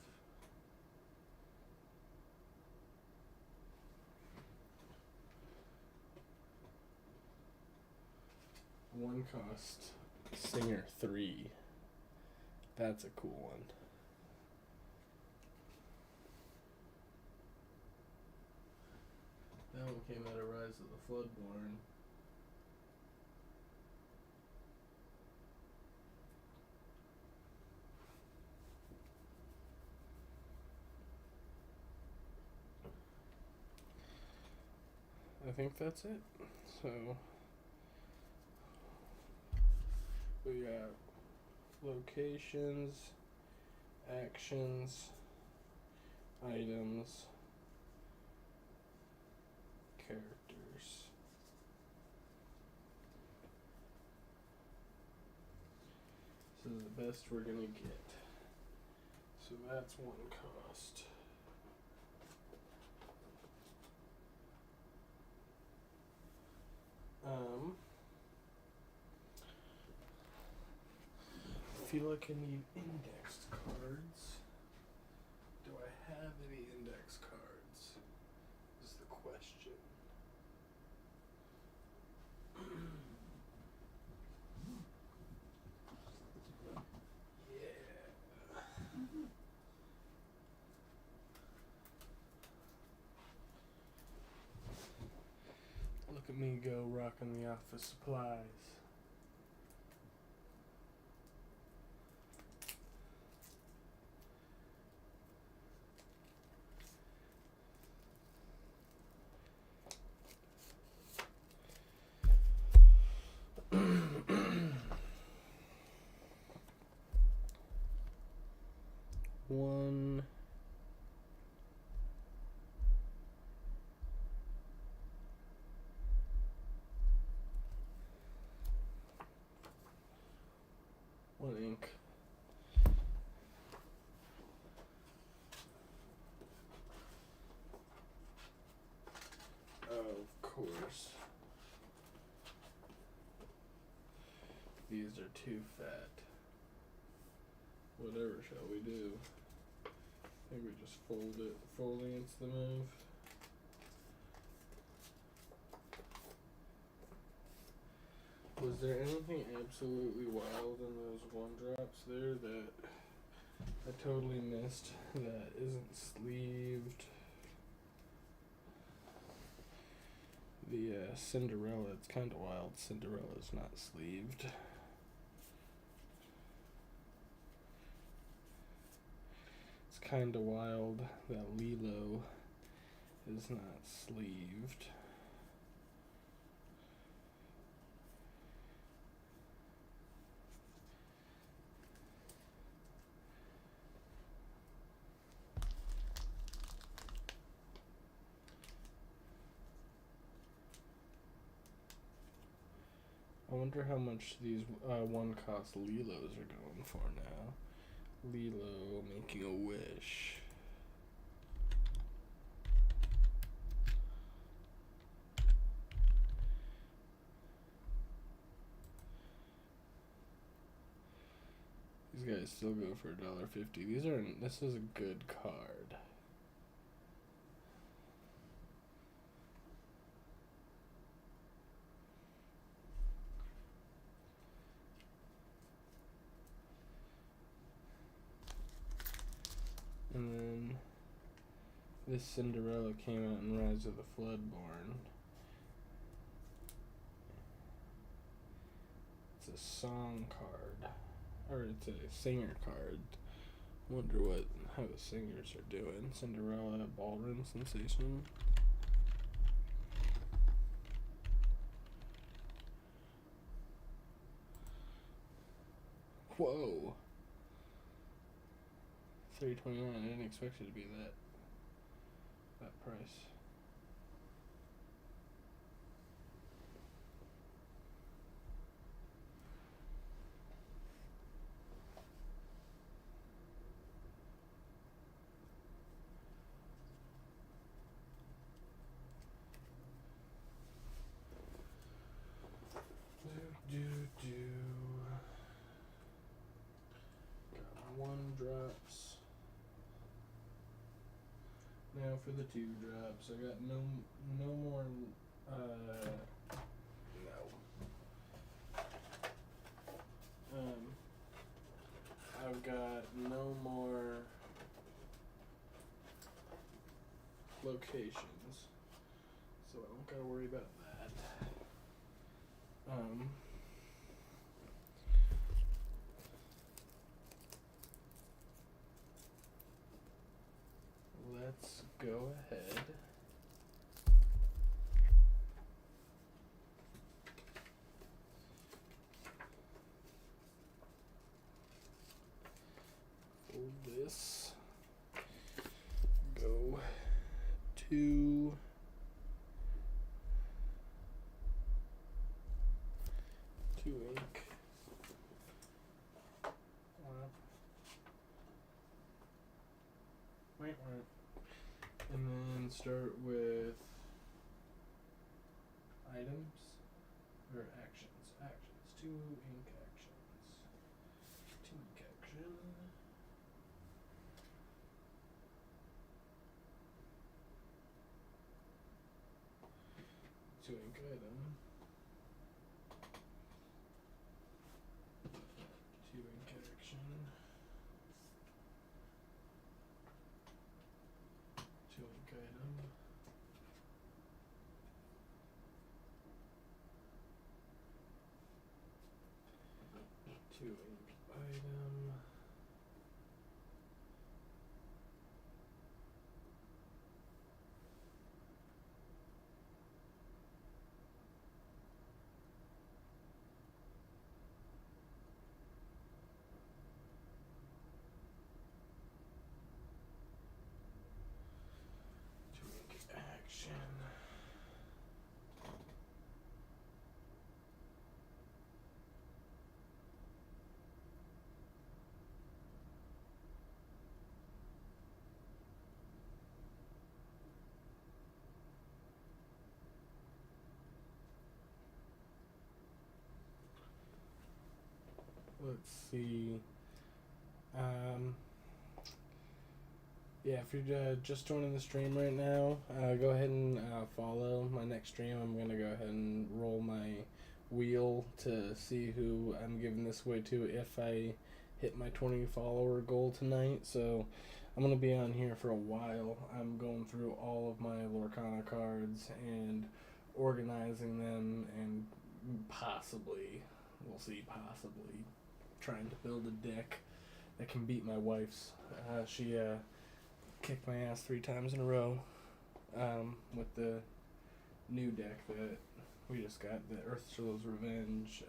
One cost Singer 3. That's a cool one. That one came out of Rise of the Floodborn. I think that's it. So we got locations, actions, items, characters. So the best we're gonna get. So that's one cost. I feel like I need indexed cards. Do I have any index cards? Is the question. Yeah. Look at me go rocking the office supplies. One. One ink. Of course. These are too fat. Whatever shall we do? I think we just fold it. Folding's the move. Was there anything absolutely wild in those one drops there that I totally missed that isn't sleeved? The Cinderella, it's kind of wild. Cinderella's not sleeved. It's kind of wild that Lilo is not sleeved. I wonder how much these one cost Lilos are going for now. Lilo making a wish. These guys still go for $1.50. This is a good card. And then this Cinderella came out in Rise of the Floodborn. It's a song card, or it's a singer card. Wonder how the singers are doing. Cinderella, ballroom sensation. Whoa. $3.29. I didn't expect it to be that price. Do. for the 2-drops. I got no more. No. I've got no more locations, so I don't gotta worry about that. Let's go ahead. Fold this. Go to ink. Wait. And then start with items or actions. Actions. 2 ink actions. 2 ink action. 2 ink item. 2 ink action. 2 ink item. 2 ink item. Action. Let's see. Yeah, if you're just joining the stream right now, go ahead and follow my next stream. I'm going to go ahead and roll my wheel to see who I'm giving this away to if I hit my 20 follower goal tonight. So I'm going to be on here for a while. I'm going through all of my Lorcana cards and organizing them and possibly trying to build a deck that can beat my wife's. She kicked my ass 3 times in a row with the new deck that we just got, the Earthshow's Revenge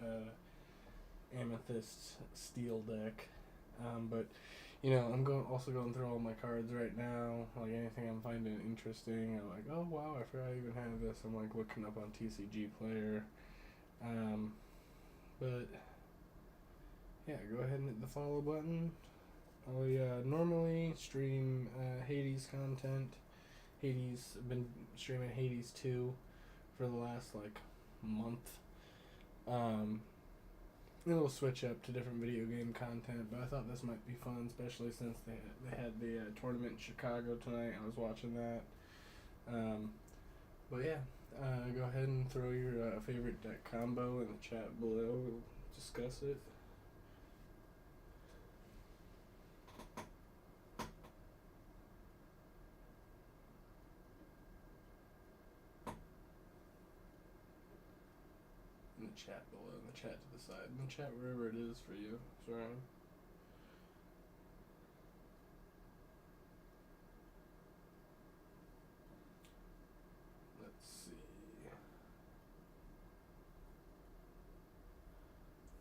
Amethyst Steel deck. But I'm also going through all my cards right now. Like anything I'm finding interesting, I'm like, oh wow, I forgot I even had this. I'm like looking up on TCG Player. But yeah, go ahead and hit the follow button. I normally stream Hades content. I've been streaming Hades 2 for the last month. It'll switch up to different video game content, but I thought this might be fun, especially since they had the tournament in Chicago tonight. I was watching that. But yeah, go ahead and throw your favorite deck combo in the chat below. We'll discuss it. In the chat below, in the chat to the side, in the chat wherever it is for you. Sorry. Let's see.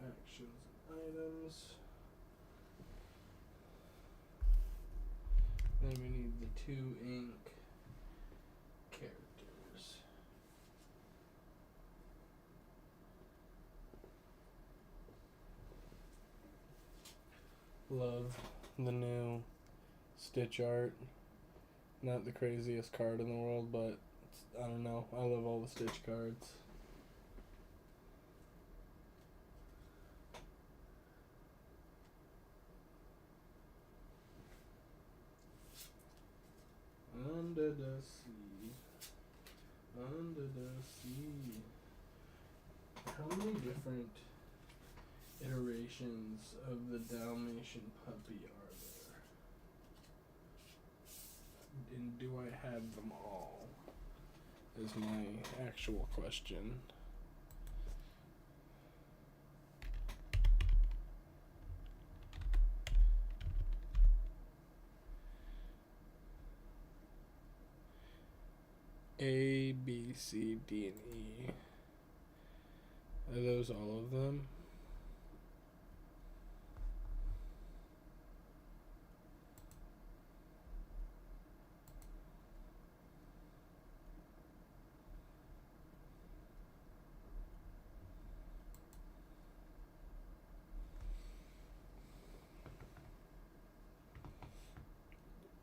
Actions and items. Then we need the 2 ink characters. Love the new Stitch art. Not the craziest card in the world, but I don't know. I love all the Stitch cards. Under the sea. Under the sea. How many different iterations of the Dalmatian puppy are there? And do I have them all? Is my actual question. A, B, C, D, and E. Are those all of them?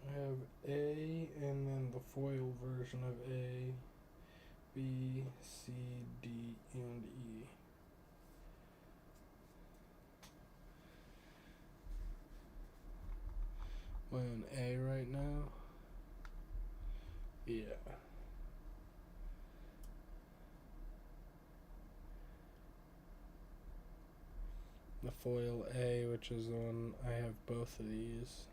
I have A and then the foil version of A, B, C, D, and E. Am I on A right now? Yeah. The foil A, which is the one I have both of these.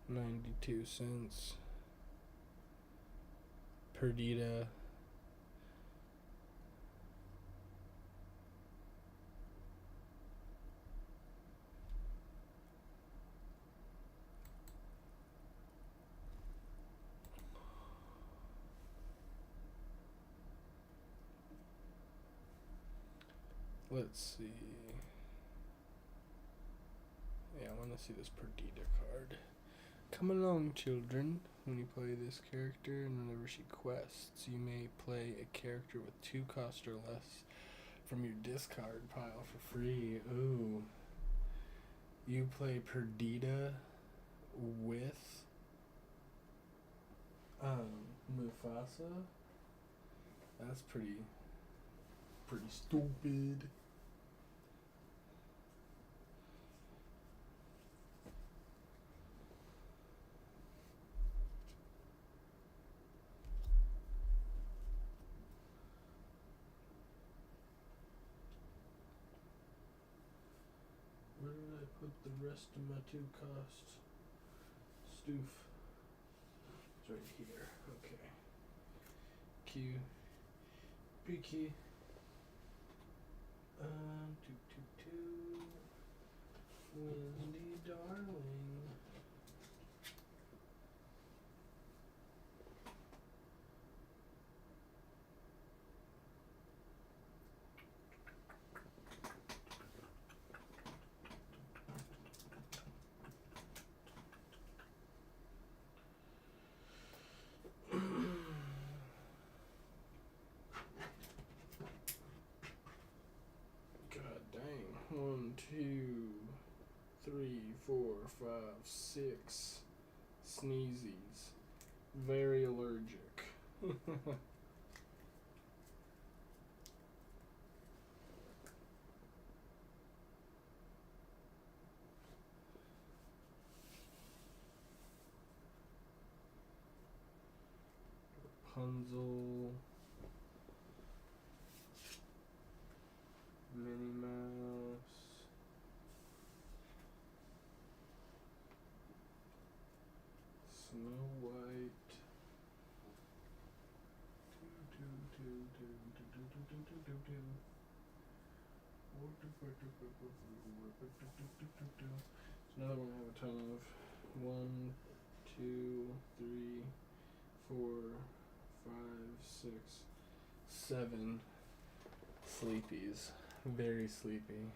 92 cents. Perdita. Let's see. Yeah, I want to see this Perdita card. Come along, children. When you play this character and whenever she quests, you may play a character with 2 cost or less from your discard pile for free. Ooh. You play Perdita with Mufasa? That's pretty stupid. Where did I put the rest of my 2 costs? Stoof. It's right here. Okay. Q. B key. 222. Wendy darling. God dang. 1, 2, 3, 4, 5, 6 sneezies. Very allergic. Rapunzel. Minnie Mouse. Snow White. There's another one I have a ton of. 1, 2, 3, 4, 5, 6, 7 sleepies. Very sleepy.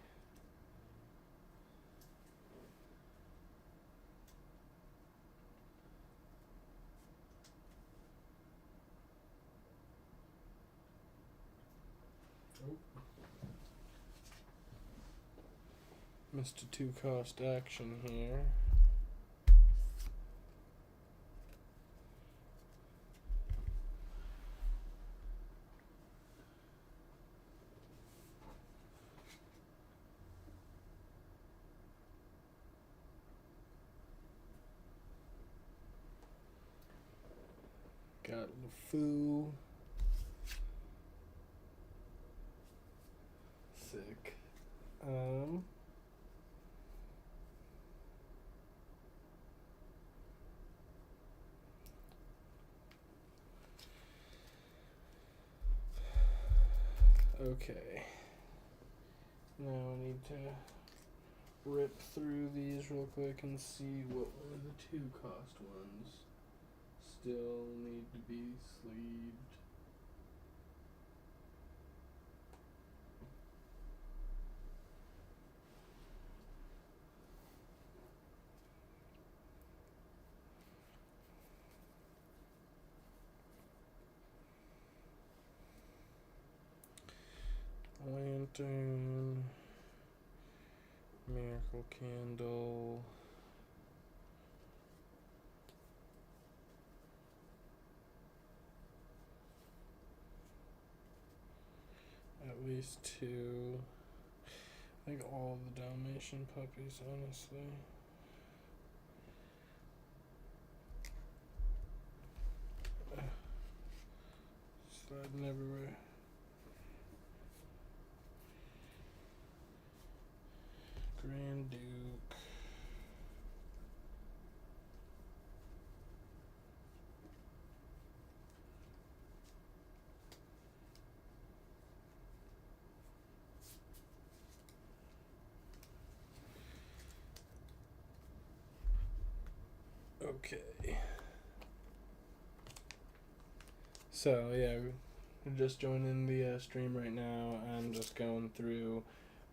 Mr. 2 cost action here. Foo. Sick. Okay. Now I need to rip through these real quick and see what were the 2 cost ones. Still need to be sleeved. Lantern, Miracle Candle, at least 2. I think all the Dalmatian puppies, honestly. Sliding everywhere. Grand Duke. Okay. So yeah, we're just joining the stream right now. I'm just going through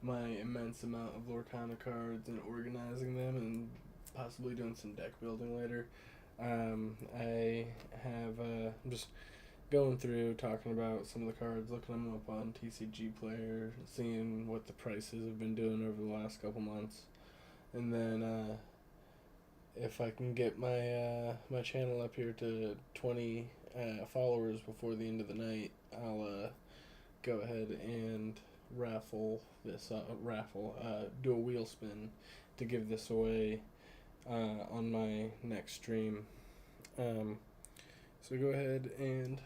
my immense amount of Lorcana cards and organizing them and possibly doing some deck building later. I have I'm just going through, talking about some of the cards, looking them up on TCG Player, seeing what the prices have been doing over the last couple months, and then if I can get my my channel up here to 20 followers before the end of the night, I'll go ahead and do a wheel spin to give this away on my next stream. So go ahead and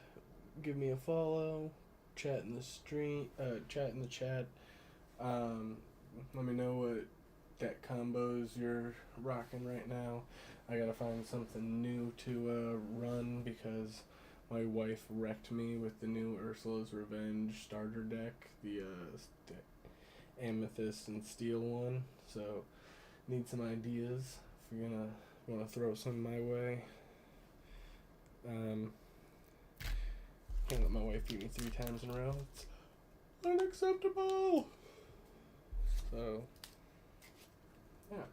give me a follow, chat in the chat. Let me know what deck combos you're rocking right now. I gotta find something new to run because my wife wrecked me with the new Ursula's Revenge starter deck, the Amethyst and Steel one. So need some ideas if you're gonna want to throw some my way. Can't let my wife beat me 3 times in a row. It's unacceptable. So yeah.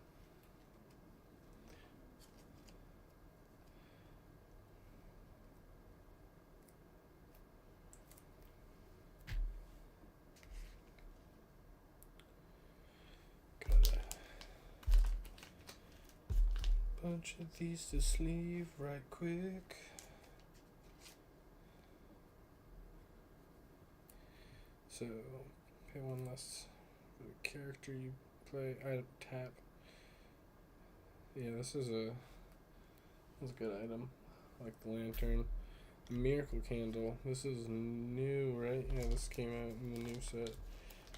Got a bunch of these to sleeve right quick. So pay 1 less for the character you play. I tap. Yeah, this is a good item. I like the lantern. The Miracle Candle. This is new, right? Yeah, this came out in the new set.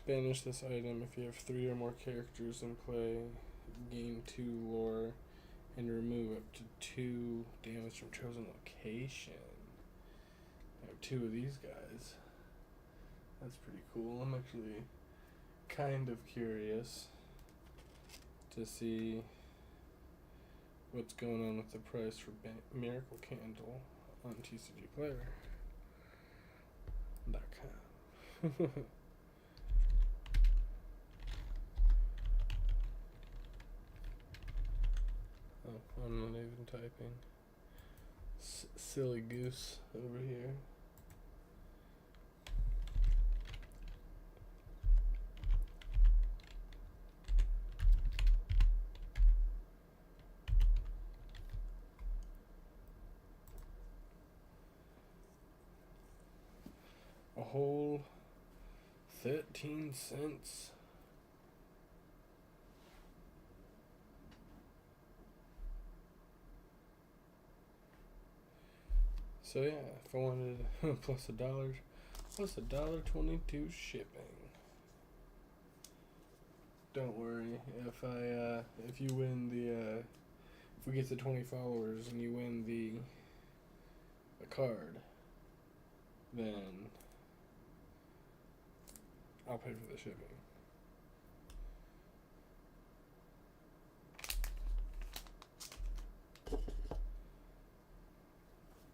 Banish this item if you have 3 or more characters in play. Gain 2 lore and remove up to 2 damage from chosen location. I have 2 of these guys. That's pretty cool. I'm actually kind of curious to see what's going on with the price for Miracle Candle on TCGplayer.com. Oh, I'm not even typing. Silly goose over here. A whole 13 cents. So yeah, if I wanted plus $1.22 shipping. Don't worry, if you win if we get to 20 followers and you win the card, then I'll pay for the shipping.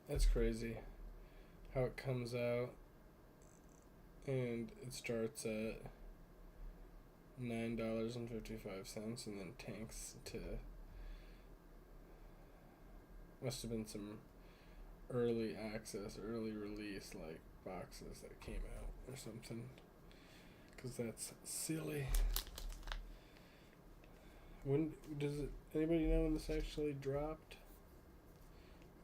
That's crazy how it comes out and it starts at $9.55 and then tanks to, must have been some early access, early release like boxes that came out or something, because that's silly. When does anybody know when this actually dropped?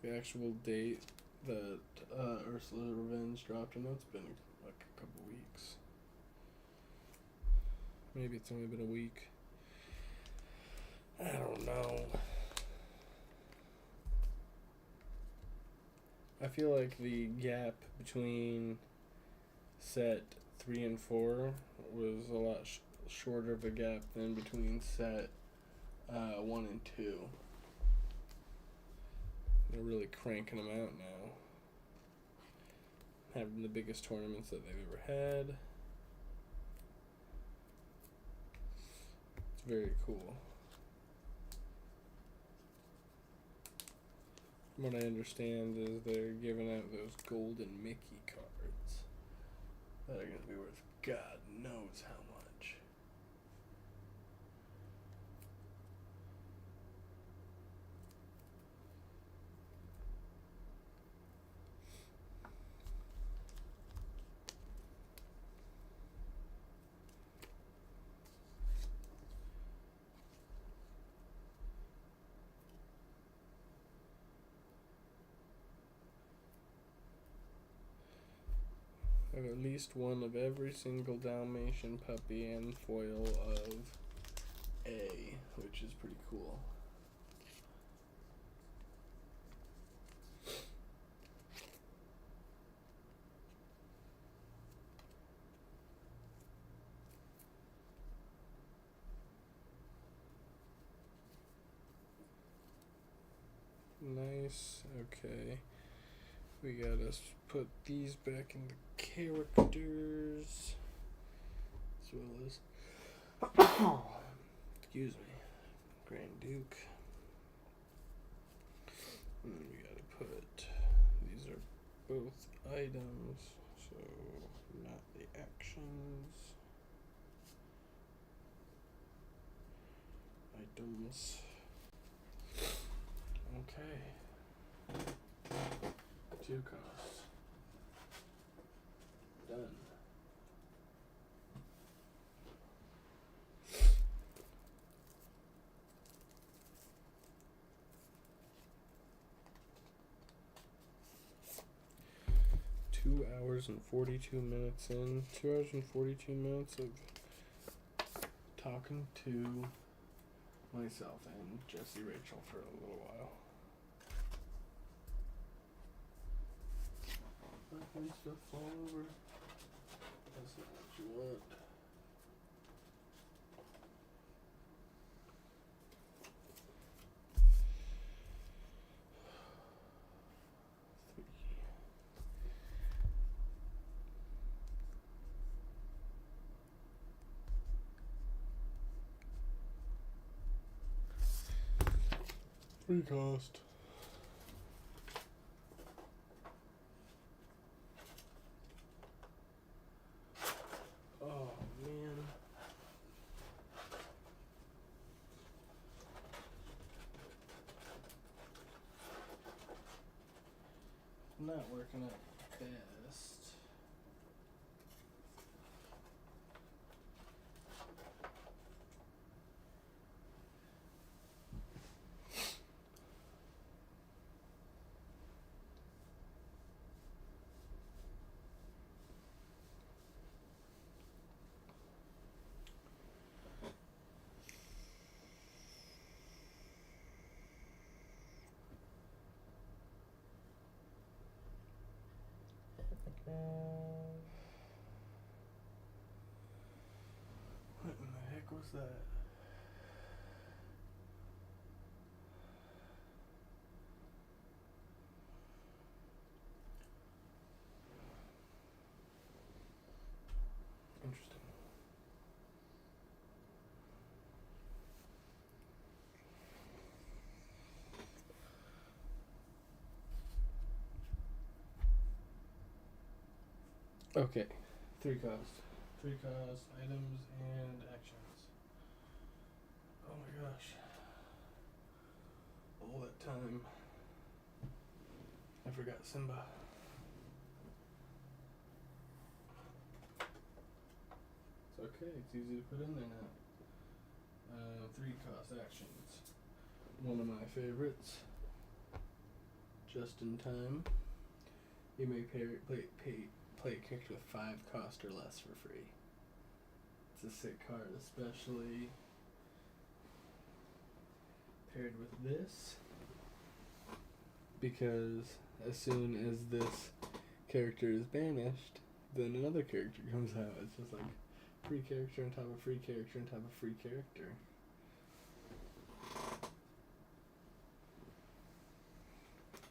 The actual date that Ursula's Revenge dropped? I know it's been like a couple weeks. Maybe it's only been a week. I don't know. I feel like the gap between set 3 and 4 was a lot shorter of a gap than between set 1 and 2. They're really cranking them out now. Having the biggest tournaments that they've ever had. It's very cool. From what I understand is they're giving out those golden Mickey cards that are going to be worth God knows how much. I have at least one of every single Dalmatian puppy and foil of A, which is pretty cool. Nice, okay. We gotta put these back in the characters, as well as, excuse me, Grand Duke. And then we gotta put, these are both items, so not the actions. Items. Okay. 2 costs. Done. And 42 minutes in. 2 hours and 42 minutes of talking to myself and Jesse Rachel for a little while. When stuff fall over, that's not what you want. Free cost. Oh man. Not working out best. What's that? Interesting. Okay, 3 cost. 3 cost items and actions. Oh my gosh. All that time. I forgot Simba. It's okay, it's easy to put in there now. 3 cost actions. One of my favorites. Just in time. You may play a character with 5 cost or less for free. It's a sick card, especially paired with this, because as soon as this character is banished, then another character comes out. It's just like free character on top of free character on top of free character.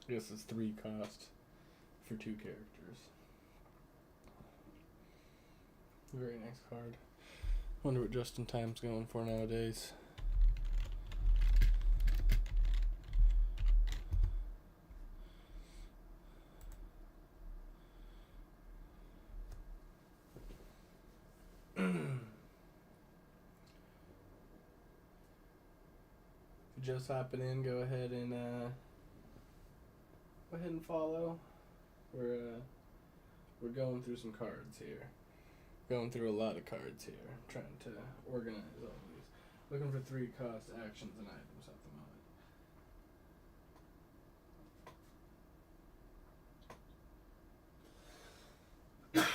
I guess it's 3 cost for 2 characters. Very nice card. Wonder what Just in Time's going for nowadays. Just hopping in, go ahead and follow. We're going through some cards here. Going through a lot of cards here, trying to organize all of these. Looking for 3 cost actions and items at the moment.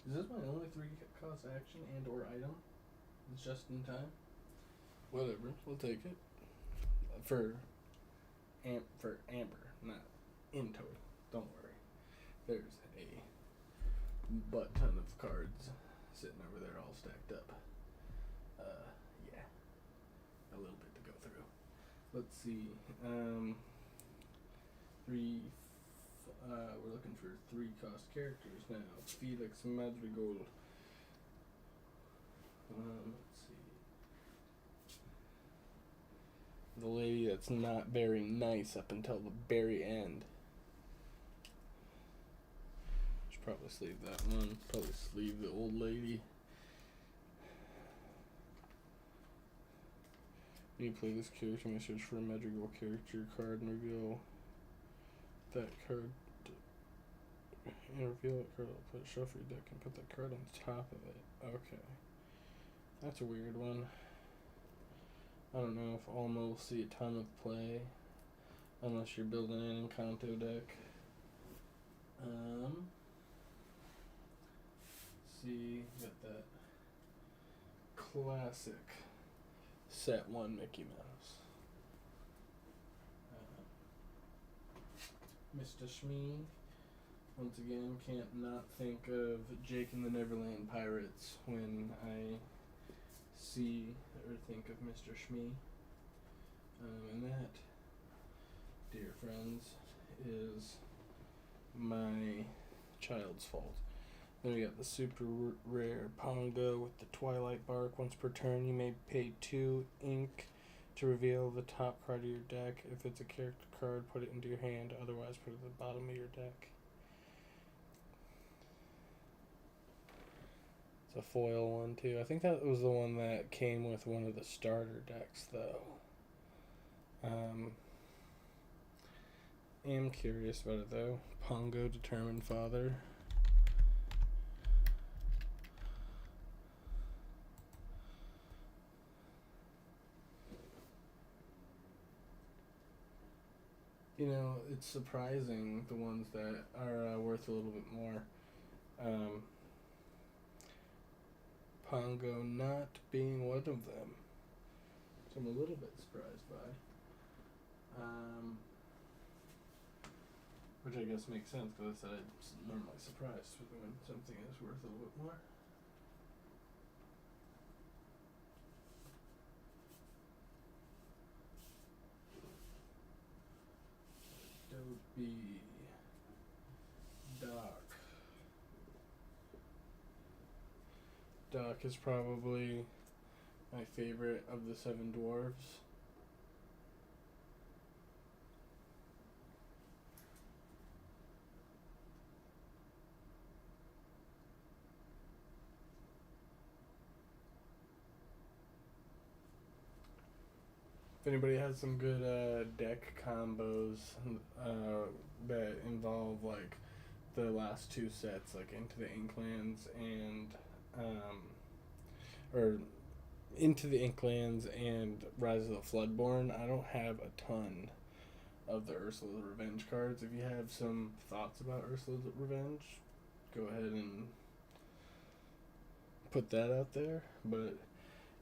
Is this my only 3 cost action and or item? It's just in time? Whatever, we'll take it. For Amber, not in total. Don't worry. There's a butt ton of cards sitting over there all stacked up. Yeah. A little bit to go through. Let's see. We're looking for 3 cost characters now. Felix Madrigal. Let's see. The lady that's not very nice up until the very end. Should probably sleeve that one. Probably sleeve the old lady. When you play this character, you may search for a Madrigal character card and reveal that card. And reveal that card. I'll put it shuffle your deck and put that card on top of it. Okay. That's a weird one. I don't know if Almo will see a ton of play unless you're building an Encanto deck. See, got that classic set 1 Mickey Mouse. Mr. Shmee. Once again, can't not think of Jake and the Neverland Pirates when I see or think of Mr. Shmee. And that, dear friends, is my child's fault. Then we got the super rare Pongo with the Twilight Bark. Once per turn, you may pay 2 ink to reveal the top card of your deck. If it's a character card, put it into your hand. Otherwise, put it at the bottom of your deck. It's a foil one, too. I think that was the one that came with one of the starter decks, though. Am curious about it, though. Pongo, Determined Father. You know, it's surprising the ones that are worth a little bit more. Pongo not being one of them. So I'm a little bit surprised by. Which I guess makes sense because I said I'm normally surprised when something is worth a little bit more. Adobe Doc. Doc is probably my favorite of the Seven Dwarves. If anybody has some good deck combos that involve like the last two sets, like Into the Inklands and or Into the Inklands and Rise of the Floodborn, I don't have a ton of the Ursula's Revenge cards. If you have some thoughts about Ursula's Revenge, go ahead and put that out there. But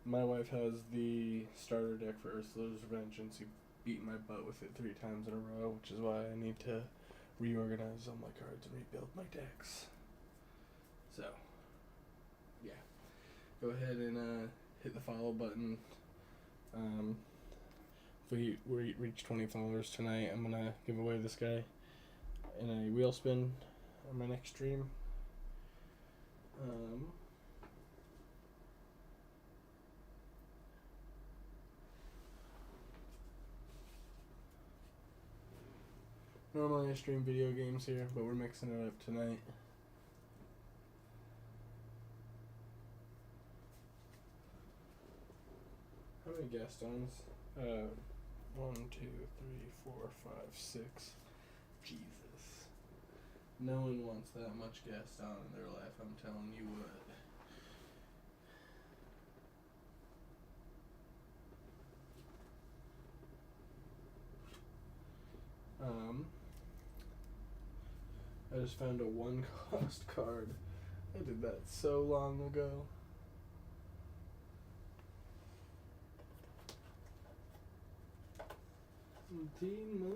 my wife has the starter deck for Ursula's Revenge, and she beat my butt with it 3 times in a row, which is why I need to reorganize all my cards and rebuild my decks. So, yeah. Go ahead and hit the follow button. If we reach 20 followers tonight, I'm going to give away this guy in a wheel spin on my next stream. Normally I stream video games here, but we're mixing it up tonight. How many Gastons? 1, 2, 3, 4, 5, 6. Jesus. No one wants that much Gaston in their life, I'm telling you what. I just found a 1 cost card. I did that so long ago. Demon.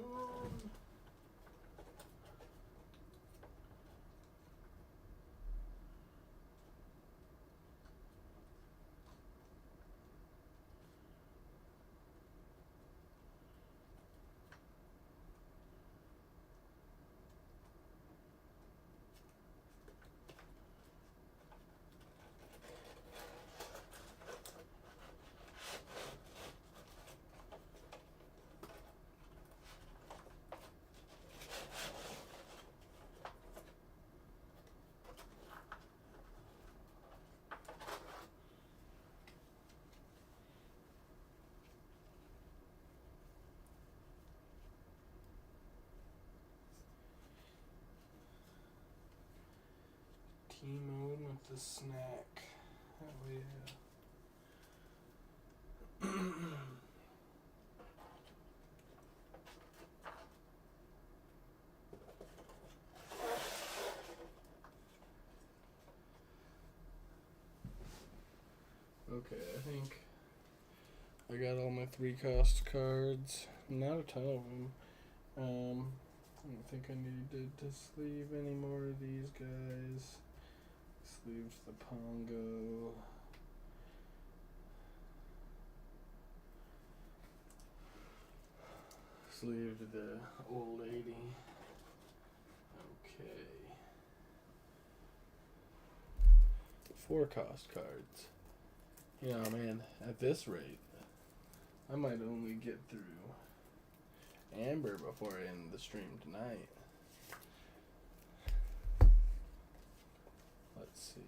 T-Mode with the snack. Oh yeah. Okay, I think I got all my 3 cost cards. Not a ton of them. I don't think I needed to sleeve any more of these guys. Sleeved the Pongo. Sleeved the old lady. Okay. 4 cost cards. You know, man, at this rate, I might only get through Amber before I end the stream tonight. Let's see.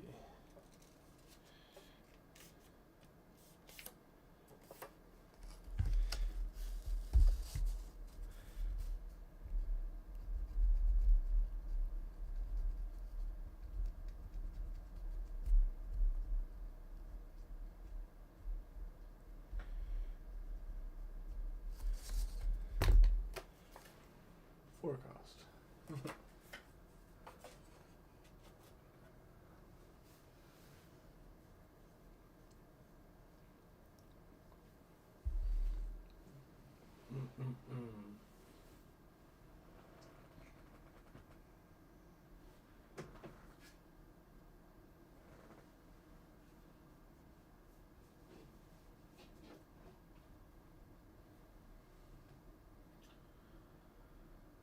Four cost.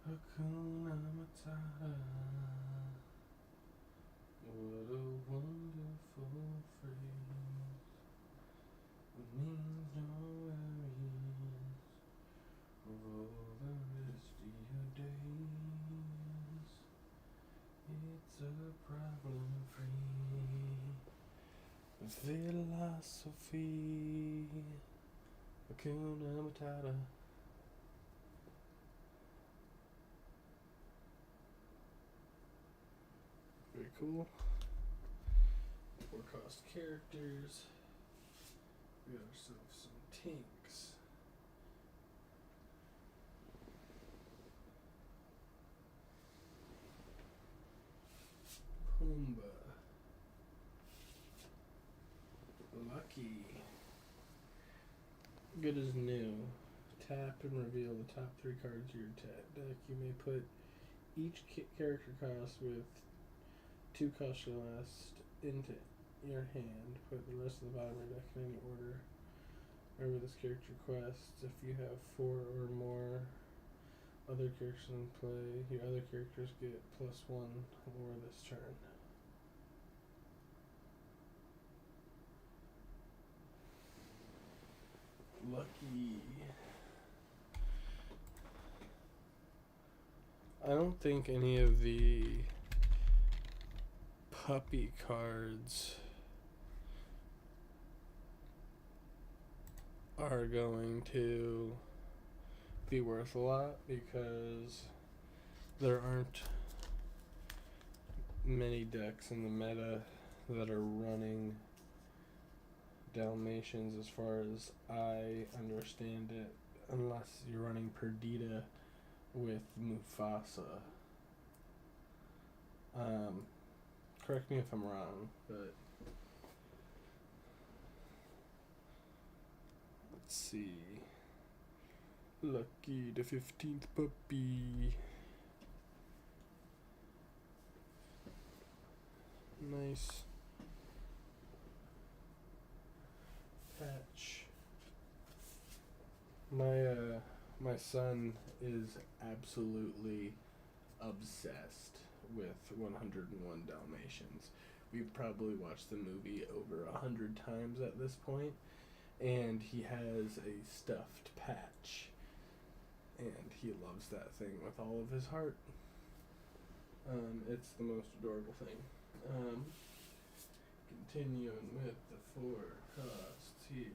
Hakuna Matata. What a wonderful phrase. It means no worries for the rest of your days. It's a problem-free philosophy. Hakuna Matata. Very cool. 4 cost characters. We got ourselves some tanks. Pumbaa. Lucky. Good as new. Tap and reveal the top 3 cards of your deck. You may put each character cost with 2 cost your last into your hand. Put the rest of the bottom of your deck in any order. Remember this character quests. If you have 4 or more other characters in play, your other characters get +1 more this turn. Lucky. I don't think any of the puppy cards are going to be worth a lot because there aren't many decks in the meta that are running Dalmatians as far as I understand it, unless you're running Perdita with Mufasa. Correct me if I'm wrong, but let's see. Lucky the 15th puppy. Nice patch. My son is absolutely obsessed with 101 Dalmatians. We've probably watched the movie over 100 times at this point, and he has a stuffed Patch, and he loves that thing with all of his heart. It's the most adorable thing. Continuing with the 4 costs here.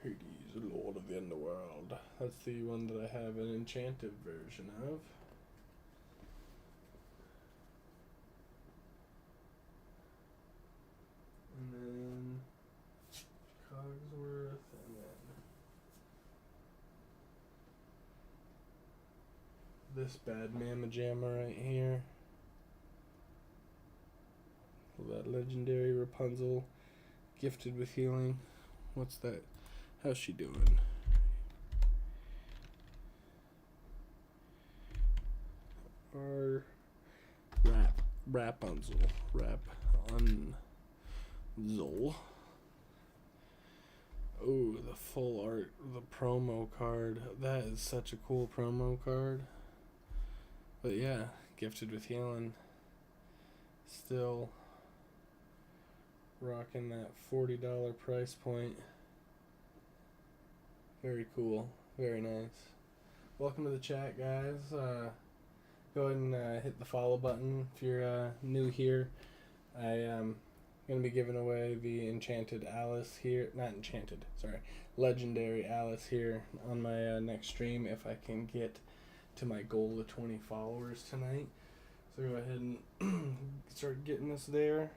Hades, Lord of the Underworld. That's the one that I have an enchanted version of. And then Cogsworth, and then this bad Mamma Jamma right here. That legendary Rapunzel, gifted with healing. What's that? How's she doing? Rapunzel. Oh, the full art, the promo card. That is such a cool promo card. But yeah, gifted with healing. Still rocking that $40 price point. Very cool. Very nice. Welcome to the chat, guys. Go ahead and hit the follow button if you're new here. I am going to be giving away the Enchanted Alice here. Not Enchanted, sorry. Legendary Alice here on my next stream if I can get to my goal of 20 followers tonight. So go ahead and start getting us there.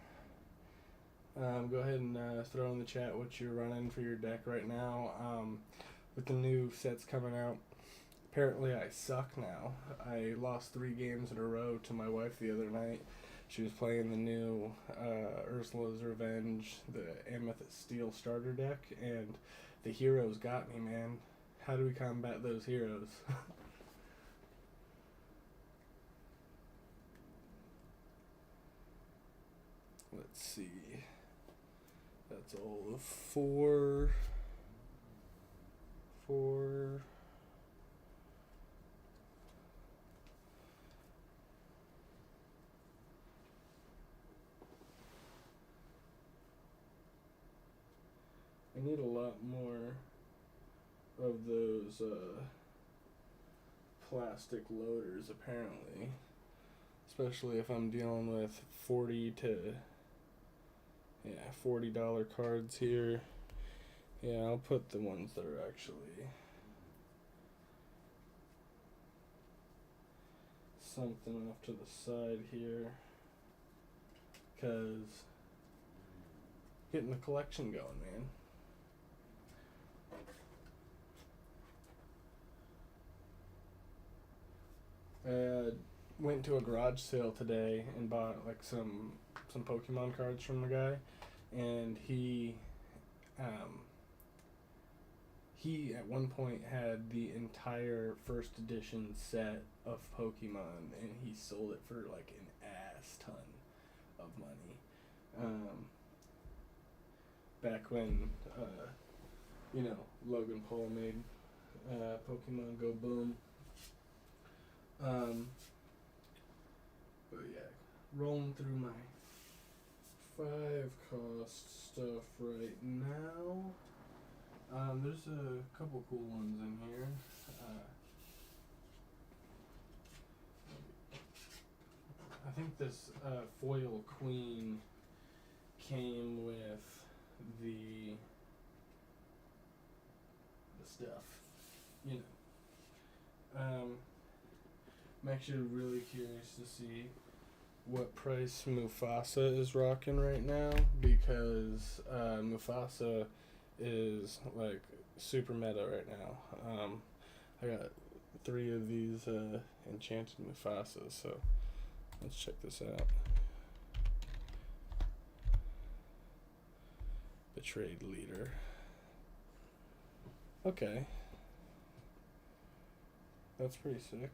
Go ahead and throw in the chat what you're running for your deck right now. With the new sets coming out, apparently I suck now. I lost 3 games in a row to my wife the other night. She was playing the new Ursula's Revenge, the Amethyst Steel starter deck, and the heroes got me, man. How do we combat those heroes? Let's see. That's all of four. I need a lot more of those plastic loaders, apparently. Especially if I'm dealing with $40 cards here. Yeah, I'll put the ones that are actually something off to the side here, because getting the collection going, man. Went to a garage sale today and bought like some Pokemon cards from the guy, and he at one point had the entire first edition set of Pokemon, and he sold it for like an ass ton of money. Back when Logan Paul made Pokemon go boom. But yeah, rolling through my 5 cost stuff right now. There's a couple cool ones in here. I think this foil queen came with the stuff, I'm actually really curious to see what price Mufasa is rocking right now, because Mufasa is like super meta right now. I got 3 of these enchanted Mufasas, so let's check this out. Betrayed leader. Okay. That's pretty sick.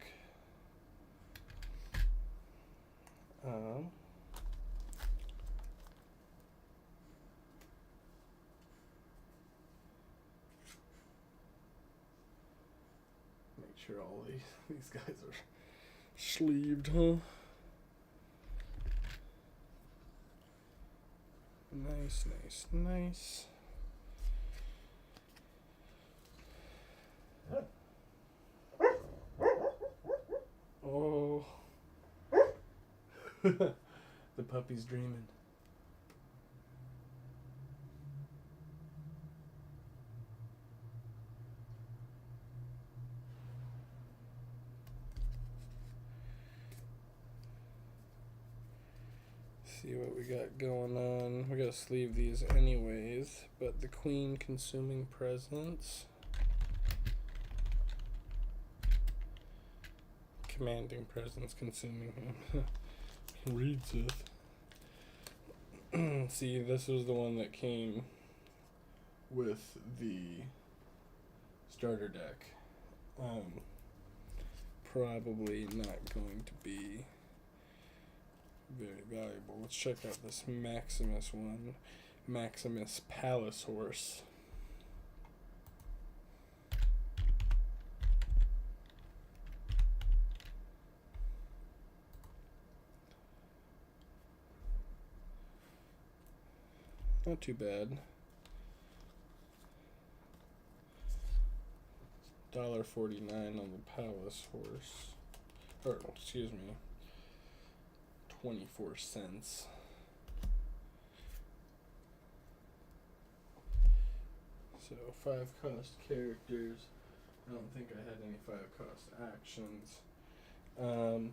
Make sure all these guys are sleeved, huh? Nice, nice, nice. Oh. The puppy's dreaming. See what we got going on. We gotta sleeve these anyways, but the queen consuming presence. Commanding presence consuming him. Reads it. See, this was the one that came with the starter deck. Probably not going to be very valuable. Let's check out this Maximus one. Maximus Palace Horse. Not too bad. $1.49 on the Palace Horse. Or, excuse me, 24 cents. So 5 cost characters. I don't think I had any 5 cost actions. I'm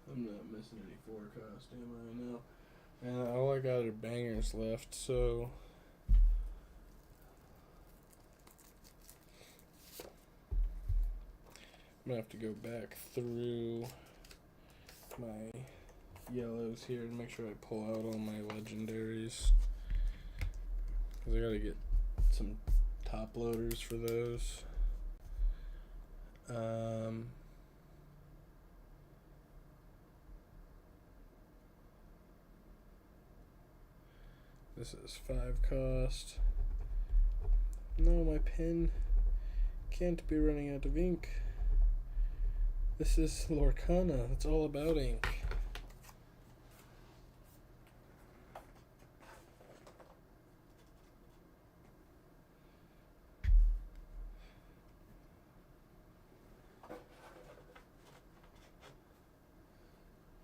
not missing any 4 cost, am I? No. And all I got are bangers left, so I'm gonna have to go back through my yellows here and make sure I pull out all my legendaries, because I gotta get some top loaders for those. This is 5 cost. No, my pen can't be running out of ink. This is Lorcana. It's all about ink.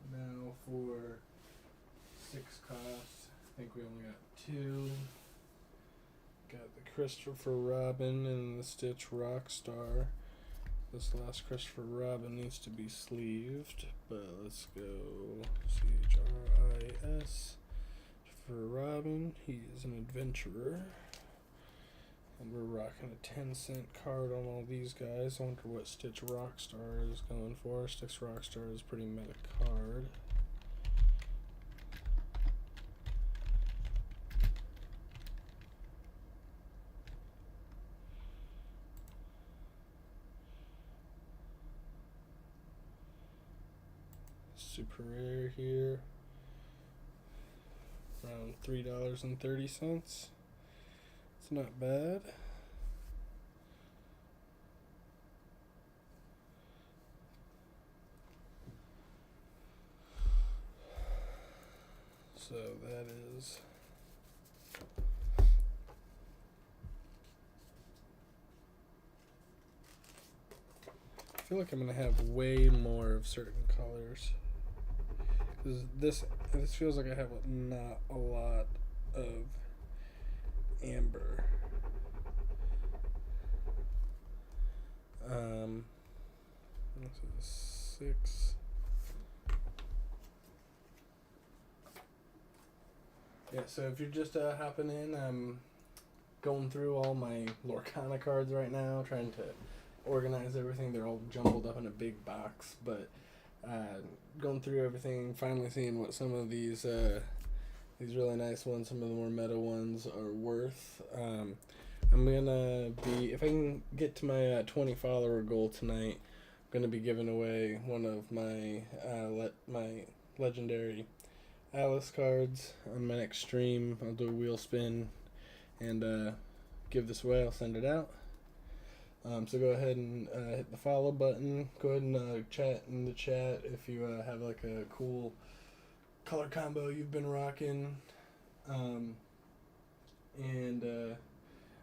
Now for 6 cost, I think we only got 2. Got the Christopher Robin and the Stitch Rockstar. This last Christopher Robin needs to be sleeved, but let's go CHRIS. For Robin, he is an adventurer. And we're rocking a 10-cent card on all these guys. I wonder what Stitch Rockstar is going for. Stitch Rockstar is a pretty meta card. Super rare here. Around $3.30. It's not bad. So that is I feel like I'm gonna have way more of certain colors. Cause this feels like I have not a lot of amber. This is 6. Yeah, so if you're just hopping in, I'm going through all my Lorcana cards right now, trying to organize everything. They're all jumbled up in a big box, but going through everything, finally seeing what some of these really nice ones, some of the more meta ones are worth. I'm gonna be, if I can get to my 20 follower goal tonight, I'm gonna be giving away one of my my legendary Alice cards on my next stream. I'll do a wheel spin and give this away. I'll send it out. So go ahead and hit the follow button. Go ahead and chat in the chat if you have like a cool color combo you've been rocking. I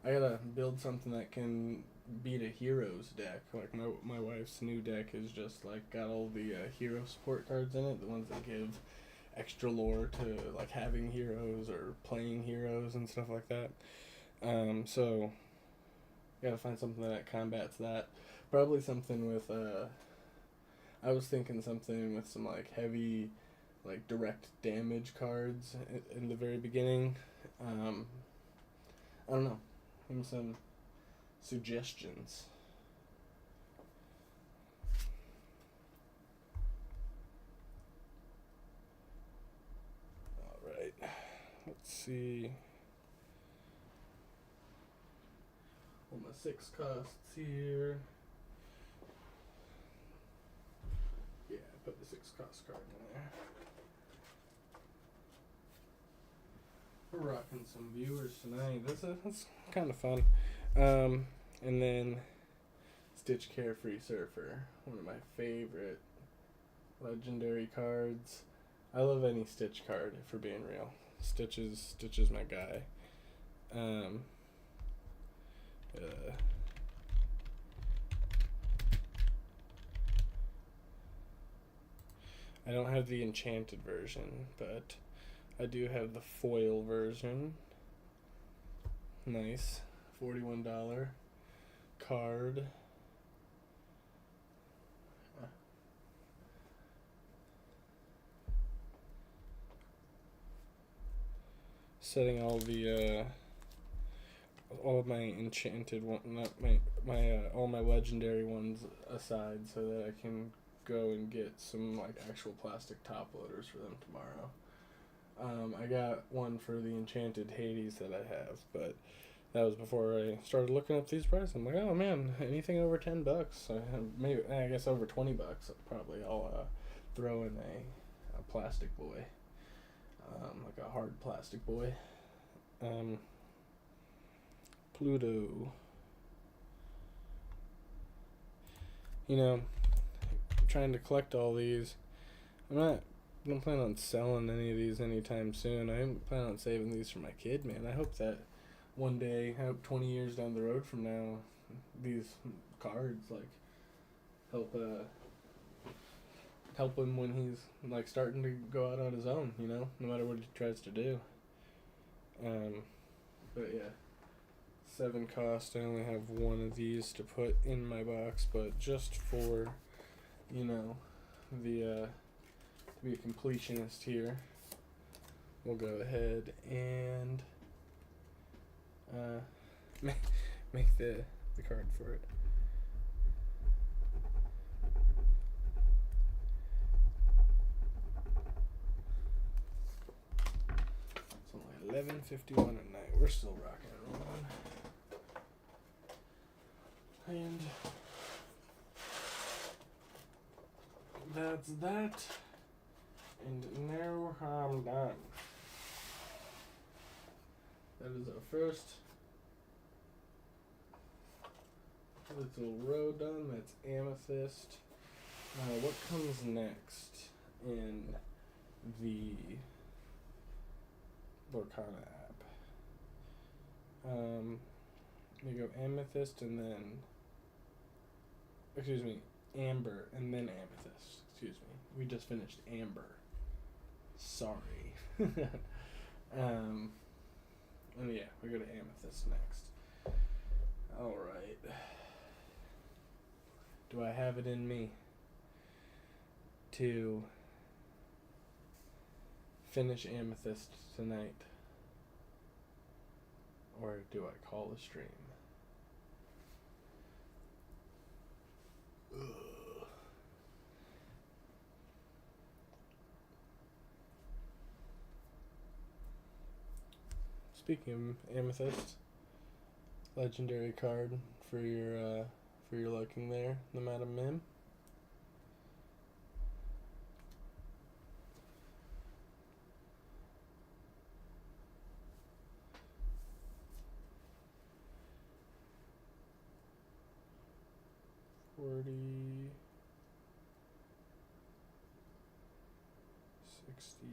gotta build something that can beat a heroes deck. Like my wife's new deck is just like got all the hero support cards in it, the ones that give extra lore to like having heroes or playing heroes and stuff like that. So gotta find something that combats that. Probably something with I was thinking something with some like heavy like direct damage cards in the very beginning. I don't know. Give me some suggestions. Alright. Let's see. All my 6 costs here. Yeah, I put the 6 cost card in there. We're rocking some viewers tonight. That's kind of fun. And then Stitch Carefree Surfer, one of my favorite legendary cards. I love any Stitch card, for being real. Stitch is my guy. I don't have the enchanted version, but I do have the foil version. Nice. $41 card. Setting all the all of my enchanted one, not my all my legendary ones aside, so that I can go and get some like actual plastic top loaders for them tomorrow. I got one for the enchanted Hades that I have, but that was before I started looking up these prices. I'm like, oh man, anything over $10, maybe I guess over $20, probably I'll throw in a plastic boy, like a hard plastic boy. Pluto. You know, trying to collect all these. I don't plan on selling any of these anytime soon. I plan on saving these for my kid, man. I hope that one day, I hope 20 years down the road from now, these cards like help him when he's like starting to go out on his own. No matter what he tries to do. But yeah, 7 cost. I only have one of these to put in my box, but just for the to be a completionist here, we'll go ahead and make the card for it. It's only 11:51 at night. We're still rocking and rolling. And that's that. And now I'm done. That is our first little row done. That's amethyst. What comes next in the Lorcana app? We go amethyst and then, amber and then amethyst. Excuse me. We just finished amber. Sorry. And yeah, we go to amethyst next. Alright. Do I have it in me to finish amethyst tonight? Or do I call a stream? Ugh. Speaking of amethyst, legendary card for your liking there, the Madam Mim. $40, $60,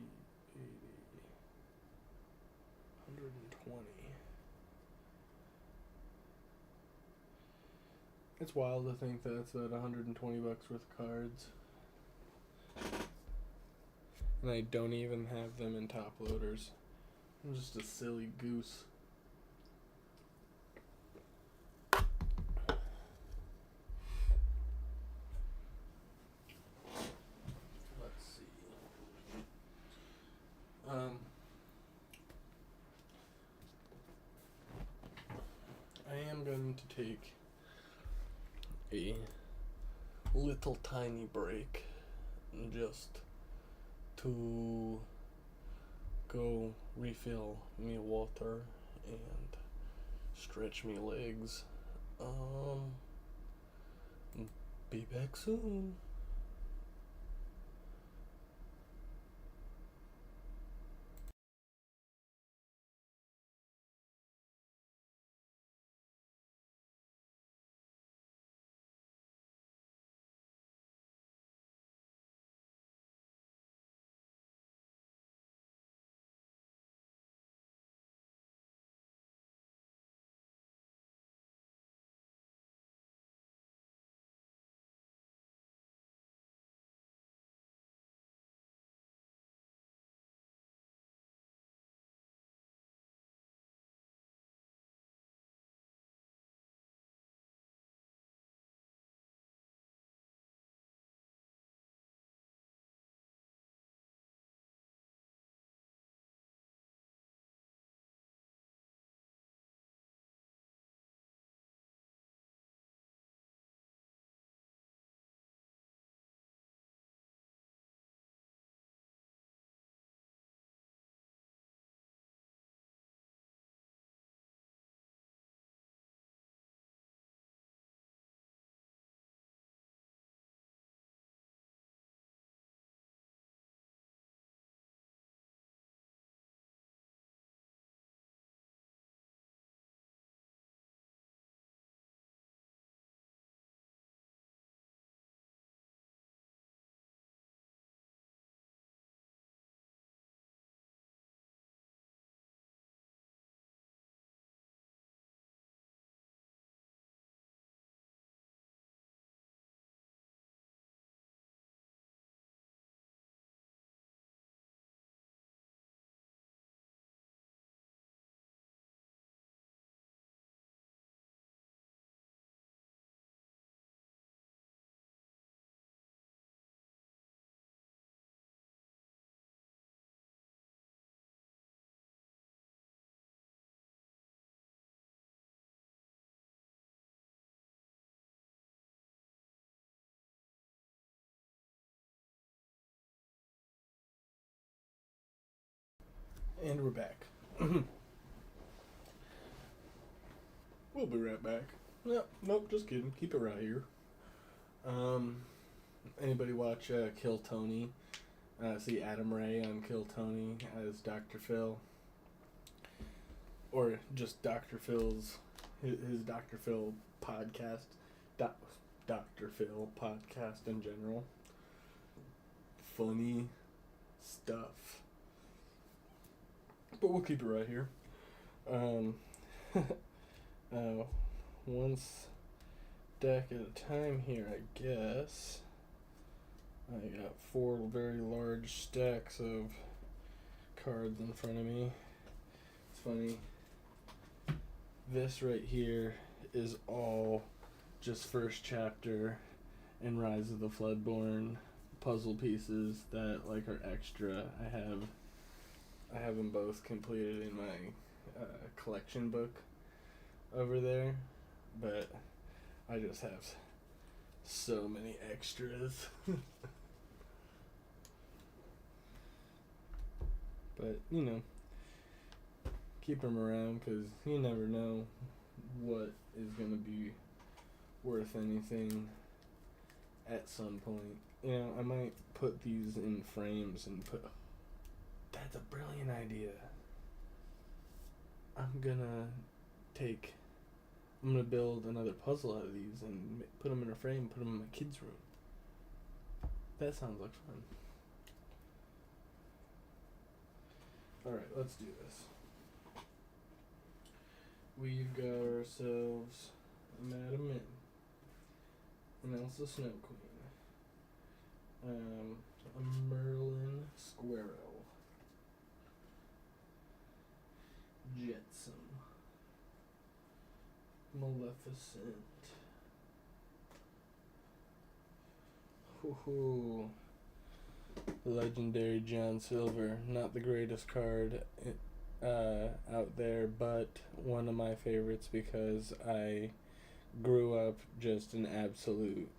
$80, $120. It's wild to think that it's about $120 worth of cards. And I don't even have them in top loaders. I'm just a silly goose. Let's see. I am going to take a little tiny break just to go refill me water and stretch me legs. Be back soon. And we're back. We'll be right back. Nope, just kidding. Keep it right here. Anybody watch Kill Tony? See Adam Ray on Kill Tony as Dr. Phil? Or just Dr. Phil's, his Dr. Phil podcast. Dr. Phil podcast in general. Funny stuff. But we'll keep it right here. One deck at a time here, I guess. I got 4 very large stacks of cards in front of me. It's funny. This right here is all just first chapter and Rise of the Floodborn puzzle pieces that like are extra. I have them both completed in my collection book over there, but I just have so many extras. But, you know, keep them around because you never know what is going to be worth anything at some point. You know, I might put these in frames and put... That's a brilliant idea. I'm gonna build another puzzle out of these and put them in a frame, put them in my kids' room. That sounds like fun. Alright, let's do this. We've got ourselves Madam Min, an Elsa Snow Queen, a Merlin Squirrel, Jetsam, Maleficent. Hoo-hoo. Legendary John Silver. Not the greatest card out there, but one of my favorites because I grew up just an absolute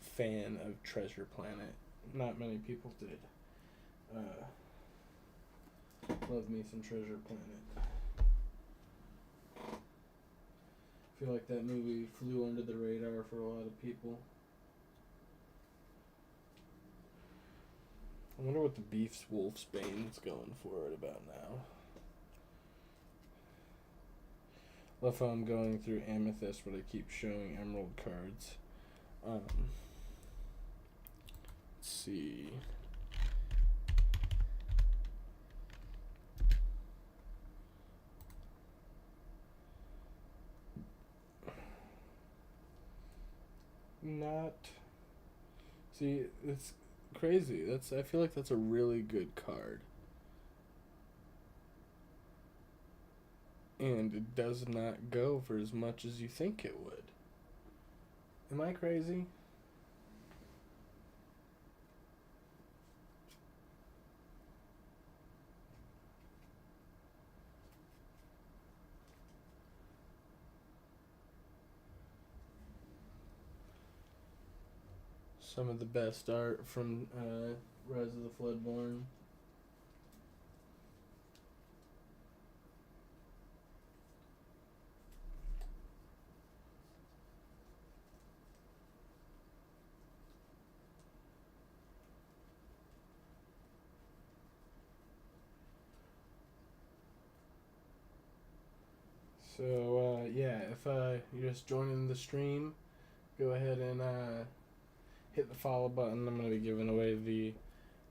fan of Treasure Planet. Not many people did. Love me some Treasure Planet. Feel like that movie flew under the radar for a lot of people. I wonder what the Beef's Wolfsbane's going for it about now. Love how I'm going through Amethyst, but I keep showing Emerald cards. Let's see. See, it's crazy. I feel like that's a really good card. And it does not go for as much as you think it would. Am I crazy? Some of the best art from Rise of the Floodborn. So, yeah, if you're just joining the stream, go ahead and hit the follow button. I'm going to be giving away the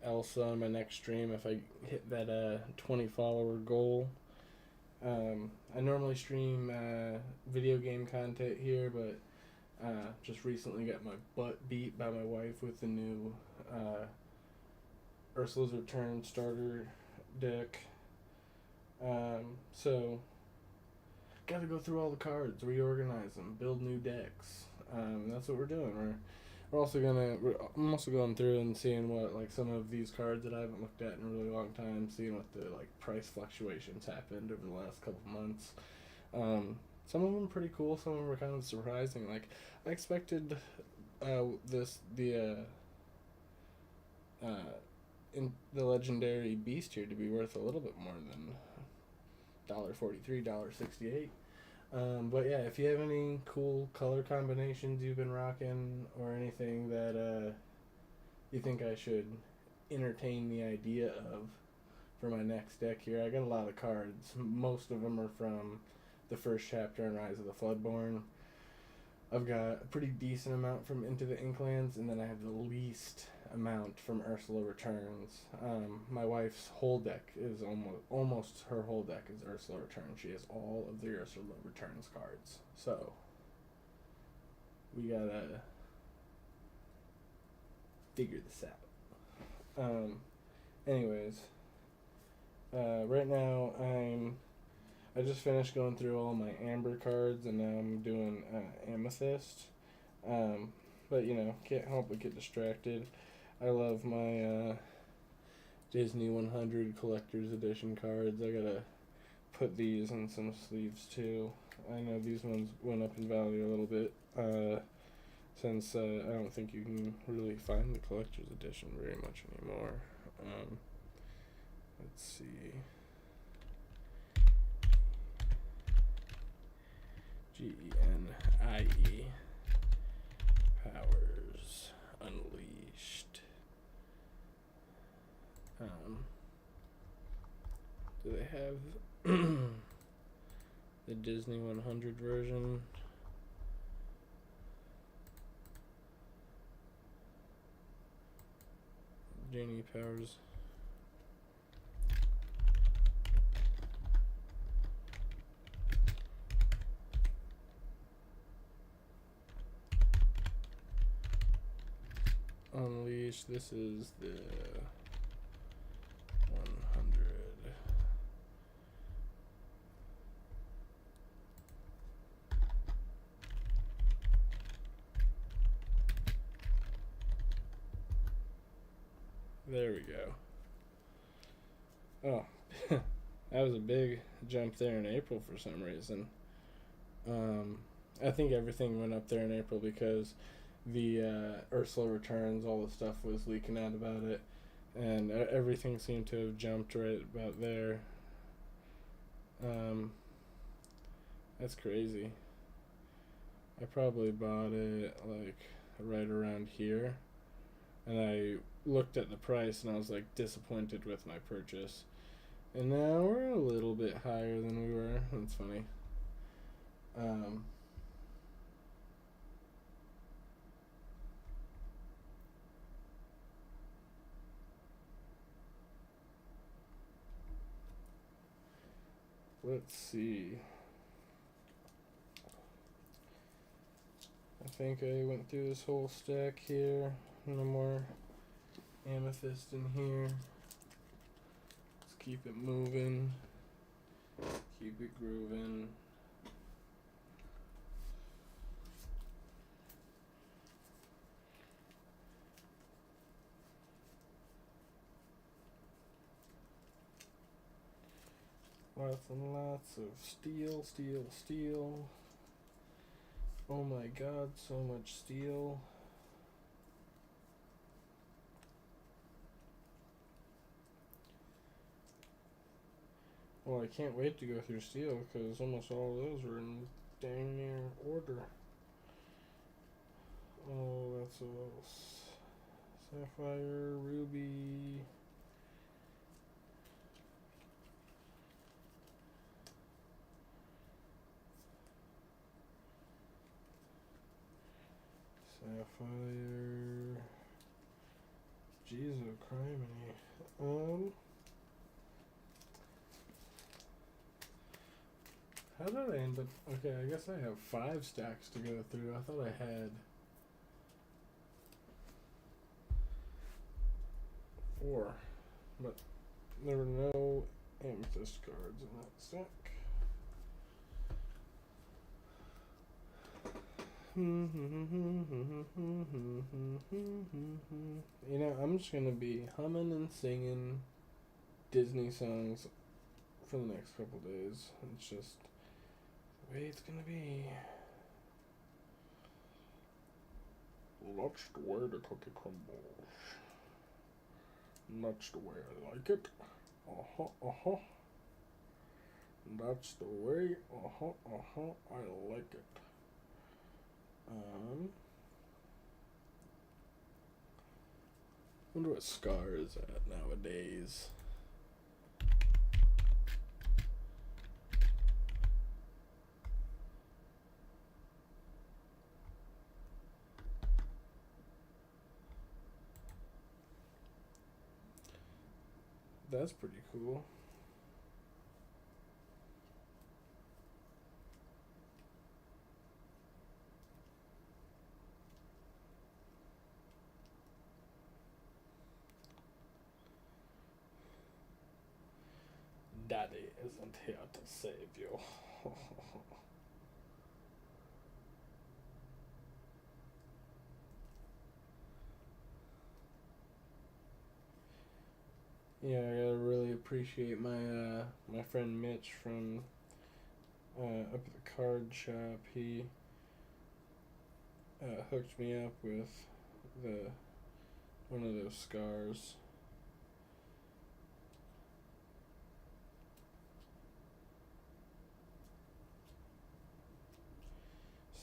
Elsa on my next stream if I hit that 20 follower goal. I normally stream video game content here, but just recently got my butt beat by my wife with the new Ursula's Return starter deck. So, gotta go through all the cards, reorganize them, build new decks. That's what we're doing. I'm also going through and seeing what like some of these cards that I haven't looked at in a really long time, seeing what the like price fluctuations happened over the last couple months. Some of them are pretty cool. Some of them are kind of surprising. Like I expected the legendary beast here to be worth a little bit more than $1.43, $1.68. But yeah, if you have any cool color combinations you've been rocking or anything that you think I should entertain the idea of for my next deck here, I got a lot of cards. Most of them are from the first chapter in Rise of the Floodborn. I've got a pretty decent amount from Into the Inklands, and then I have the least amount from Ursula Returns. My wife's whole deck is almost her whole deck is Ursula Returns. She has all of the Ursula Returns cards. So we gotta figure this out. Anyways, right now I just finished going through all my amber cards, and now I'm doing amethyst. But can't help but get distracted. I love my Disney 100 Collector's Edition cards. I gotta put these in some sleeves too. I know these ones went up in value a little bit since I don't think you can really find the Collector's Edition very much anymore. Let's see. GENIE Powers Unleashed. Do they have the Disney 100 version? Genie Powers. Unleashed. This is the 100. There we go. Oh, that was a big jump there in April for some reason. I think everything went up there in April because the Ursula Returns, all the stuff was leaking out about it, and everything seemed to have jumped right about there. That's crazy. I probably bought it like right around here, and I looked at the price and I was like disappointed with my purchase. And now we're a little bit higher than we were. That's funny. Let's see. I think I went through this whole stack here. No more amethyst in here. Let's keep it moving. Keep it grooving. Lots and lots of steel, steel, steel. Oh my god, so much steel. Well, I can't wait to go through steel because almost all of those were in dang near order. Oh, that's a sapphire, ruby. Sapphire. Jesus criminy. How did I end up? Okay, I guess I have 5 stacks to go through. I thought I had 4, but there were no amethyst cards in that stack. I'm just gonna be humming and singing Disney songs for the next couple days. It's just the way it's gonna be. That's the way the cookie crumbles. That's the way I like it. That's the way. I like it. Wonder what Scar is at nowadays. That's pretty cool. Daddy isn't here to save you. Yeah, I gotta really appreciate my friend Mitch from up at the card shop. He hooked me up with one of those scars.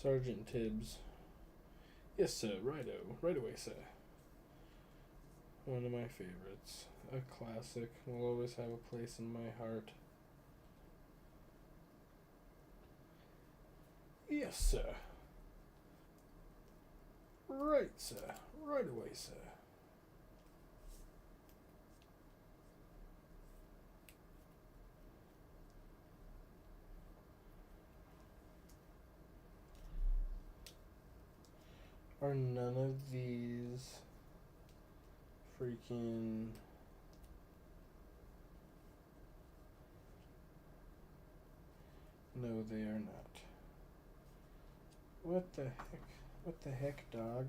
Sergeant Tibbs. Yes, sir. Righto. Right away, sir. One of my favorites. A classic. Will always have a place in my heart. Yes, sir. Right, sir. Right away, sir. Are none of these freaking... No, they are not. What the heck? What the heck, dog?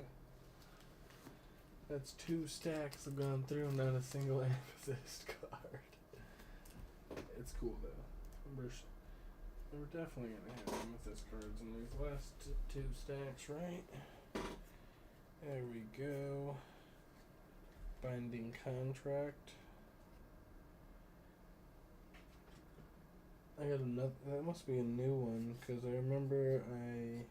That's 2 stacks have gone through, not a single amethyst card. It's cool though. We're definitely gonna have amethyst cards in these last 2 stacks, right? There we go. Binding contract. I got another. That must be a new one because I remember I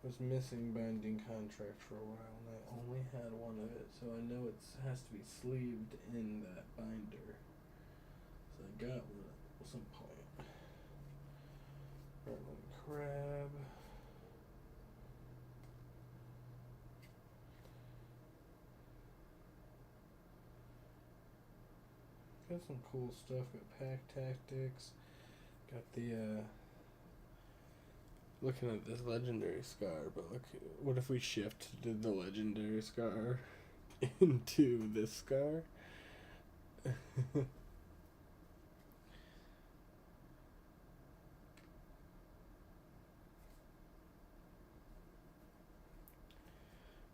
was missing binding contract for a while and I only had one of it, so I know it has to be sleeved in that binder. So I got one at some point. Berlin Crab. Got some cool stuff. Got Pack Tactics. Got the looking at this legendary scar, but look, what if we shifted the legendary scar into this scar?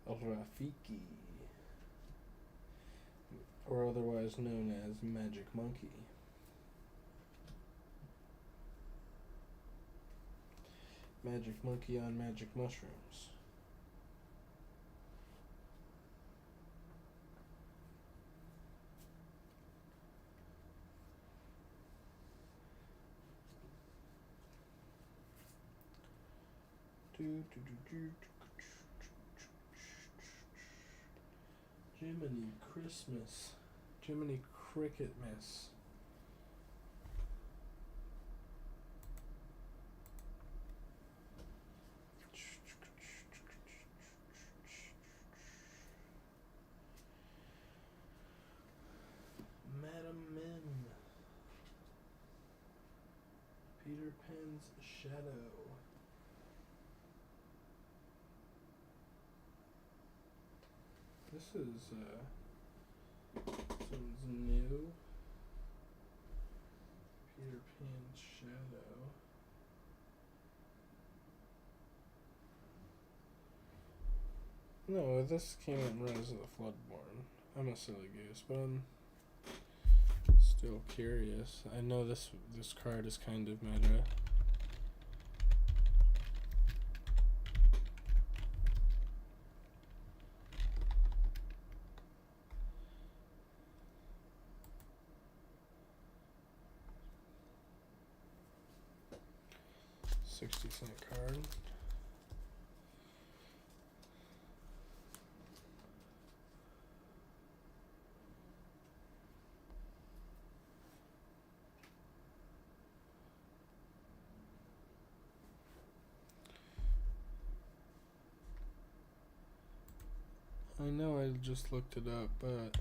Rafiki, or otherwise known as Magic Monkey. Magic Monkey on Magic Mushrooms. Jiminy Christmas. Jiminy Cricket Miss. Madam Mim. Peter Pan's Shadow. This is sounds new. Peter Pan's Shadow. No, this came out in Rise of the Floodborn. I'm a silly goose, but I'm still curious. I know this card is kind of meta. 60-cent card. I know I just looked it up, but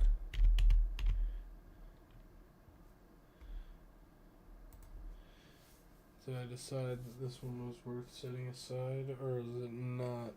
did I decide that this one was worth setting aside, or is it not?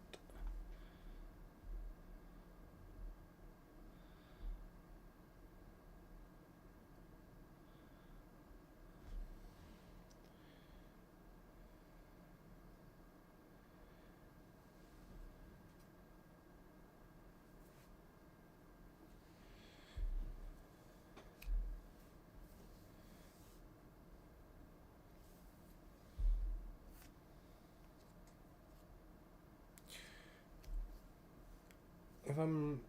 If I'm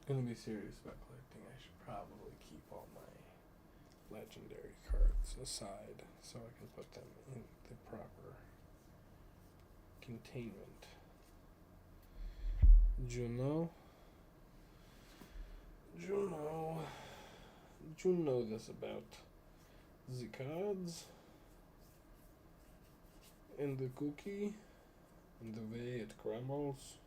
gonna be serious about collecting, I should probably keep all my legendary cards aside so I can put them in the proper containment. Juno, do you know this about the cards and the cookie and the way it crumbles?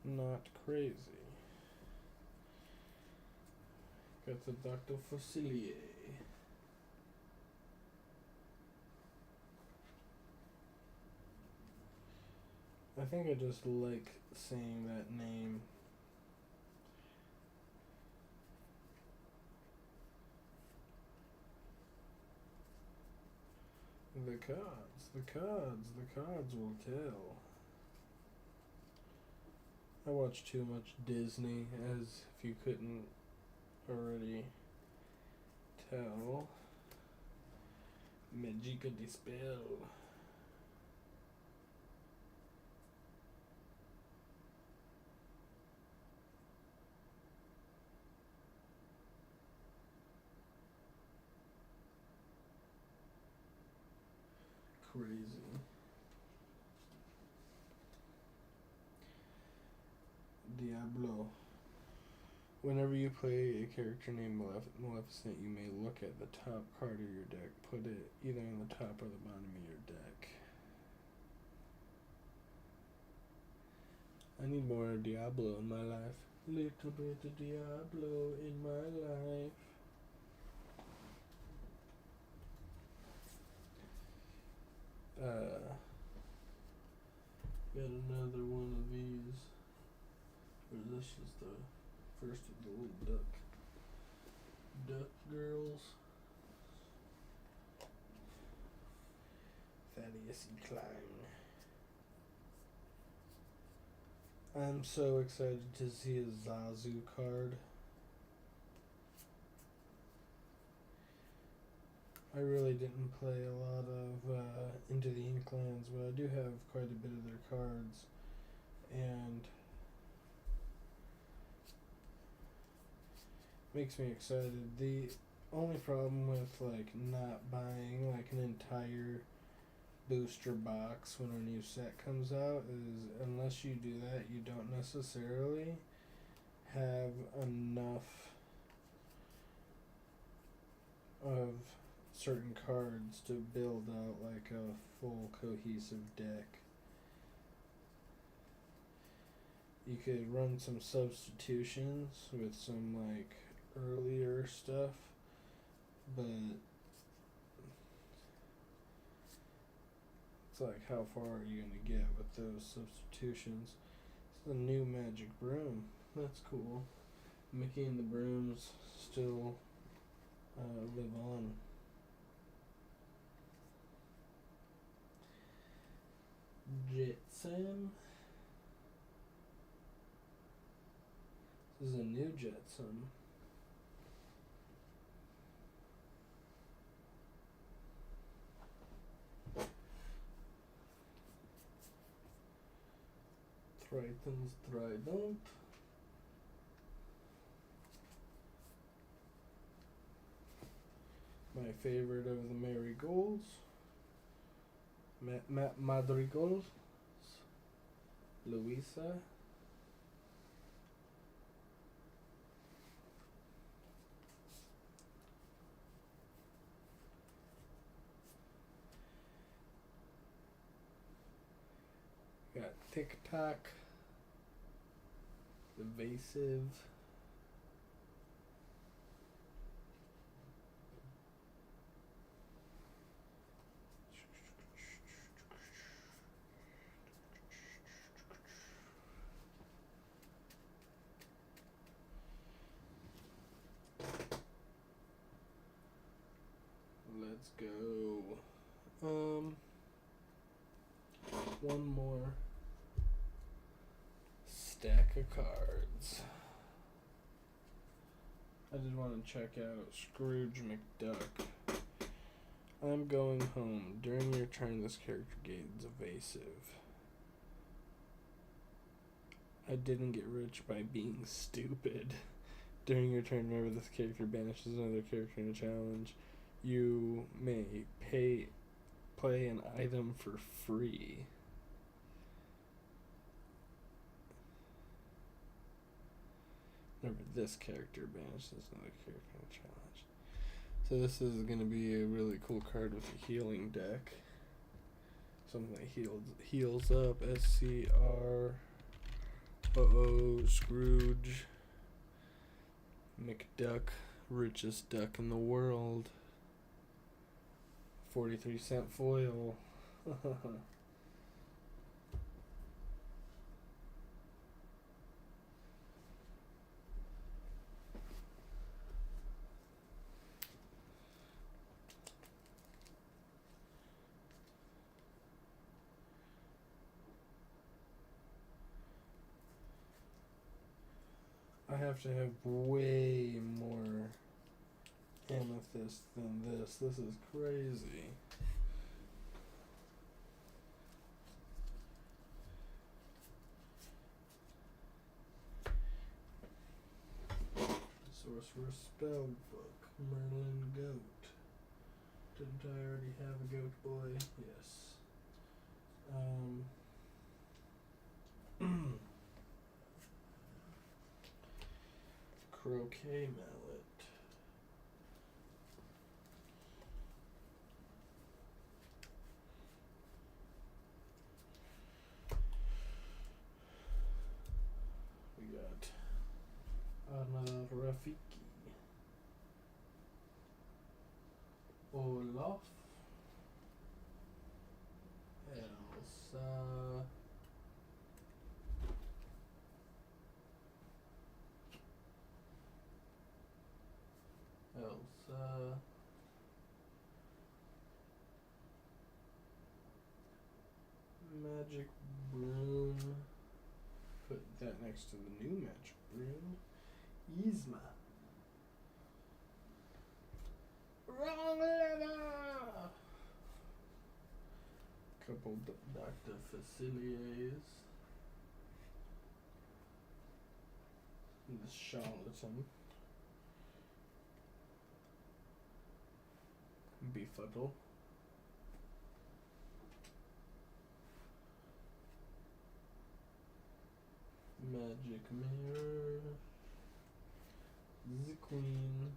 Not crazy. Got the Dr. Facilier. I think I just like saying that name. The cards will tell. I watch too much Disney, as if you couldn't already tell. Magica de Spell. Crazy. Diablo. Whenever you play a character named Maleficent, you may look at the top card of your deck. Put it either on the top or the bottom of your deck. I need more Diablo in my life. Little bit of Diablo in my life. Got another one of these. Or this is the first of the little duck girls. Thaddeus E. Klein. I'm so excited to see a Zazu card. I really didn't play a lot of Into the Inklands, but I do have quite a bit of their cards, and makes me excited. The only problem with like not buying like an entire booster box when a new set comes out is unless you do that, you don't necessarily have enough of certain cards to build out like a full cohesive deck. You could run some substitutions with some like earlier stuff, but it's like how far are you gonna get with those substitutions? It's the new magic broom. That's cool. Mickey and the brooms still live on. Sam. This is a new Jetson. Triton's Trident. My favorite of the marigolds. Madrigals. Louisa. Got TikTok. Evasive. Let's go. One more stack of cards. I did want to check out Scrooge McDuck. I'm going home. During your turn, this character gains evasive. I didn't get rich by being stupid. During your turn, remember this character banishes another character in a challenge. You may play an item for free. Remember this character banishes another character in a challenge. So this is going to be a really cool card with a healing deck. Something that heals up. SCR. Scrooge. McDuck. Richest duck in the world. 43-cent foil. I have to have way more amethyst than this. This is crazy. Sorcerer's Spellbook. Merlin Goat. Didn't I already have a goat boy? Yes. Croquet Mallet. We got Rafiki. Olaf. Elsa. Magic Broom. Put that next to the new Magic Broom. Yzma. Wrong letter! Couple Dr. Faciliers. The Charlatan. Befuddle. Magic Mirror. The Queen.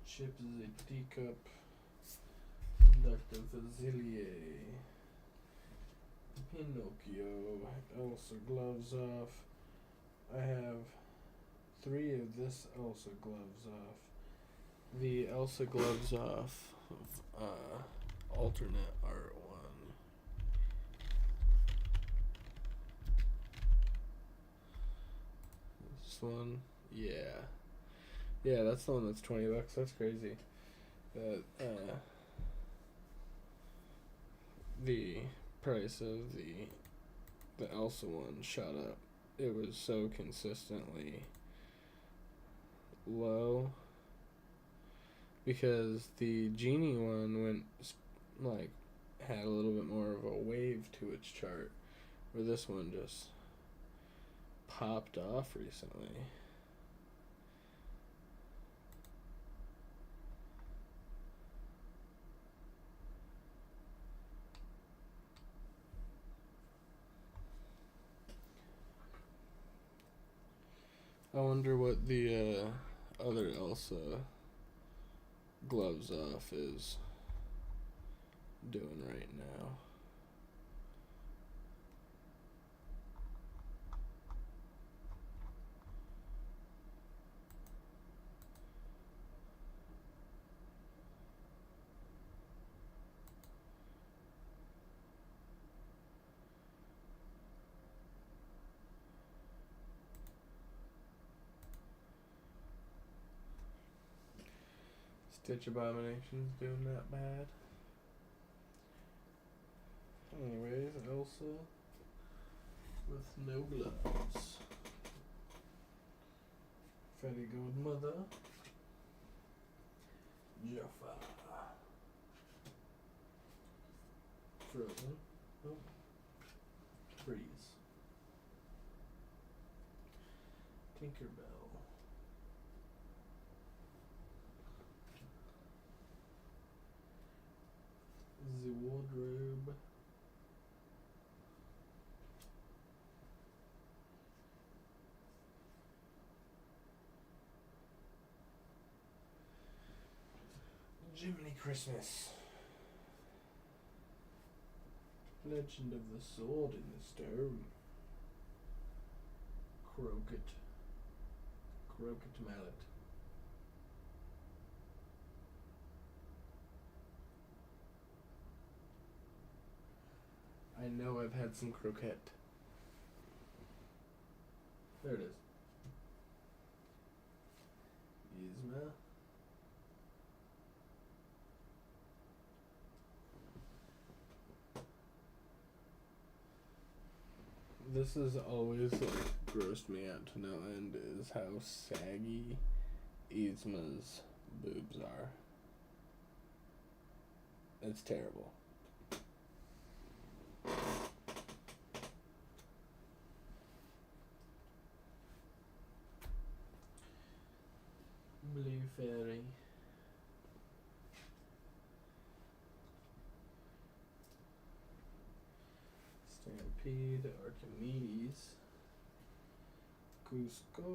Chip the Teacup. Dr. Facilier. Pinocchio. Elsa Gloves Off. I have 3 of this Elsa Gloves Off. The Elsa Gloves Off alternate art one. This one, yeah, that's the one that's $20. That's crazy. That the price of the Elsa one shot up. It was so consistently low because the Genie one went like had a little bit more of a wave to its chart, where this one just popped off recently. I wonder what the other Elsa gloves off is doing right now. Stitch Abomination's doing that bad. Anyways, Elsa with no gloves. Fairy Godmother. Jaffa. Frozen. Oh. Freeze. Tinkerbell. The Wardrobe. Jiminy Christmas. Legend of the Sword in the Stone. Croquet. Croquet Mallet. I know I've had some croquette. There it is. Yzma. This has always grossed me out to no end, is how saggy Yzma's boobs are. It's terrible. Blue Fairy. Stampede, Archimedes, Cusco,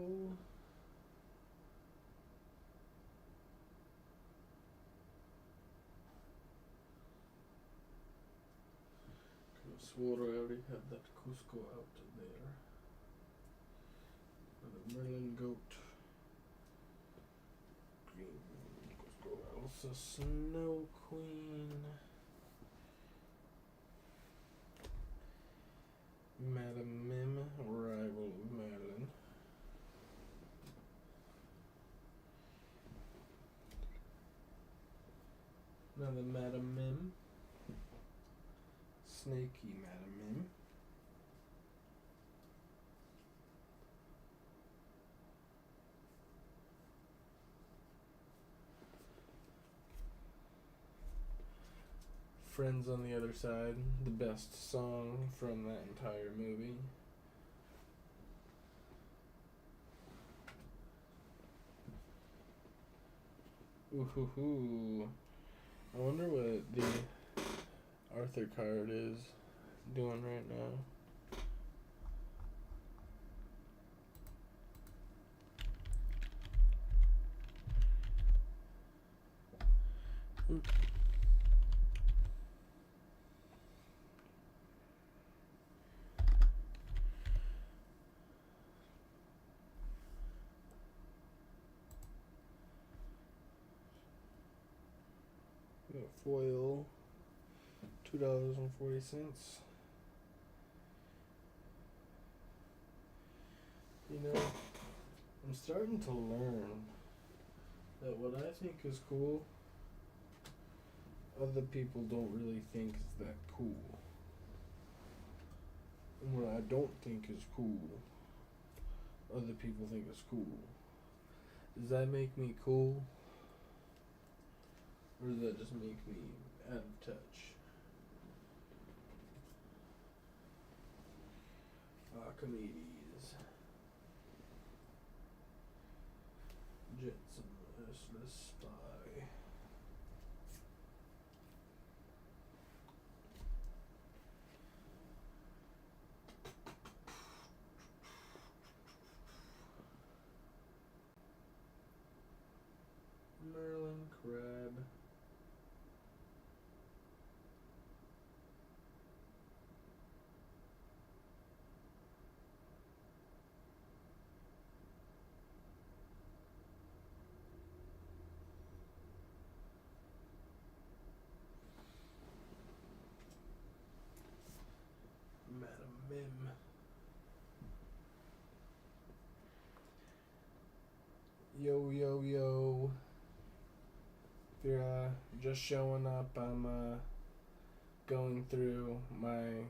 I swore I already had that Cusco out there. And a Merlin goat, green Cusco, Elsa Snow Queen. Madame Mim, rival of Merlin. Another Madame Mim. Snaky Madame Mim. Friends on the Other Side, the best song from that entire movie. Ooh hoo hoo. I wonder what the Arthur card is doing right now. Foil, $2.40. You know, I'm starting to learn that what I think is cool, other people don't really think is that cool. And what I don't think is cool, other people think is cool. Does that make me cool? Or does that just make me out of touch? Archimedes. Jetson, restless spy. Merlin crab. Madam Mim. Yo, yo, yo. If you're just showing up, I'm going through my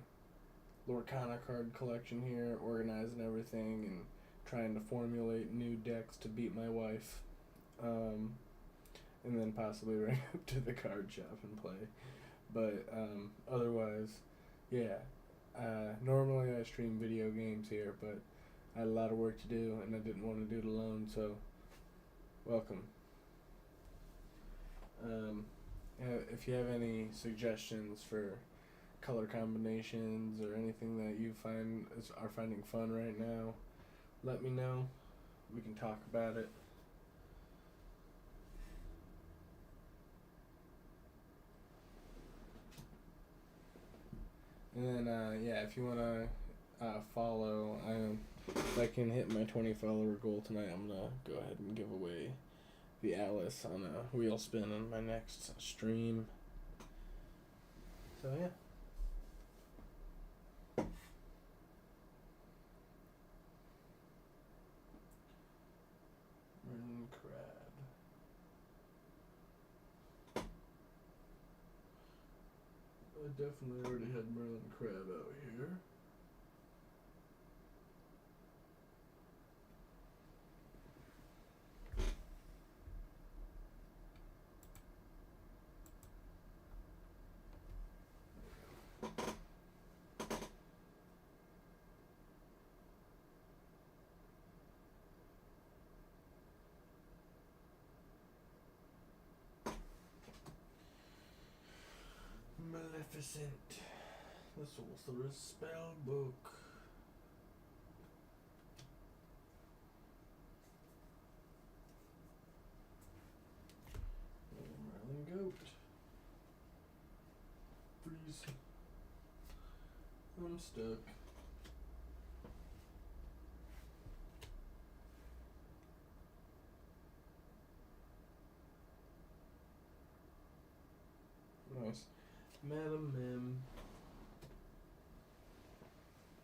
Lorcana card collection here, organizing everything, and trying to formulate new decks to beat my wife. And then possibly bring up to the card shop and play. But otherwise, yeah. Normally I stream video games here, but I had a lot of work to do, and I didn't want to do it alone, so welcome. If you have any suggestions for color combinations or anything that you are finding fun right now, let me know. We can talk about it. And then, yeah, if you want to follow, if I can hit my 20 follower goal tonight, I'm going to go ahead and give away the Alice on a wheel spin on my next stream. So, yeah. Merlin crab. I definitely already had Merlin crab out here. Maleficent, the Sorcerer's Spellbook. Merlin Goat. Freeze. I'm stuck. Nice. Madam Mim.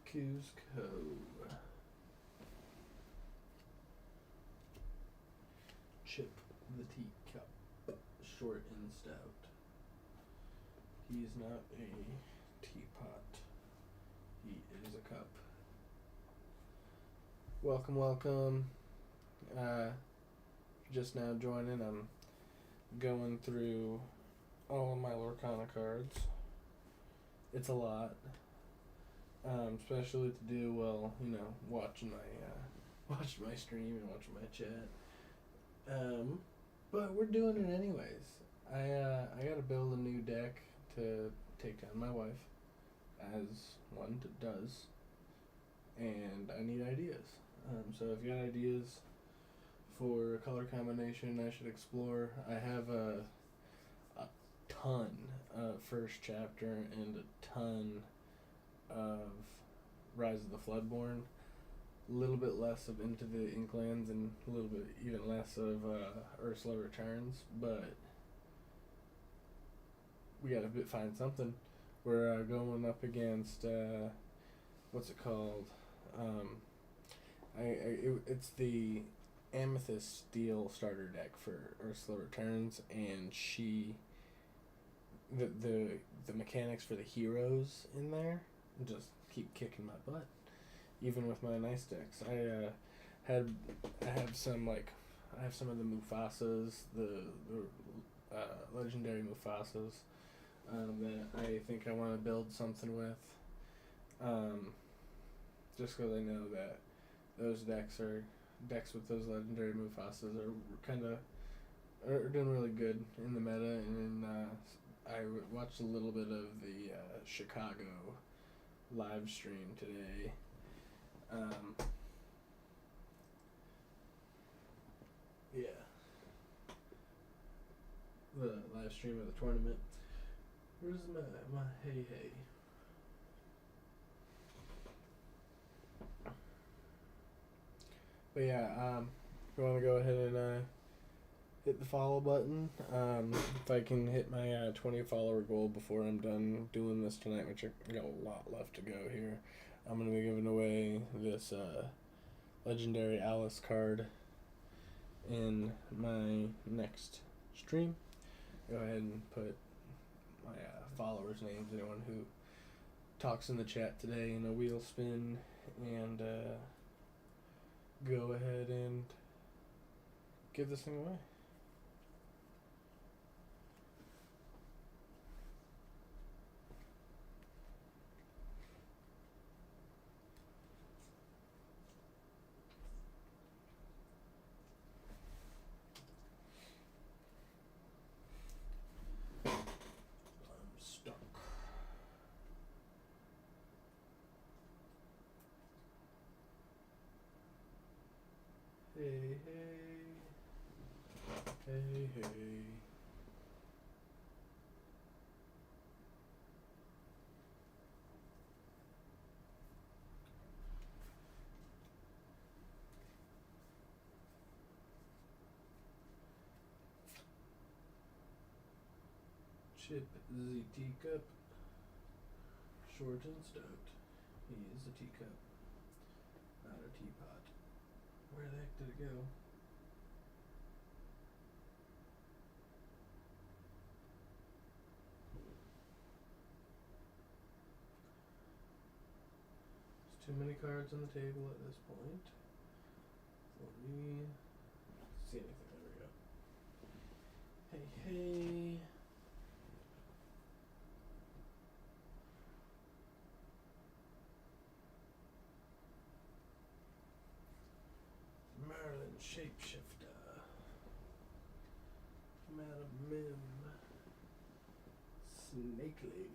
Cusco. Chip the teacup. Short and stout. He's not a teapot. He is a cup. Welcome, welcome. Just now joining. I'm going through all of my Lorcana cards. It's a lot. Especially to do while, watching my stream and watching my chat. But we're doing it anyways. I gotta build a new deck to take down my wife, as one does, and I need ideas. So if you got ideas for a color combination I should explore, I have a ton of first chapter and a ton of Rise of the Floodborn, a little bit less of Into the Inklands, and a little bit even less of Ursula Returns, but we gotta find something. We're going up against what's it called? It's the Amethyst Steel starter deck for Ursula Returns, and she the mechanics for the heroes in there just keep kicking my butt, even with my nice decks. I have some of the Mufasas, the legendary Mufasas, that I think I want to build something with. Just because I know that those decks with those legendary Mufasas are doing really good in the meta, and I watched a little bit of the Chicago live stream today. Yeah, the live stream of the tournament. Where's my hey? But yeah, if you want to go ahead and hit the follow button. If I can hit my 20 follower goal before I'm done doing this tonight, which I got a lot left to go here, I'm going to be giving away this legendary Alice card in my next stream. Go ahead and put my followers' names, anyone who talks in the chat today, in a wheel spin, and go ahead and give this thing away. Hey. Chip the teacup. Short and stout. He is a teacup, not a teapot. Where the heck did it go? There's too many cards on the table at this point. Let me see anything. There we go. Hey. Merlin Shapeshifter. Madam Mim. Snake Lady.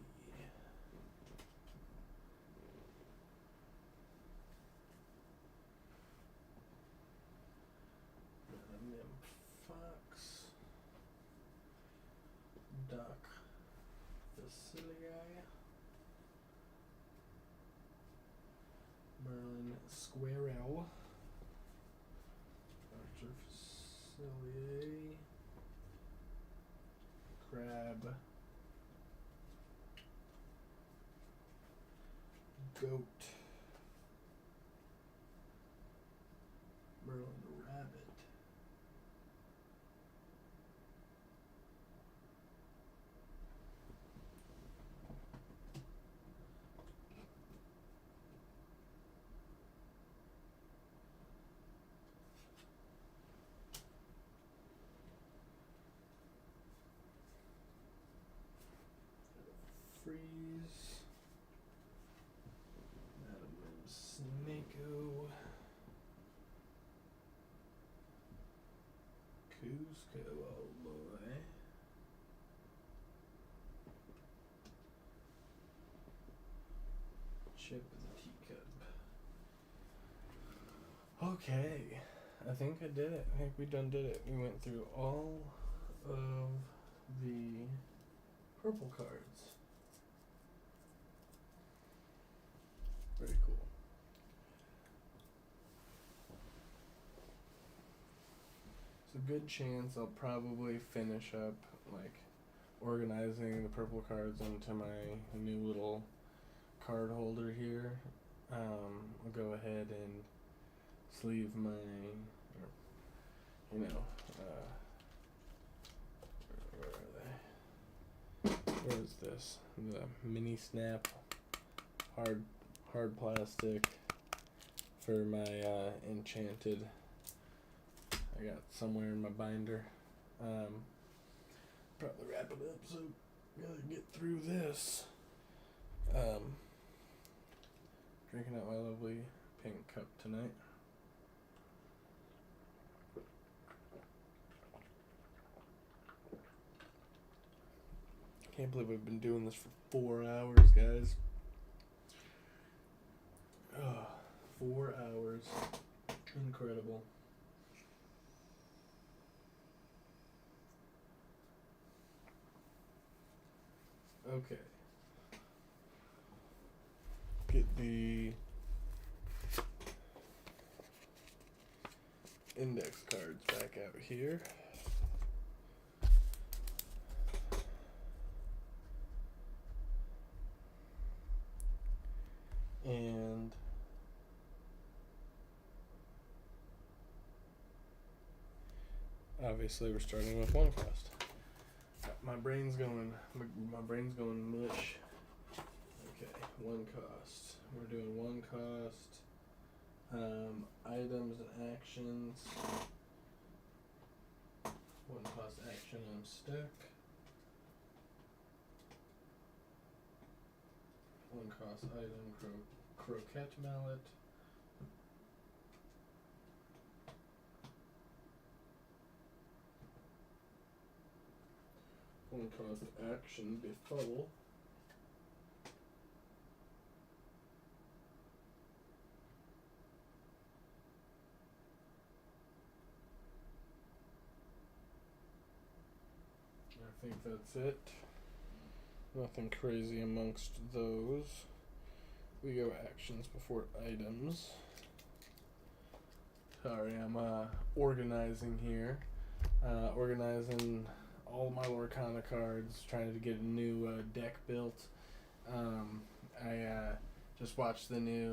Madam Mim Fox. Doc Facilii. Merlin Squirrel. Archer Facilier. Crab. Goat. Merlin Rabbit. Freeze. Madam Snako. Cusco, oh boy. Chip the teacup. Okay, I think I did it. I think we done did it. We went through all of the purple cards. Very cool. It's a good chance I'll probably finish up organizing the purple cards into my new little card holder here. I'll go ahead and sleeve my, where are they? this? The mini snap hard plastic for my enchanted. I got somewhere in my binder. Probably wrap it up, so gotta get through this. Drinking out my lovely pink cup tonight. Can't believe we've been doing this for 4 hours, guys. 4 hours. Incredible. Okay. Get the index cards back out here. And obviously we're starting with one cost. My brain's going mush. Okay, one cost. We're doing one cost. Items and actions. One cost action on stick. One cost item croquette mallet. One cost action befuddle. I think that's it. Nothing crazy amongst those. We go actions before items. Sorry, I'm organizing here. Organizing all my Lorcana cards, trying to get a new deck built. I just watched I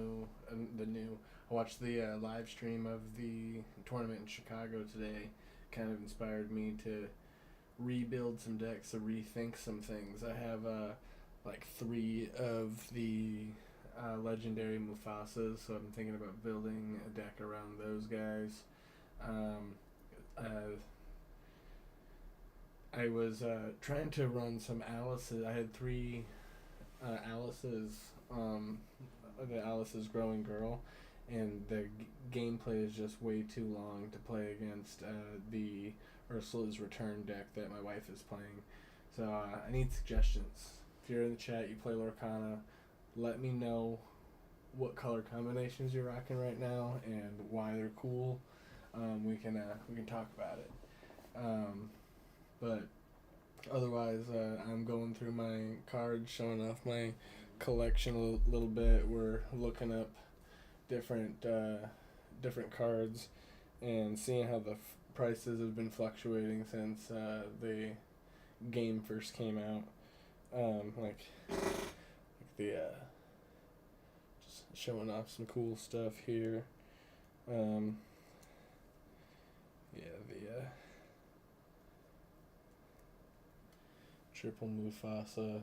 watched the live stream of the tournament in Chicago today. Kind of inspired me to rebuild some decks, to rethink some things. I have like 3 of the legendary Mufasas, so I'm thinking about building a deck around those guys. I was trying to run some Alice's. I had 3 Alice's, the Alice's Growing Girl, and the gameplay is just way too long to play against the Ursula's Return deck that my wife is playing. So I need suggestions. If you're in the chat, you play Lorcana, let me know what color combinations you're rocking right now and why they're cool. We can talk about it. But otherwise, I'm going through my cards, showing off my collection a little bit. We're looking up different cards and seeing how the prices have been fluctuating since the game first came out. Like the just showing off some cool stuff here. The triple Mufasa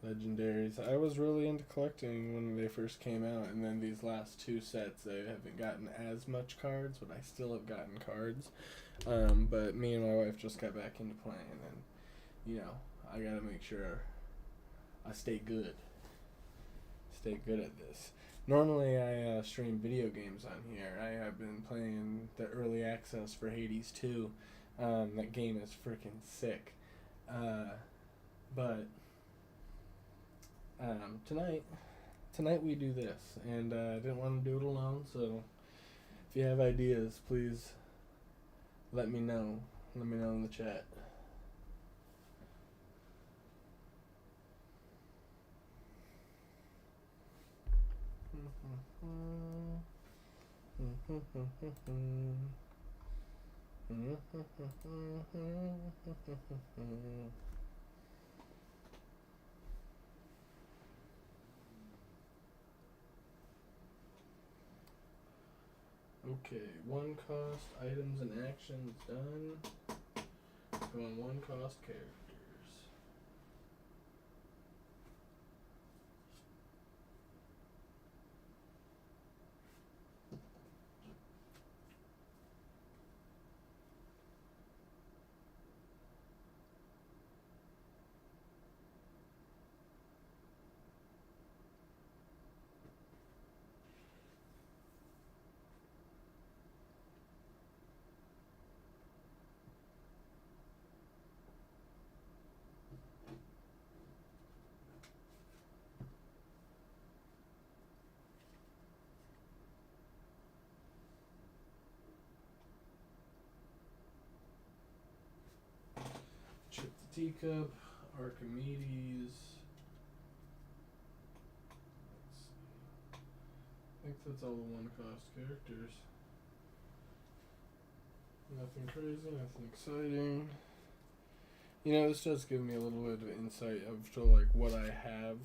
legendaries. I was really into collecting when they first came out, and then these last 2 sets I haven't gotten as much cards, but I still have gotten cards. But me and my wife just got back into playing, and I gotta make sure I stay good at this. Normally I stream video games on here. I have been playing the early access for Hades 2. That game is freaking sick. But tonight we do this, and I didn't want to do it alone, so if you have ideas, please let me know. Let me know in the chat. Okay, one cost items and actions done. Going one cost characters. Teacup, Archimedes. Let's see. I think that's all the one-cost characters. Nothing crazy, nothing exciting. You know, this does give me a little bit of insight of to like what I have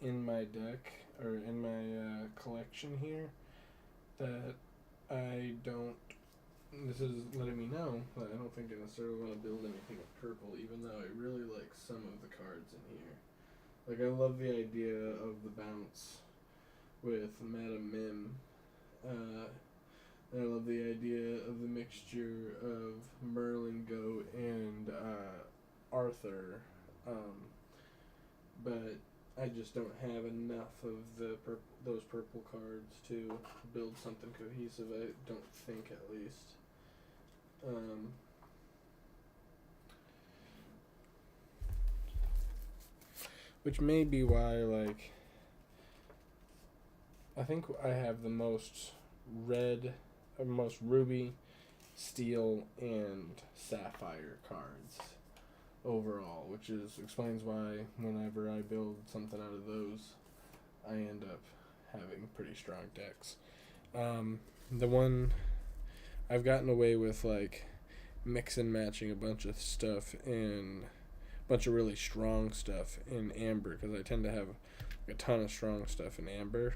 in my deck or in my collection here that I don't. This is letting me know that I don't think I necessarily want to build anything with purple, even though I really like some of the cards in here. Like I love the idea of the bounce with Madame Mim. I love the idea of the mixture of Merlin Goat and Arthur, but I just don't have enough of those purple cards to build something cohesive. I don't think, at least. Which may be why, like, I think I have the most most ruby, steel, and sapphire cards overall, which explains why whenever I build something out of those, I end up having pretty strong decks. The one I've gotten away with, like, mix and matching a bunch of stuff in a bunch of really strong stuff in amber, because I tend to have a ton of strong stuff in amber.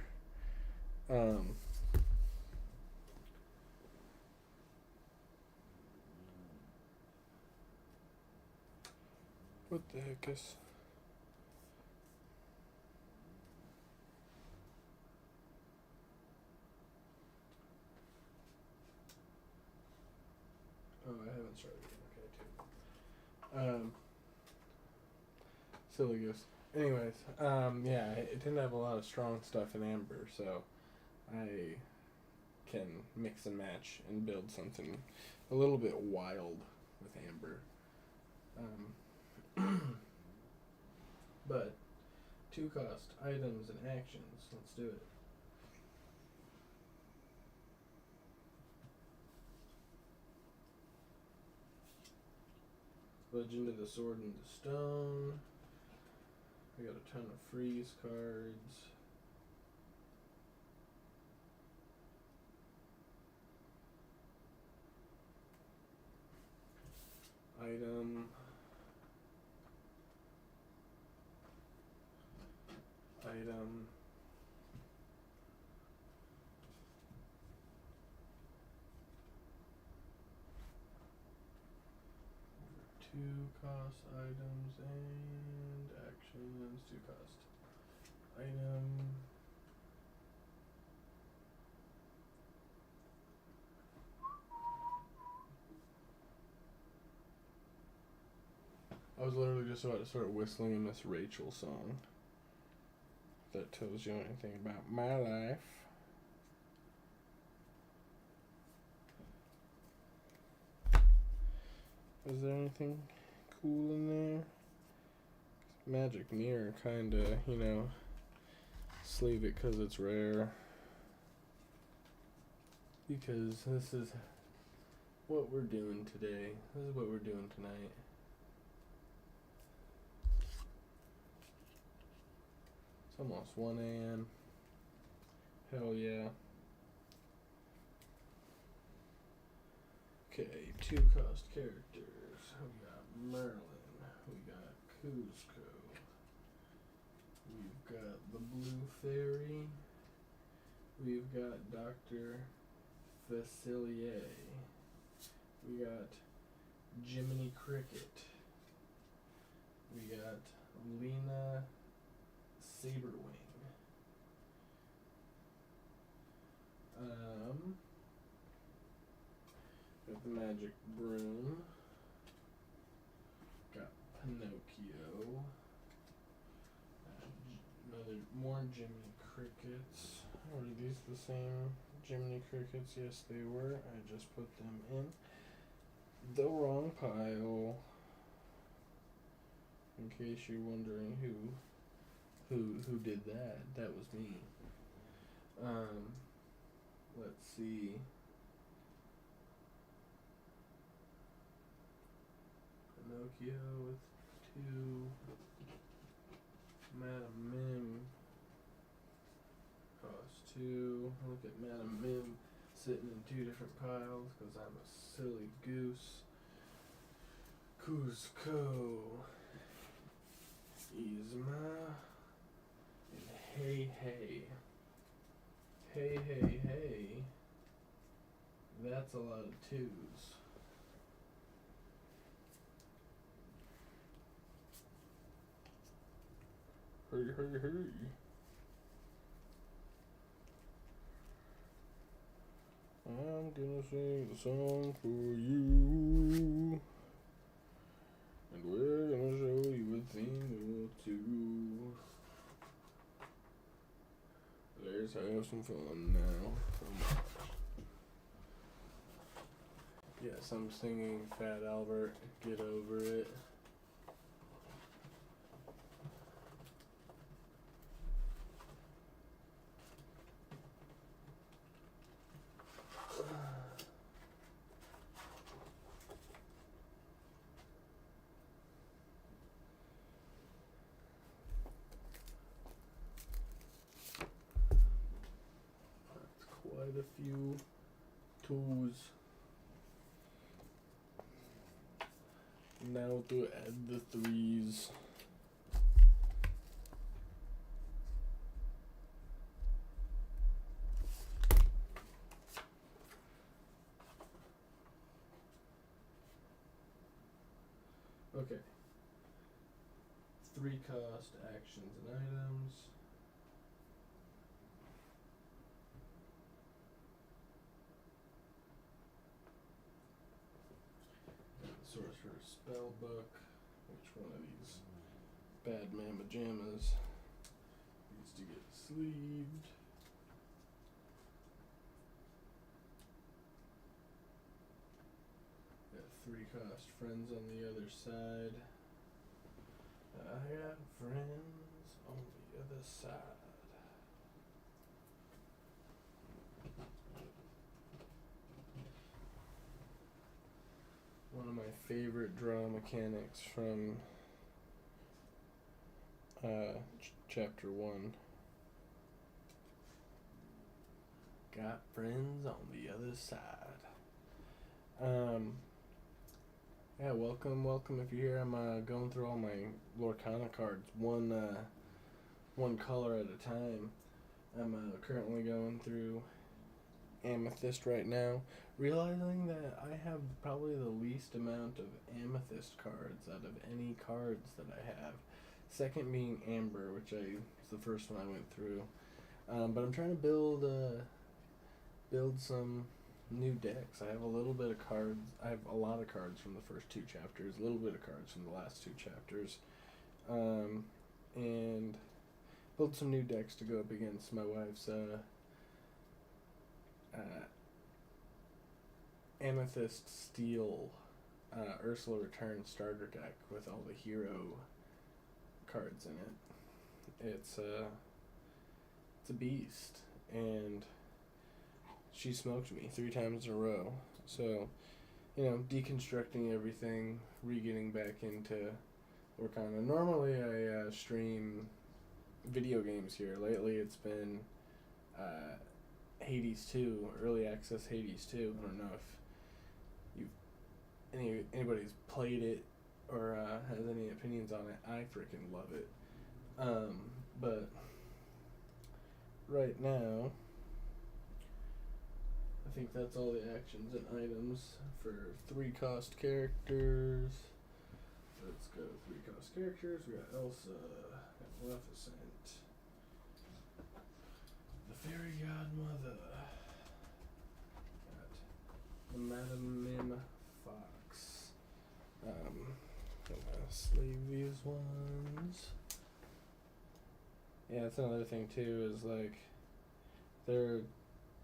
What the heck is... Oh, I haven't started yet. Okay, too. Silly goose. Anyways, yeah, I tend to have a lot of strong stuff in amber, so I can mix and match and build something a little bit wild with amber. But 2-cost items and actions. Let's do it. Legend of the Sword and the Stone. We got a ton of freeze cards. Item. Two-cost items and actions. 2-cost item. I was literally just about to start whistling a Miss Rachel song. If that tells you anything about my life. Is there anything cool in there? Magic Mirror, kinda, you know. Sleeve it because it's rare. Because this is what we're doing today. This is what we're doing tonight. It's almost 1 a.m. Hell yeah. Okay, 2-cost characters. We got Merlin. We got Cusco. We've got the Blue Fairy. We've got Dr. Facilier. We got Jiminy Cricket. We got Lena Saberwing. Got the Magic Broom. Got Pinocchio. More Jiminy Crickets. Were these the same Jiminy Crickets? Yes, they were. I just put them in the wrong pile. In case you're wondering who did that, that was me. Let's see. Pinocchio with 2. Madam Mim costs 2. Look at Madam Mim sitting in 2 different piles because I'm a silly goose. Cusco, Yzma, and Hey Hey. Hey Hey Hey. That's a lot of 2s. Hey, hey, hey. I'm gonna sing the song for you. And we're gonna show you a thing or two. Let's have some fun now. Yes, I'm singing Fat Albert, Get Over It. Quite a few 2s. Now to add the 3s. Okay. 3 cost actions and items. Sorcerer's Spellbook. Which one of these bad mamma jammas needs to get sleeved? Got 3 cost friends on the other side. I got friends on the other side. One of my favorite draw mechanics from chapter 1. Got friends on the other side. Yeah, welcome if you're here. I'm going through all my Lorcana cards, one color at a time. I'm currently going through Amethyst right now, realizing that I have probably the least amount of Amethyst cards out of any cards that I have. Second being Amber, which is the first one I went through. But I'm trying to build some new decks. I have a little bit of cards. I have a lot of cards from the first 2 chapters, a little bit of cards from the last 2 chapters, and build some new decks to go up against my wife's Amethyst Steel Ursula Return starter deck with all the hero cards in it. It's a beast, and she smoked me 3 times in a row. So, deconstructing everything, re-getting back into Lorcana. Normally I stream video games here. Lately it's been Hades 2, early access Hades 2. I don't know if anybody's played it or has any opinions on it. I freaking love it. But right now, I think that's all the actions and items for 3 cost characters. Let's go 3 cost characters. We got Elsa, got Maleficent, the Fairy Godmother, got the Madam Mim Fox. Gonna sleeve these ones. Yeah, that's another thing too, is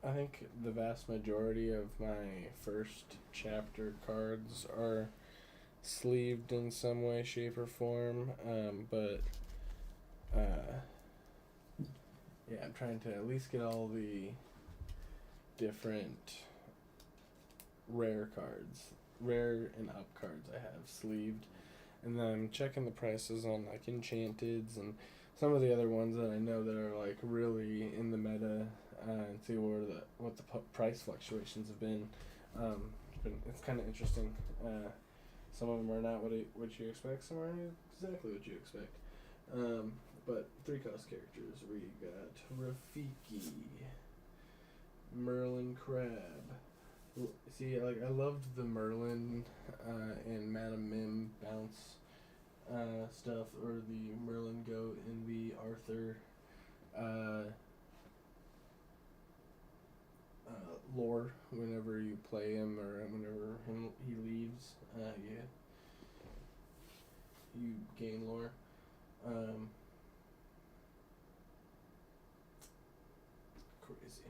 I think the vast majority of my first chapter cards are sleeved in some way, shape, or form, but I'm trying to at least get all the different rare and up cards I have sleeved. And then I'm checking the prices on like Enchanteds and some of the other ones that I know that are like really in the meta, and see what the price fluctuations have been. It's kind of interesting. Some of them are not what you expect. Some are exactly what you expect. But 3-cost characters. We got Rafiki, Merlin Crab. See, like I loved the Merlin and Madame Mim bounce stuff, or the Merlin goat and the Arthur lore. Whenever you play him, or whenever he leaves, you gain lore. Crazy.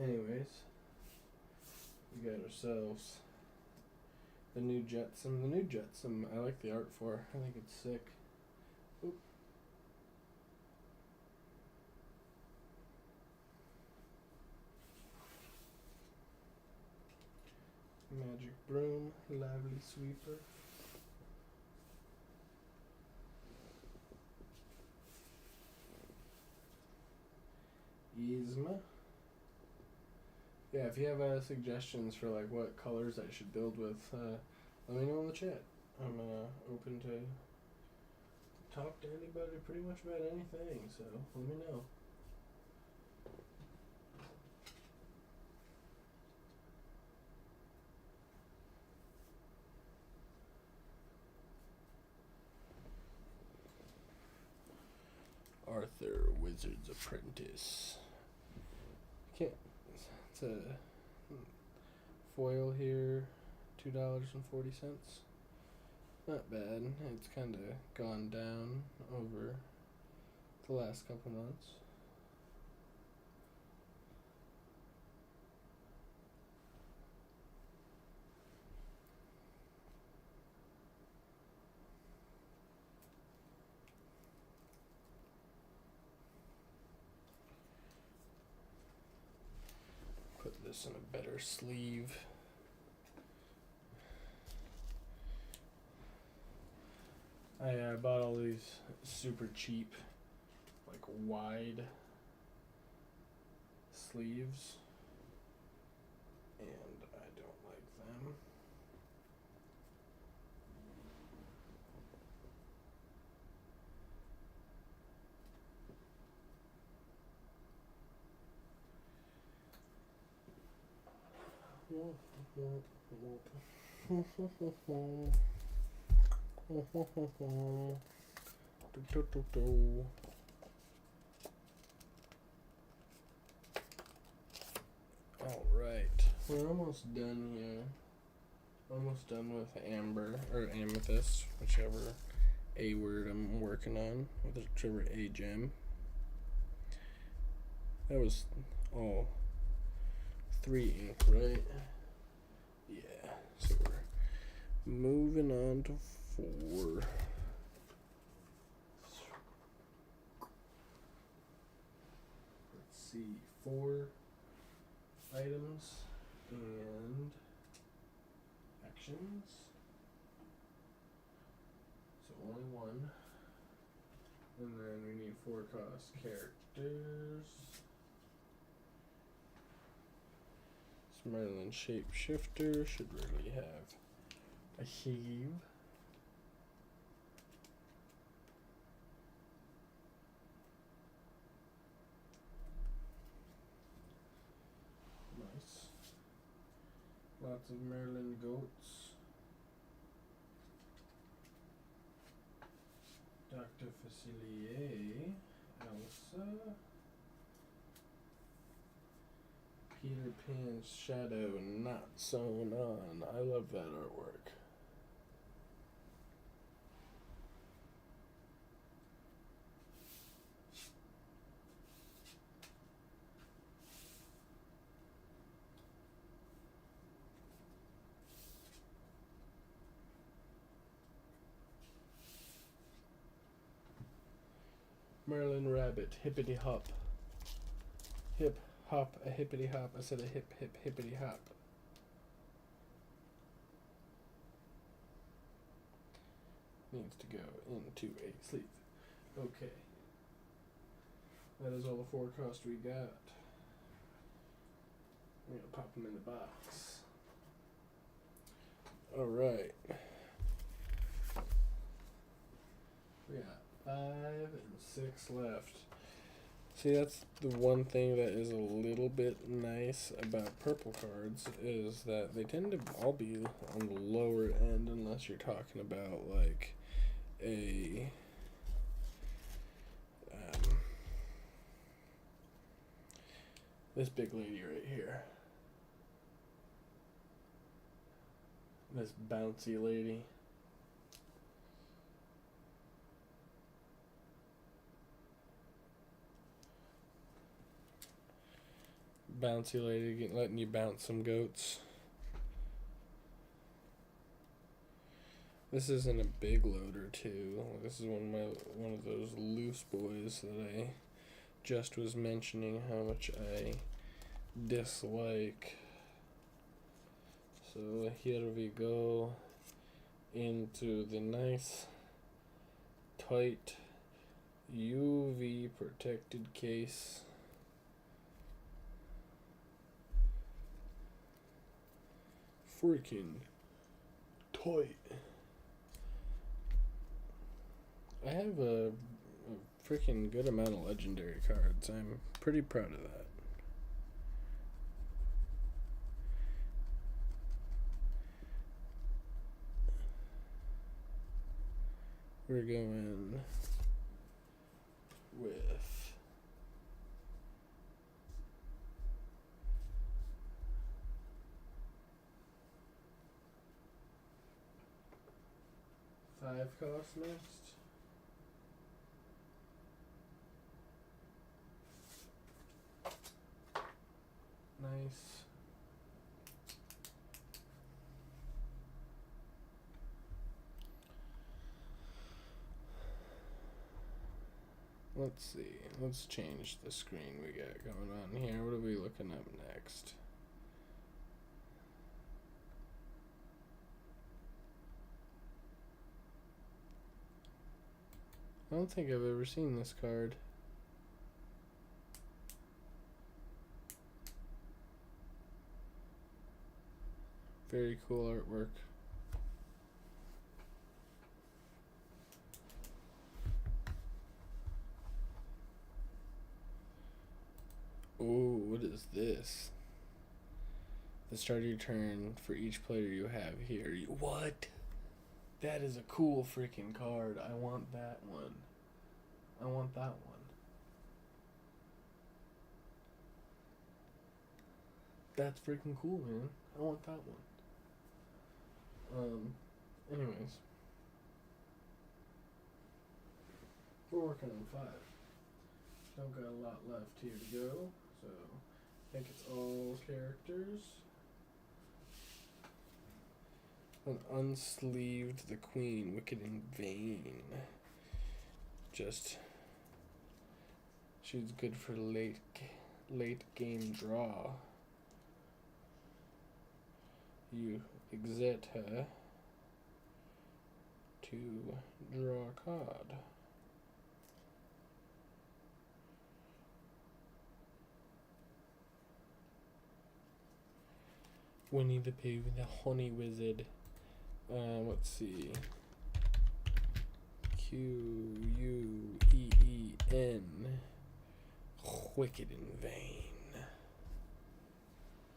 Anyways, we got ourselves the new Jetsam. The new Jetsam, I like the art for. I think it's sick. Oop. Magic Broom, Lively Sweeper. Yzma. Yeah, if you have suggestions for like what colors I should build with, let me know in the chat. I'm open to talk to anybody pretty much about anything, so let me know. Arthur, Wizard's Apprentice. It's a foil here, $2.40. Not bad. It's kind of gone down over the last couple months. Put this in a better sleeve. I bought all these super cheap, like wide sleeves, and I don't like them. Alright, we're almost done here. Almost done with amber, or amethyst, whichever A word I'm working on, whichever A gem. That was all 3 ink, right? Yeah, so we're moving on to 4. Let's see, 4 items and actions. So only 1. And then we need 4-cost characters. Merlin Shapeshifter should really have a heave. Nice. Lots of Merlin goats. Dr. Facilier, Elsa. Peter Pan's shadow not sewn on. I love that artwork. Merlin Rabbit, hippity hop. Hip hop, a hippity hop. I said a hip hippity hop. needs to go into a sleeve. Okay. That is all the forecast we got. We're gonna pop them in the box. Alright. We got 5 and 6 left. See, that's the one thing that is a little bit nice about purple cards is that they tend to all be on the lower end unless you're talking about like a this big lady right here. This bouncy lady. Bouncy lady letting you bounce some goats. This isn't a big loader too. This is one of those loose boys that I just was mentioning how much I dislike. So here we go into the nice tight UV protected case. Freaking tight. I have a freaking good amount of legendary cards. I'm pretty proud of that. We're going with five cost next. Nice. Let's see. Let's change the screen we got going on here. What are we looking up next? I don't think I've ever seen this card. Very cool artwork. Oh, what is this? The start of your turn for each player you have here. What? That is a cool freaking card. I want that one. I want that one. That's freaking cool, man. I want that one. Anyways. We're working on 5. Don't got a lot left here to go, so I think it's all characters. An unsleeved the queen, wicked and vain. Just she's good for late game draw. You exit her to draw a card. Winnie the Pooh, the Honey Wizard. Let's see. Quen. Wicked and vain.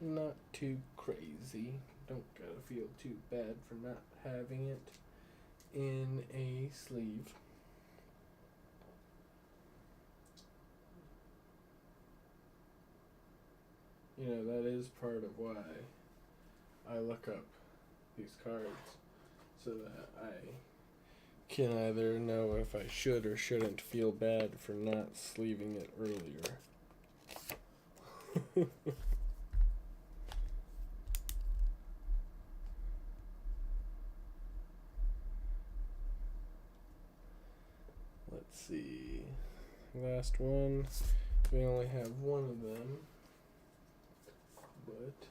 Not too crazy. Don't gotta feel too bad for not having it in a sleeve. You know, that is part of why I look up these cards, so that I can either know if I should or shouldn't feel bad for not sleeving it earlier. Let's see. Last one. We only have one of them, but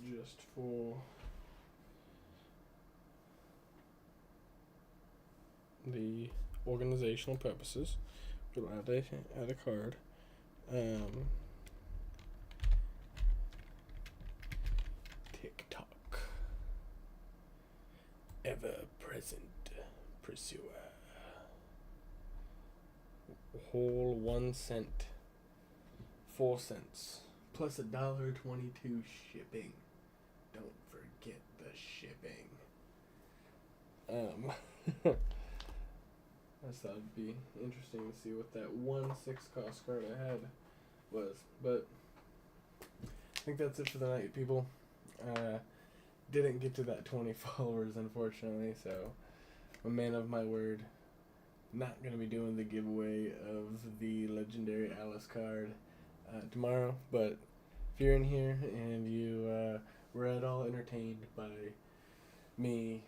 just for the organizational purposes, we'll add a card. TikTok. Ever present pursuer. Whole 1 cent. 4 cents. Plus $1.22 shipping. Don't forget the shipping. I just thought it'd be interesting to see what that 1/6 cost card I had was. But I think that's it for the night, people. Didn't get to that 20 followers, unfortunately, so I'm a man of my word. Not going to be doing the giveaway of the legendary Alice card tomorrow, but if you're in here and you were at all entertained by me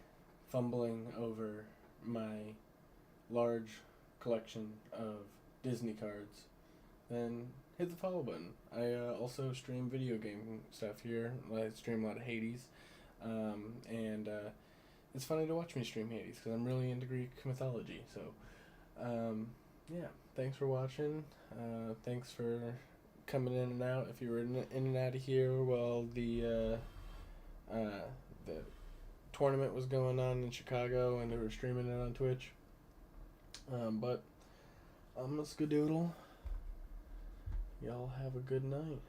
fumbling over my large collection of Disney cards, then hit the follow button. I also stream video game stuff here. I stream a lot of Hades, and it's funny to watch me stream Hades because I'm really into Greek mythology. So, yeah, thanks for watching. Thanks for coming in and out. If you were in and out of here while the tournament was going on in Chicago and they were streaming it on Twitch. But I'm a skadoodle. Y'all have a good night.